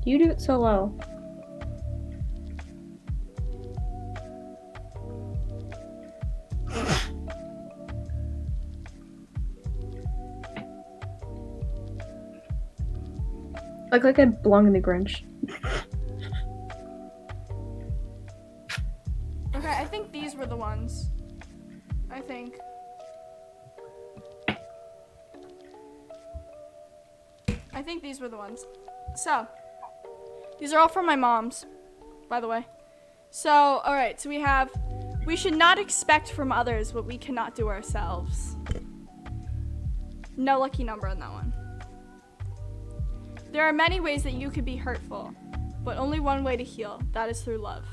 You do it so well. Like I belong in the Grinch. Okay, I think these were the ones. I think. These were the ones. So, these are all from my mom's, by the way. So, alright, so we should not expect from others what we cannot do ourselves. No lucky number on that one. There are many ways that you could be hurtful, but only one way to heal. That is through love.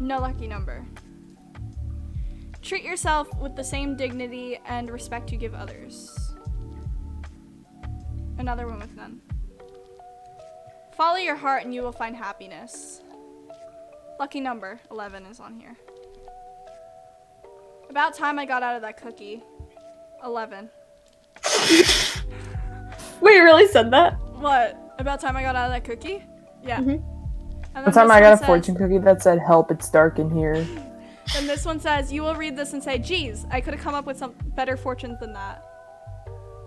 No lucky number. Treat yourself with the same dignity and respect you give others. Another one with none. Follow your heart and you will find happiness. Lucky number, 11 is on here. About time I got out of that cookie. 11. Wait, you really said that? What? About time I got out of that cookie? Yeah. Mhm. And One then time this I one got a says- fortune cookie that said, "Help, it's dark in here." And this one says, you will read this and say, geez, I could have come up with some better fortunes than that.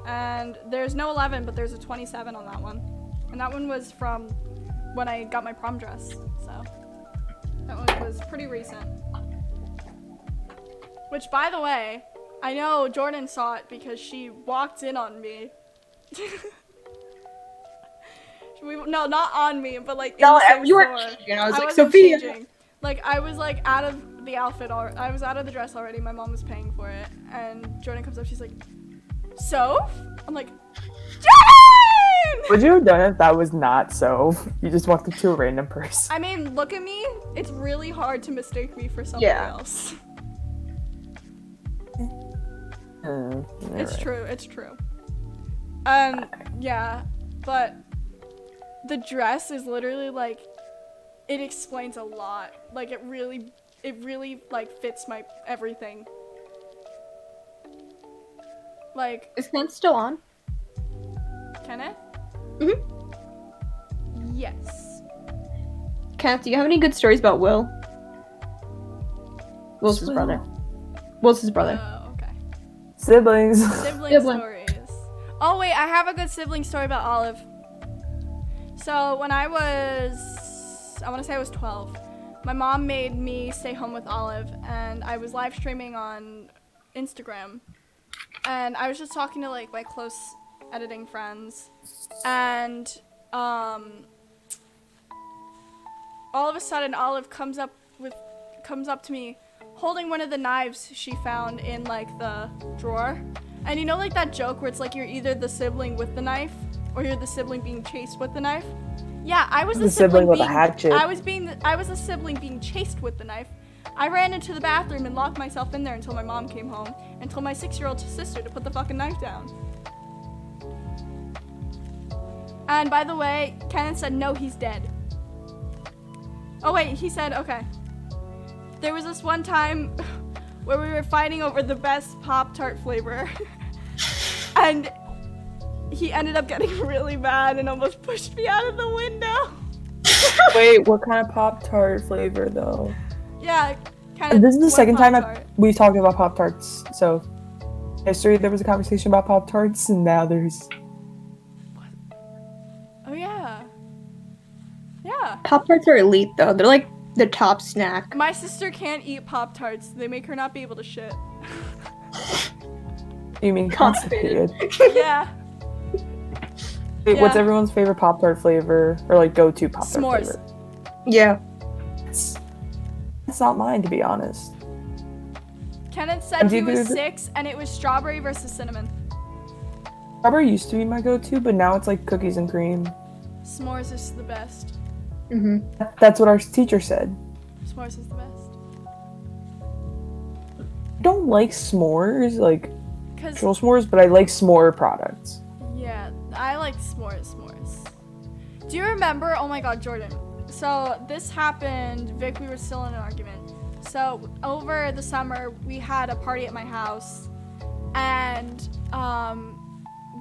And there's no 11, but there's a 27 on that one. And that one was from when I got my prom dress. So that one was pretty recent. Which, by the way, I know Jordan saw it because she walked in on me. No, not on me, but like in the same you were store. changing. I was like, wasn't Sophia. changing. Like, I was like out of the outfit I was out of the dress already. My mom was paying for it. And Jordan comes up, she's like, Soph? I'm like, Jordan! Would you have done if that was not so? You just walked up to a random person. I mean, look at me. It's really hard to mistake me for somebody else. It's true, it's true. Yeah, but the dress is literally like, it explains a lot. Like, it really like fits my everything. Like, Is Ken still on? can it? Yes. Kenneth, do you have any good stories about Will? Will's his brother. Will's his brother. Oh, okay. Siblings. Sibling Sibling. stories. Oh wait, I have a good sibling story about Olive. So when I want to say I was 12, my mom made me stay home with Olive, and I was live streaming on Instagram, and I was just talking to like my close editing friends, and all of a sudden Olive comes up to me holding one of the knives she found in like the drawer. And you know, like that joke where it's like you're either the sibling with the knife or you're the sibling being chased with the knife? Yeah, I was the sibling with a being, hatchet. I was a sibling being chased with the knife. I ran into the bathroom and locked myself in there until my mom came home and told my 6-year-old sister to put the fucking knife down. And by the way, Kenneth said no, he's dead. Oh wait, he said okay. There was this one time where we were fighting over the best Pop-Tart flavor. And he ended up getting really mad and almost pushed me out of the window. Wait, what kind of Pop-Tart flavor though? Yeah, kind of. This is the one second time Pop-Tart. we've talked about Pop-Tarts. So, history, there was a conversation about Pop-Tarts, and now there's... Oh yeah. Yeah. Pop-Tarts are elite though. They're like the top snack. My sister can't eat Pop-Tarts. They make her not be able to shit. You mean constipated? Yeah. Wait, what's Yeah. everyone's favorite Pop-Tart flavor? Or like go-to Pop-Tart S'mores. flavor? Yeah. not mine, to be honest. Kenneth said he was Dude. 6, and it was strawberry versus cinnamon. Strawberry used to be my go-to, but now it's like cookies and cream. S'mores is the best. That's what our teacher said. S'mores is the best. I don't like s'mores, like Cause actual s'mores, but I like s'more products. yeah, I like s'mores. Do you remember? Oh my God, Jordan. So this happened. Vic, we were still in an argument. So over the summer, we had a party at my house, and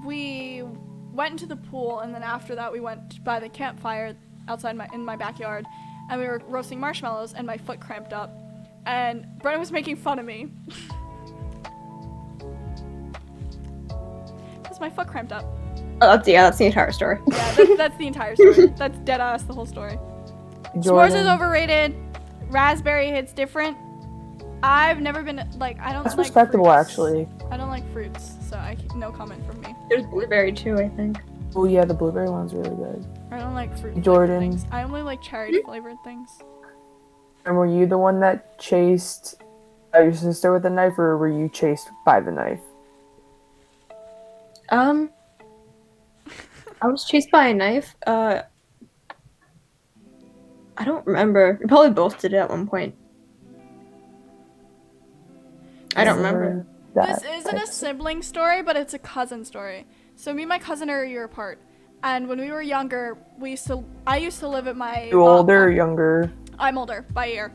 we went into the pool, and then after that, we went by the campfire outside in my backyard, and we were roasting marshmallows, and my foot cramped up, and Brennan was making fun of me because my foot cramped up. Oh, that's the entire story. Yeah, that's the entire story. That's dead ass the whole story. Jordan, S'mores is overrated. Raspberry hits different. I've never been like I don't. that's like respectable, fruits. actually. I don't like fruits, so no comment from me. There's blueberry too, I think. Oh yeah, the blueberry one's really good. I don't like fruit. Jordan. Things. I only like cherry flavored things. And were you the one that chased your sister with a knife, or were you chased by the knife? I was chased by a knife. I don't remember. We probably both did it at one point. I don't remember. This isn't a sibling story, but it's a cousin story. So me and my cousin are a year apart, and when we were younger, I used to live at my. You older or younger? I'm older by a year,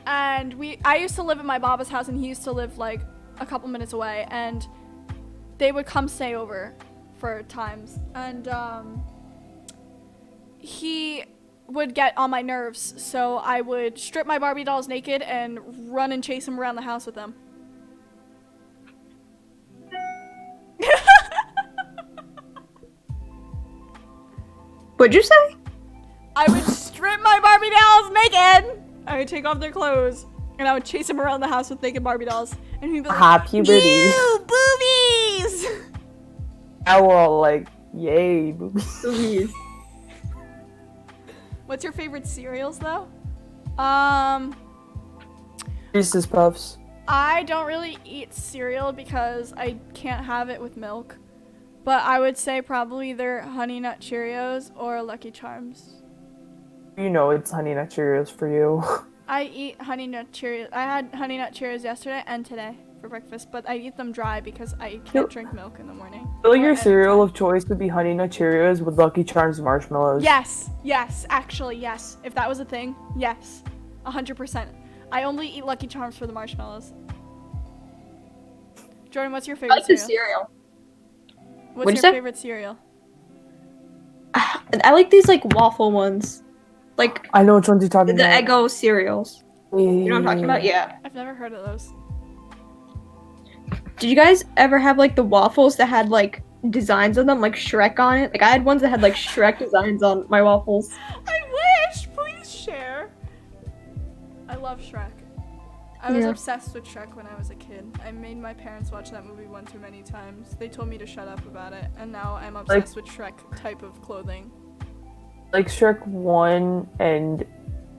and I used to live at my Baba's house, and he used to live like a couple minutes away, and they would come stay over for times, and he would get on my nerves, so I would strip my Barbie dolls naked and run and chase him around the house with them. What'd you say? I would strip my Barbie dolls naked. I would take off their clothes, and I would chase him around the house with naked Barbie dolls, and he'd be like, Puberty. "Ew, boobies!" Now we're all like, yay, boobies. What's your favorite cereals, though? Reese's Puffs. I don't really eat cereal because I can't have it with milk. But I would say probably either Honey Nut Cheerios or Lucky Charms. You know it's Honey Nut Cheerios for you. I eat Honey Nut Cheerios. I had Honey Nut Cheerios yesterday and today for breakfast, but I eat them dry because I can't drink milk in the morning. I feel like your cereal of choice would be Honey Nut Cheerios with Lucky Charms marshmallows. Yes, actually, yes. If that was a thing, yes. 100%. I only eat Lucky Charms for the marshmallows. Jordan, what's your I favorite like the cereal? cereal. What's What'd you your say? favorite cereal? I like these like waffle ones. Like I know which ones you're talking the about. Eggo cereals. You know what I'm talking about? Yeah. I've never heard of those. Did you guys ever have like the waffles that had like designs on them, like Shrek on it? Like I had ones that had like Shrek designs on my waffles. I wish! Please share. I love Shrek. I was Yeah. obsessed with Shrek when I was a kid. I made my parents watch that movie one too many times. They told me to shut up about it, and now I'm obsessed with Shrek type of clothing. Like Shrek 1 and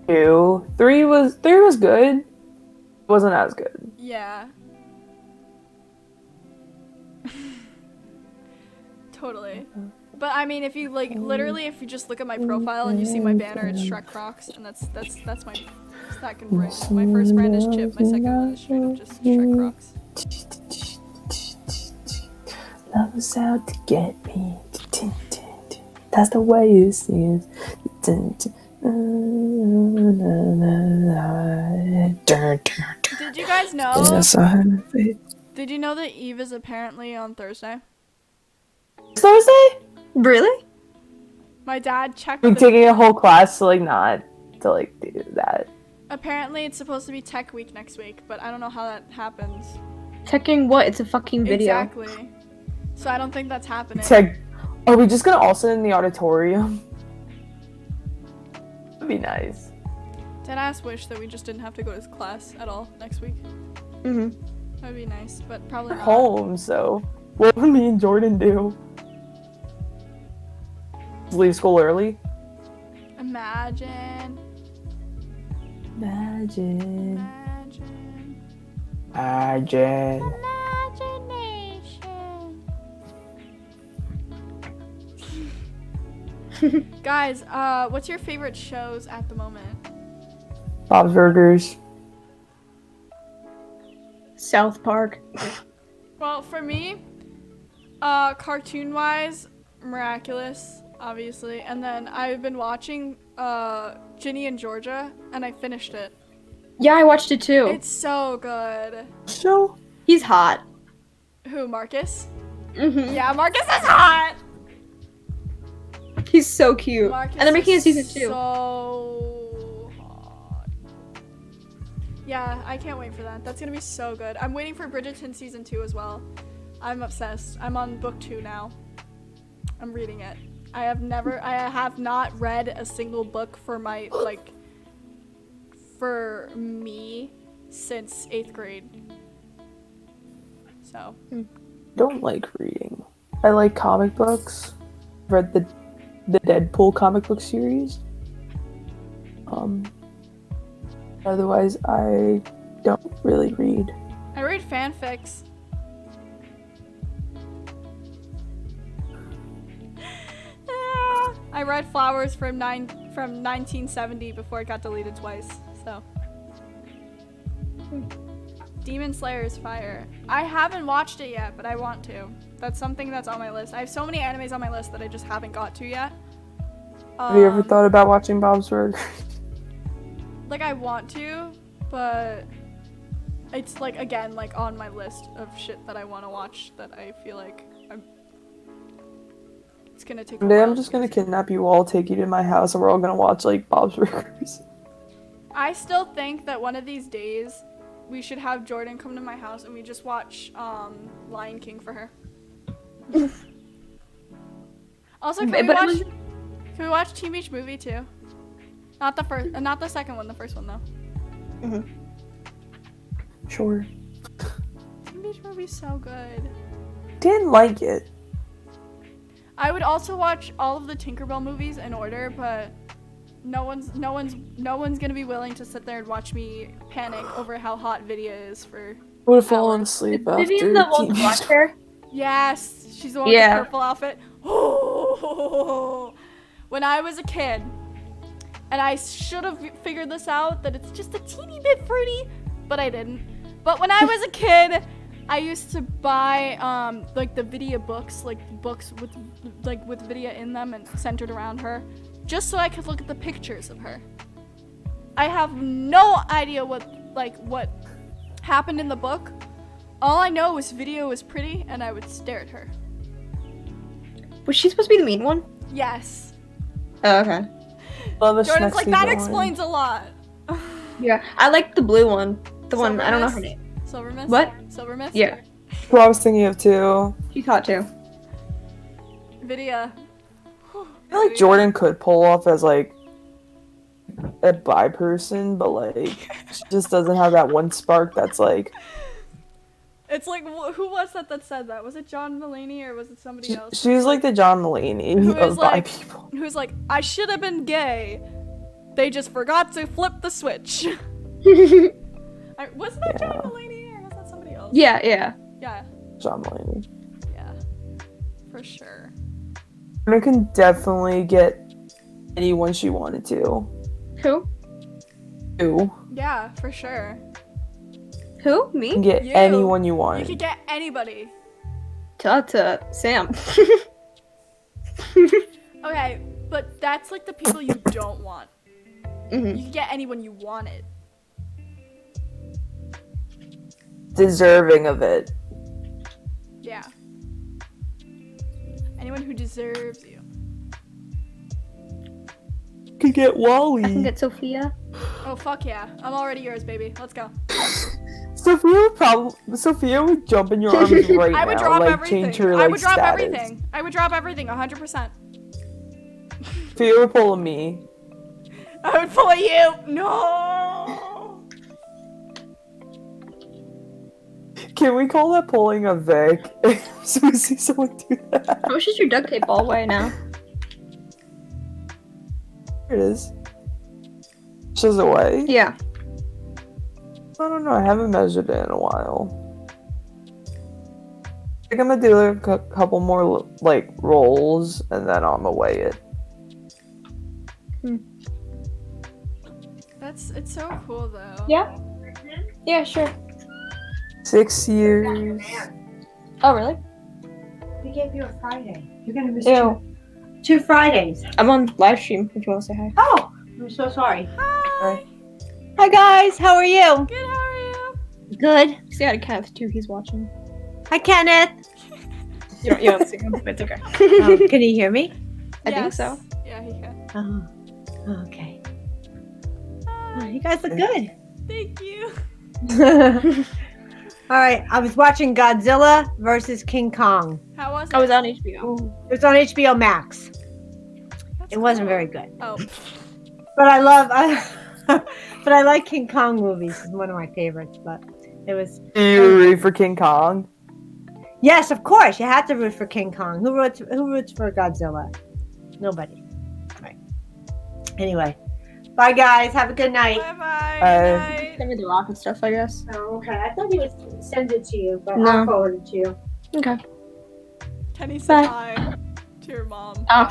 2. 3 was good. It wasn't as good. Yeah. Totally. But I mean, if you like, literally, if you just look at my profile and you see my banner, it's Shrek Crocs, and that's my second brand. My first brand is Chip. My second one is straight up just Shrek Crocs. Love is out to get me. That's the way it seems. Did you guys know? Did you know that Eve is apparently on Thursday? Thursday? Really? My dad checked. We're taking a whole class to not do that. Apparently, it's supposed to be Tech Week next week, but I don't know how that happens. Checking what? It's a fucking video. Exactly. So I don't think that's happening. Are we just gonna all sit in the auditorium? That'd be nice. Deadass wish that we just didn't have to go to class at all next week. Mhm. That'd be nice, but probably not. Home, so what would me and Jordan do? Leave school early? Imagine. Imagine. Imagine. Imagine. Guys, what's your favorite shows at the moment? Bob's Burgers. South Park. Well, for me, cartoon-wise, Miraculous, obviously, and then I've been watching Ginny and Georgia, and I finished it. Yeah, I watched it too. It's so good. Show. He's hot. Who, Marcus? Mm-hmm. Yeah, Marcus is hot! He's so cute. Marcus And they're making a is season 2. So hot. Yeah, I can't wait for that. That's gonna be so good. I'm waiting for Bridgerton season 2 as well. I'm obsessed. I'm on book 2 now. I'm reading it. I have not read a single book for me since 8th grade. So. Don't like reading. I like comic books. Read the Deadpool comic book series. Otherwise, I don't really read. I read fanfics. I read Flowers from 1970 before it got deleted twice. So. Demon Slayer is fire. I haven't watched it yet, but I want to. That's something that's on my list. I have so many animes on my list that I just haven't got to yet. Have you ever thought about watching Bob's Burgers? Like, I want to, but it's like, again, like on my list of shit that I want to watch that I feel like it's gonna take a One day while I'm just to gonna get to. kidnap you all, take you to my house, and we're all gonna watch like Bob's Burgers. I still think that one of these days we should have Jordan come to my house and we just watch Lion King for her. Also, can we watch Teen Beach Movie too? Not the second one, the first one though. Mm-hmm. Sure. Teen Beach Movie's so good. Didn't like it. I would also watch all of the Tinkerbell movies in order, but no one's gonna be willing to sit there and watch me panic over how hot Vidya is for. Would have fallen asleep after. Vivian the one with black hair? Yes, she's the one with the purple outfit. When I was a kid, and I should have figured this out, that it's just a teeny bit fruity, but I didn't. But when I was a kid, I used to buy like the Vidya books, like books with Vidya in them and centered around her, just so I could look at the pictures of her. I have no idea what happened in the book. All I know is Vidya was pretty, and I would stare at her. Was she supposed to be the mean one? Yes. Oh, okay. Love a Jordan's like, that villain. explains a lot. Yeah, I like the blue one. The one, I don't know her Silver name. Mist? Silver Mist? What? Silver Mist? Yeah. Who I was thinking of too. She's hot too. Vidya. I feel like Jordan could pull off as like a bi person, but like she just doesn't have that one spark that's like. It's like, who was that said that? Was it John Mulaney or was it somebody else? She's like the John Mulaney Who of is bi like, people. who's like, I should have been gay. They just forgot to flip the switch. Wasn't that John Mulaney or was that somebody else? Yeah. Yeah. John Mulaney. Yeah. For sure. Jordan can definitely get anyone she wanted to. Who? You Yeah, for sure. Who? can Me? get You. anyone you You want. could get anybody. Sam. Okay, but that's like the people you don't want. Mhm. You could get anyone you wanted. Deserving of it. Yeah. Anyone who deserves you. Could get Wally. I can get Sophia. Oh, fuck yeah. I'm already yours, baby. Let's go. Sophia would jump in your arms right I would now. drop like everything. change her I like would drop status. everything. I would drop everything, 100%. Sophia would pull a me. I would pull you. No. Can we call that pulling a Vic? So we see someone do that. How much is your duct tape all the way now? Here it is. She's away. Yeah. I don't know. I haven't measured it in a while. I think I'm gonna do like a couple more like rolls, and then I'm gonna weigh it. It's so cool though. Yeah. Yeah, sure. 6 years. Oh, really? We gave you a Friday. You're gonna miss Ew. two Fridays. I'm on live stream if you want to say hi. Oh, I'm so sorry. Hi. Hi guys, how are you? Good. How are you? Good. Say hi to Kenneth too. He's watching. Hi Kenneth. You don't see him, but it's okay. Can you hear me? I think Yes. so. Yeah, he can. Oh, okay. Hi. Oh, you guys look good. Thank you. All right, I was watching Godzilla versus King Kong. How was it? I was on HBO. It was on HBO Max. That's It wasn't cool. very good, Oh. but but I like King Kong movies. It's one of my favorites. But it was. Do you root for King Kong? Yes, of course. You have to root for King Kong. Who roots for Godzilla? Nobody. Right. Anyway, bye guys. Have a good night. Bye bye. Bye. Good night. Send me the rock and stuff, I guess. Oh, okay. I thought he would send it to you, but No. I'll forward it to you. Okay. Kenny said Bye. hi to your mom. Oh.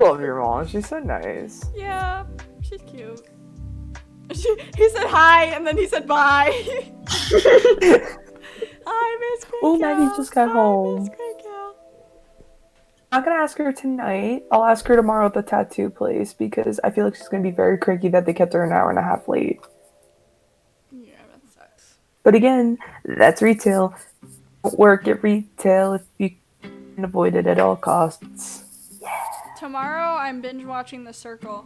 Love your mom. She's so nice. Yeah, she's cute. He said hi and then he said bye. Hi, Miss Great Oh, Maggie just got home. Miss Great Gal. I'm not gonna ask her tonight. I'll ask her tomorrow at the tattoo place because I feel like she's gonna be very cranky that they kept her an hour and a half late. Yeah, that sucks. But again, that's retail. Don't work at retail if you can avoid it at all costs. Tomorrow I'm binge watching The Circle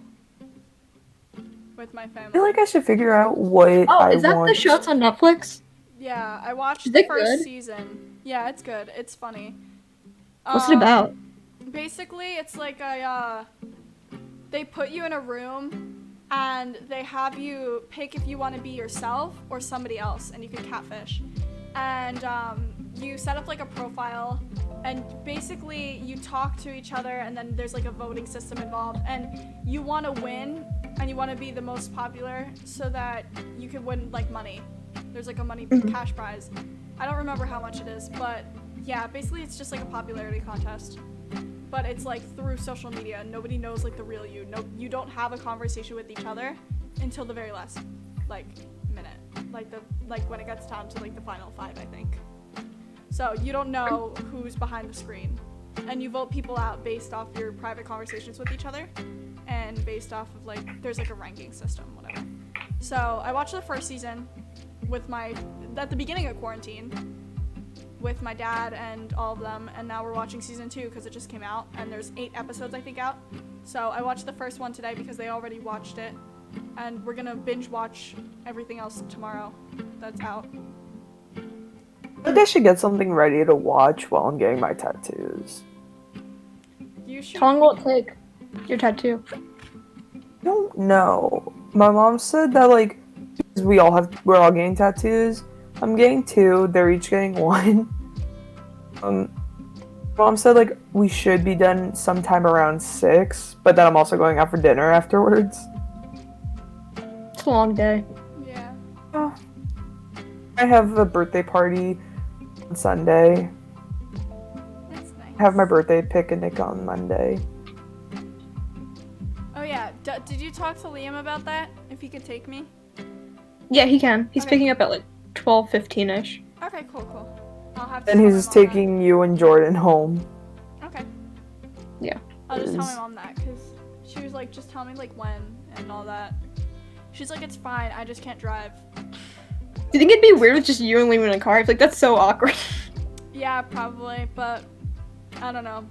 with my I family. feel like I should figure out what Oh, I is that want. the show that's on Netflix? Yeah, I watched Is the it first good? season. Yeah, it's good. It's funny. What's it about? Basically, it's like they put you in a room and they have you pick if you want to be yourself or somebody else, and you can catfish. And you set up like a profile, and basically you talk to each other, and then there's like a voting system involved, and you want to win, and you want to be the most popular so that you can win like money. There's like a money cash prize. I don't remember how much it is, but yeah, basically it's just like a popularity contest. But it's like through social media. Nobody knows like the real you. No, you don't have a conversation with each other until the very last like minute. Like when it gets down to like the final 5, I think. So you don't know who's behind the screen. And you vote people out based off your private conversations with each other. And based off of like there's like a ranking system, whatever. So I watched the first season with at the beginning of quarantine with my dad and all of them, and now we're watching season 2 because it just came out, and there's 8 episodes I think out. So I watched the first one today because they already watched it, and we're gonna binge watch everything else tomorrow that's out. I think I should get something ready to watch while I'm getting my tattoos. You should. How long will it take? Your tattoo. I don't know. My mom said that like 'cause we're all getting tattoos. I'm getting 2. They're each getting 1. Mom said like we should be done sometime around 6, but then I'm also going out for dinner afterwards. It's a long day. Yeah. Oh. I have a birthday party on Sunday. That's nice. I have my birthday picnic on Monday. Oh yeah. Did you talk to Liam about that? If he could take me? Yeah, he can. He's Okay. picking up at like 12:15ish. Okay, cool. I'll have to. And tell he's my just mom that. taking you and Jordan home. Okay. Yeah. I'll just tell my Is- mom that because she was like, just tell me like when and all that. She's like, it's fine. I just can't drive. Do you think it'd be weird with just you and Liam in a car? I feel like that's so awkward. Yeah, probably, but I don't know.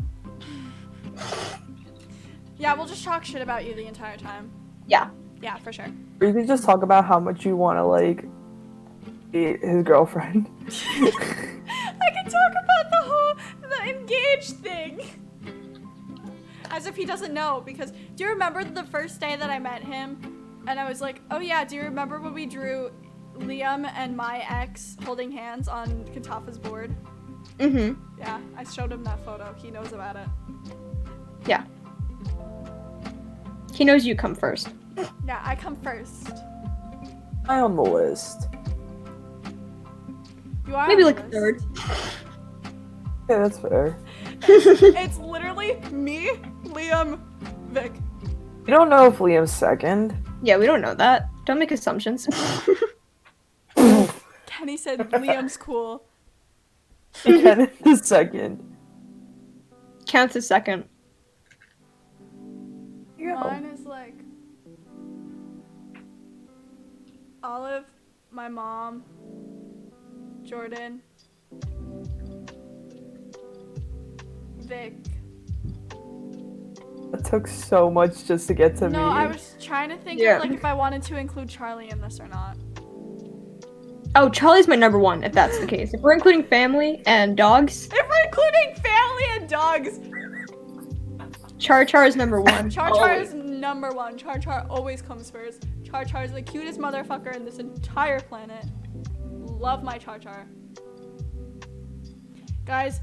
Yeah, we'll just talk shit about you the entire time. Yeah. Yeah, for sure. Or you could just talk about how much you want to like date his girlfriend. I can talk about the engaged thing. As if he doesn't know, because do you remember the first day that I met him? And I was like, oh yeah, do you remember when we drew Liam and my ex holding hands on Katafa's board? Mm-hmm. Yeah, I showed him that photo. He knows about it. Yeah. He knows you come first. Yeah, I come first. High on the list. You are Maybe on like the third. list. Yeah, that's fair. It's literally me, Liam, Vic. You don't know if Liam's second. Yeah, we don't know that. Don't make assumptions. Kenny said Liam's cool. Ken is second. Counts as second. Yeah. Mine is like Olive, my mom, Jordan, Vic. That took so much just to get to me. No, I was trying to think Yeah. of like if I wanted to include Charlie in this or not. Oh, Charlie's my number one, if that's the case. If we're including family and dogs, If we're including family and dogs, Char Char is number one. Char Char is number one. Char Char always comes first. Char Char is the cutest motherfucker in this entire planet. Love my Char Char. Guys,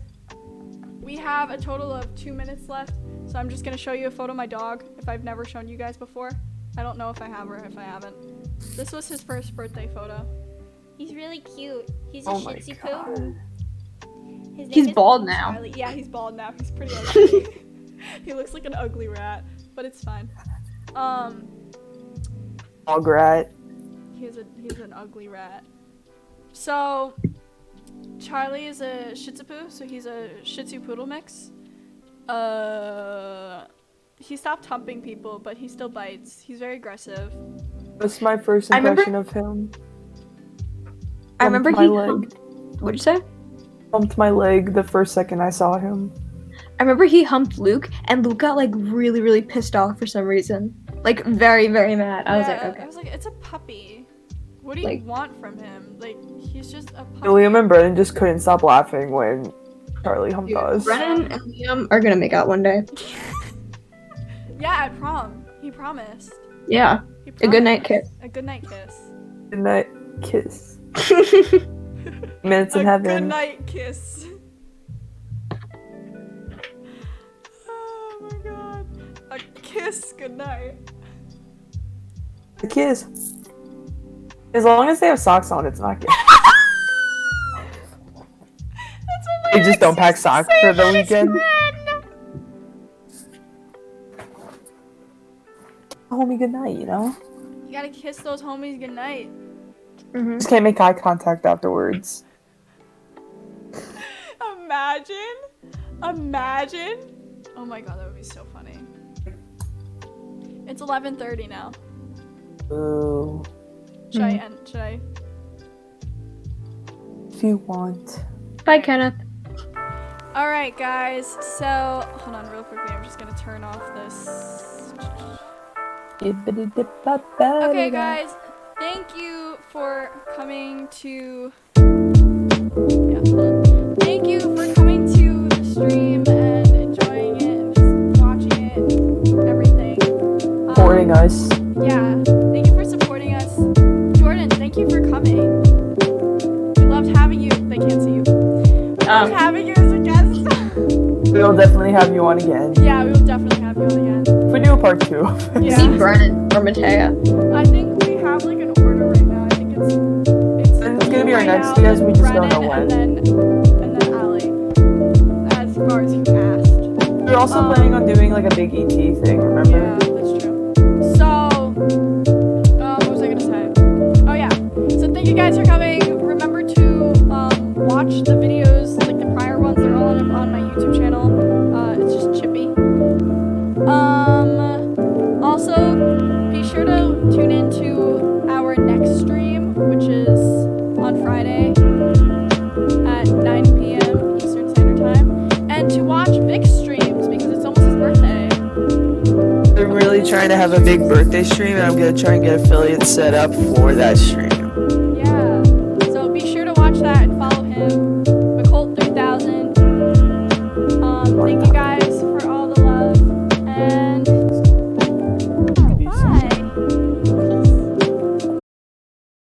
we have a total of 2 minutes left, so I'm just gonna show you a photo of my dog if I've never shown you guys before. I don't know if I have or if I haven't. This was his first birthday photo. He's really cute. He's a Oh my Shih Tzu God. Poo. His He's name is bald now. Charlie. Yeah, he's bald now. He's pretty ugly. He looks like an ugly rat, but it's fine. Dog rat. He's an ugly rat. So, Charlie is a Shih Tzu Poo, so he's a Shih Tzu Poodle mix. He stopped humping people, but he still bites. He's very aggressive. That's my first I remember- impression of him. I remember Bumped he. my leg. What'd you say? Bumped my leg the first second I saw him. I remember he humped Luke, and Luke got like really, really pissed off for some reason. Like very, very mad. I was like, okay. I was like, it's a puppy. What do you Like- want from him? Like, he's just a puppy. Liam and Brennan just couldn't stop laughing when Charlie humped us. Brennan and Liam are gonna make out one day. Yeah, at prom. He promised. Yeah, He a good night promised. kiss. A good night kiss. Good night, kiss. Minutes in A good heaven. night kiss. Oh my god. A kiss goodnight. A kiss. As long as they have socks on, it's not gay. That's what my They just ex don't pack used to socks say for the about his weekend. friend. Homie, good night, you know? You gotta kiss those homies goodnight. Mhm. Just can't make eye contact afterwards. Imagine. Oh my god, that would be so funny. It's 11:30 now. Ooh. Should I end? Should I? If you want. Bye, Kenneth. All right, guys. So hold on, real quickly. I'm just gonna turn off this. Okay, guys. Thank you for coming to. Yeah. Hold on. Thank you for coming to the stream and enjoying it and just watching it and everything. Supporting us. Yeah. Thank you for supporting us. Jordan, thank you for coming. We loved having you. They can't see you. We loved having you as a guest. We'll definitely have you on again. Yeah, we will definitely have you on again. If we do a part 2. Yeah. See Brennan or Matea. I think we have like an order right now. I think it's And it's gonna be our right next now, guest, we just don't know Brennan, when. and then Allie. As far as you asked. We're also planning on doing like a big ET thing, Yeah, remember? that's true. So, what was I gonna say? Oh yeah. So thank you guys for coming. Remember to watch the videos, like the prior ones. They're all on my YouTube channel. It's just Chippy. Also, be sure to tune in to our next stream, which is on Friday at 9 p.m. Eastern Standard Time, and to watch Vic's streams because it's almost his birthday. We're really trying to have a big birthday stream, and I'm gonna try and get affiliates set up for that stream.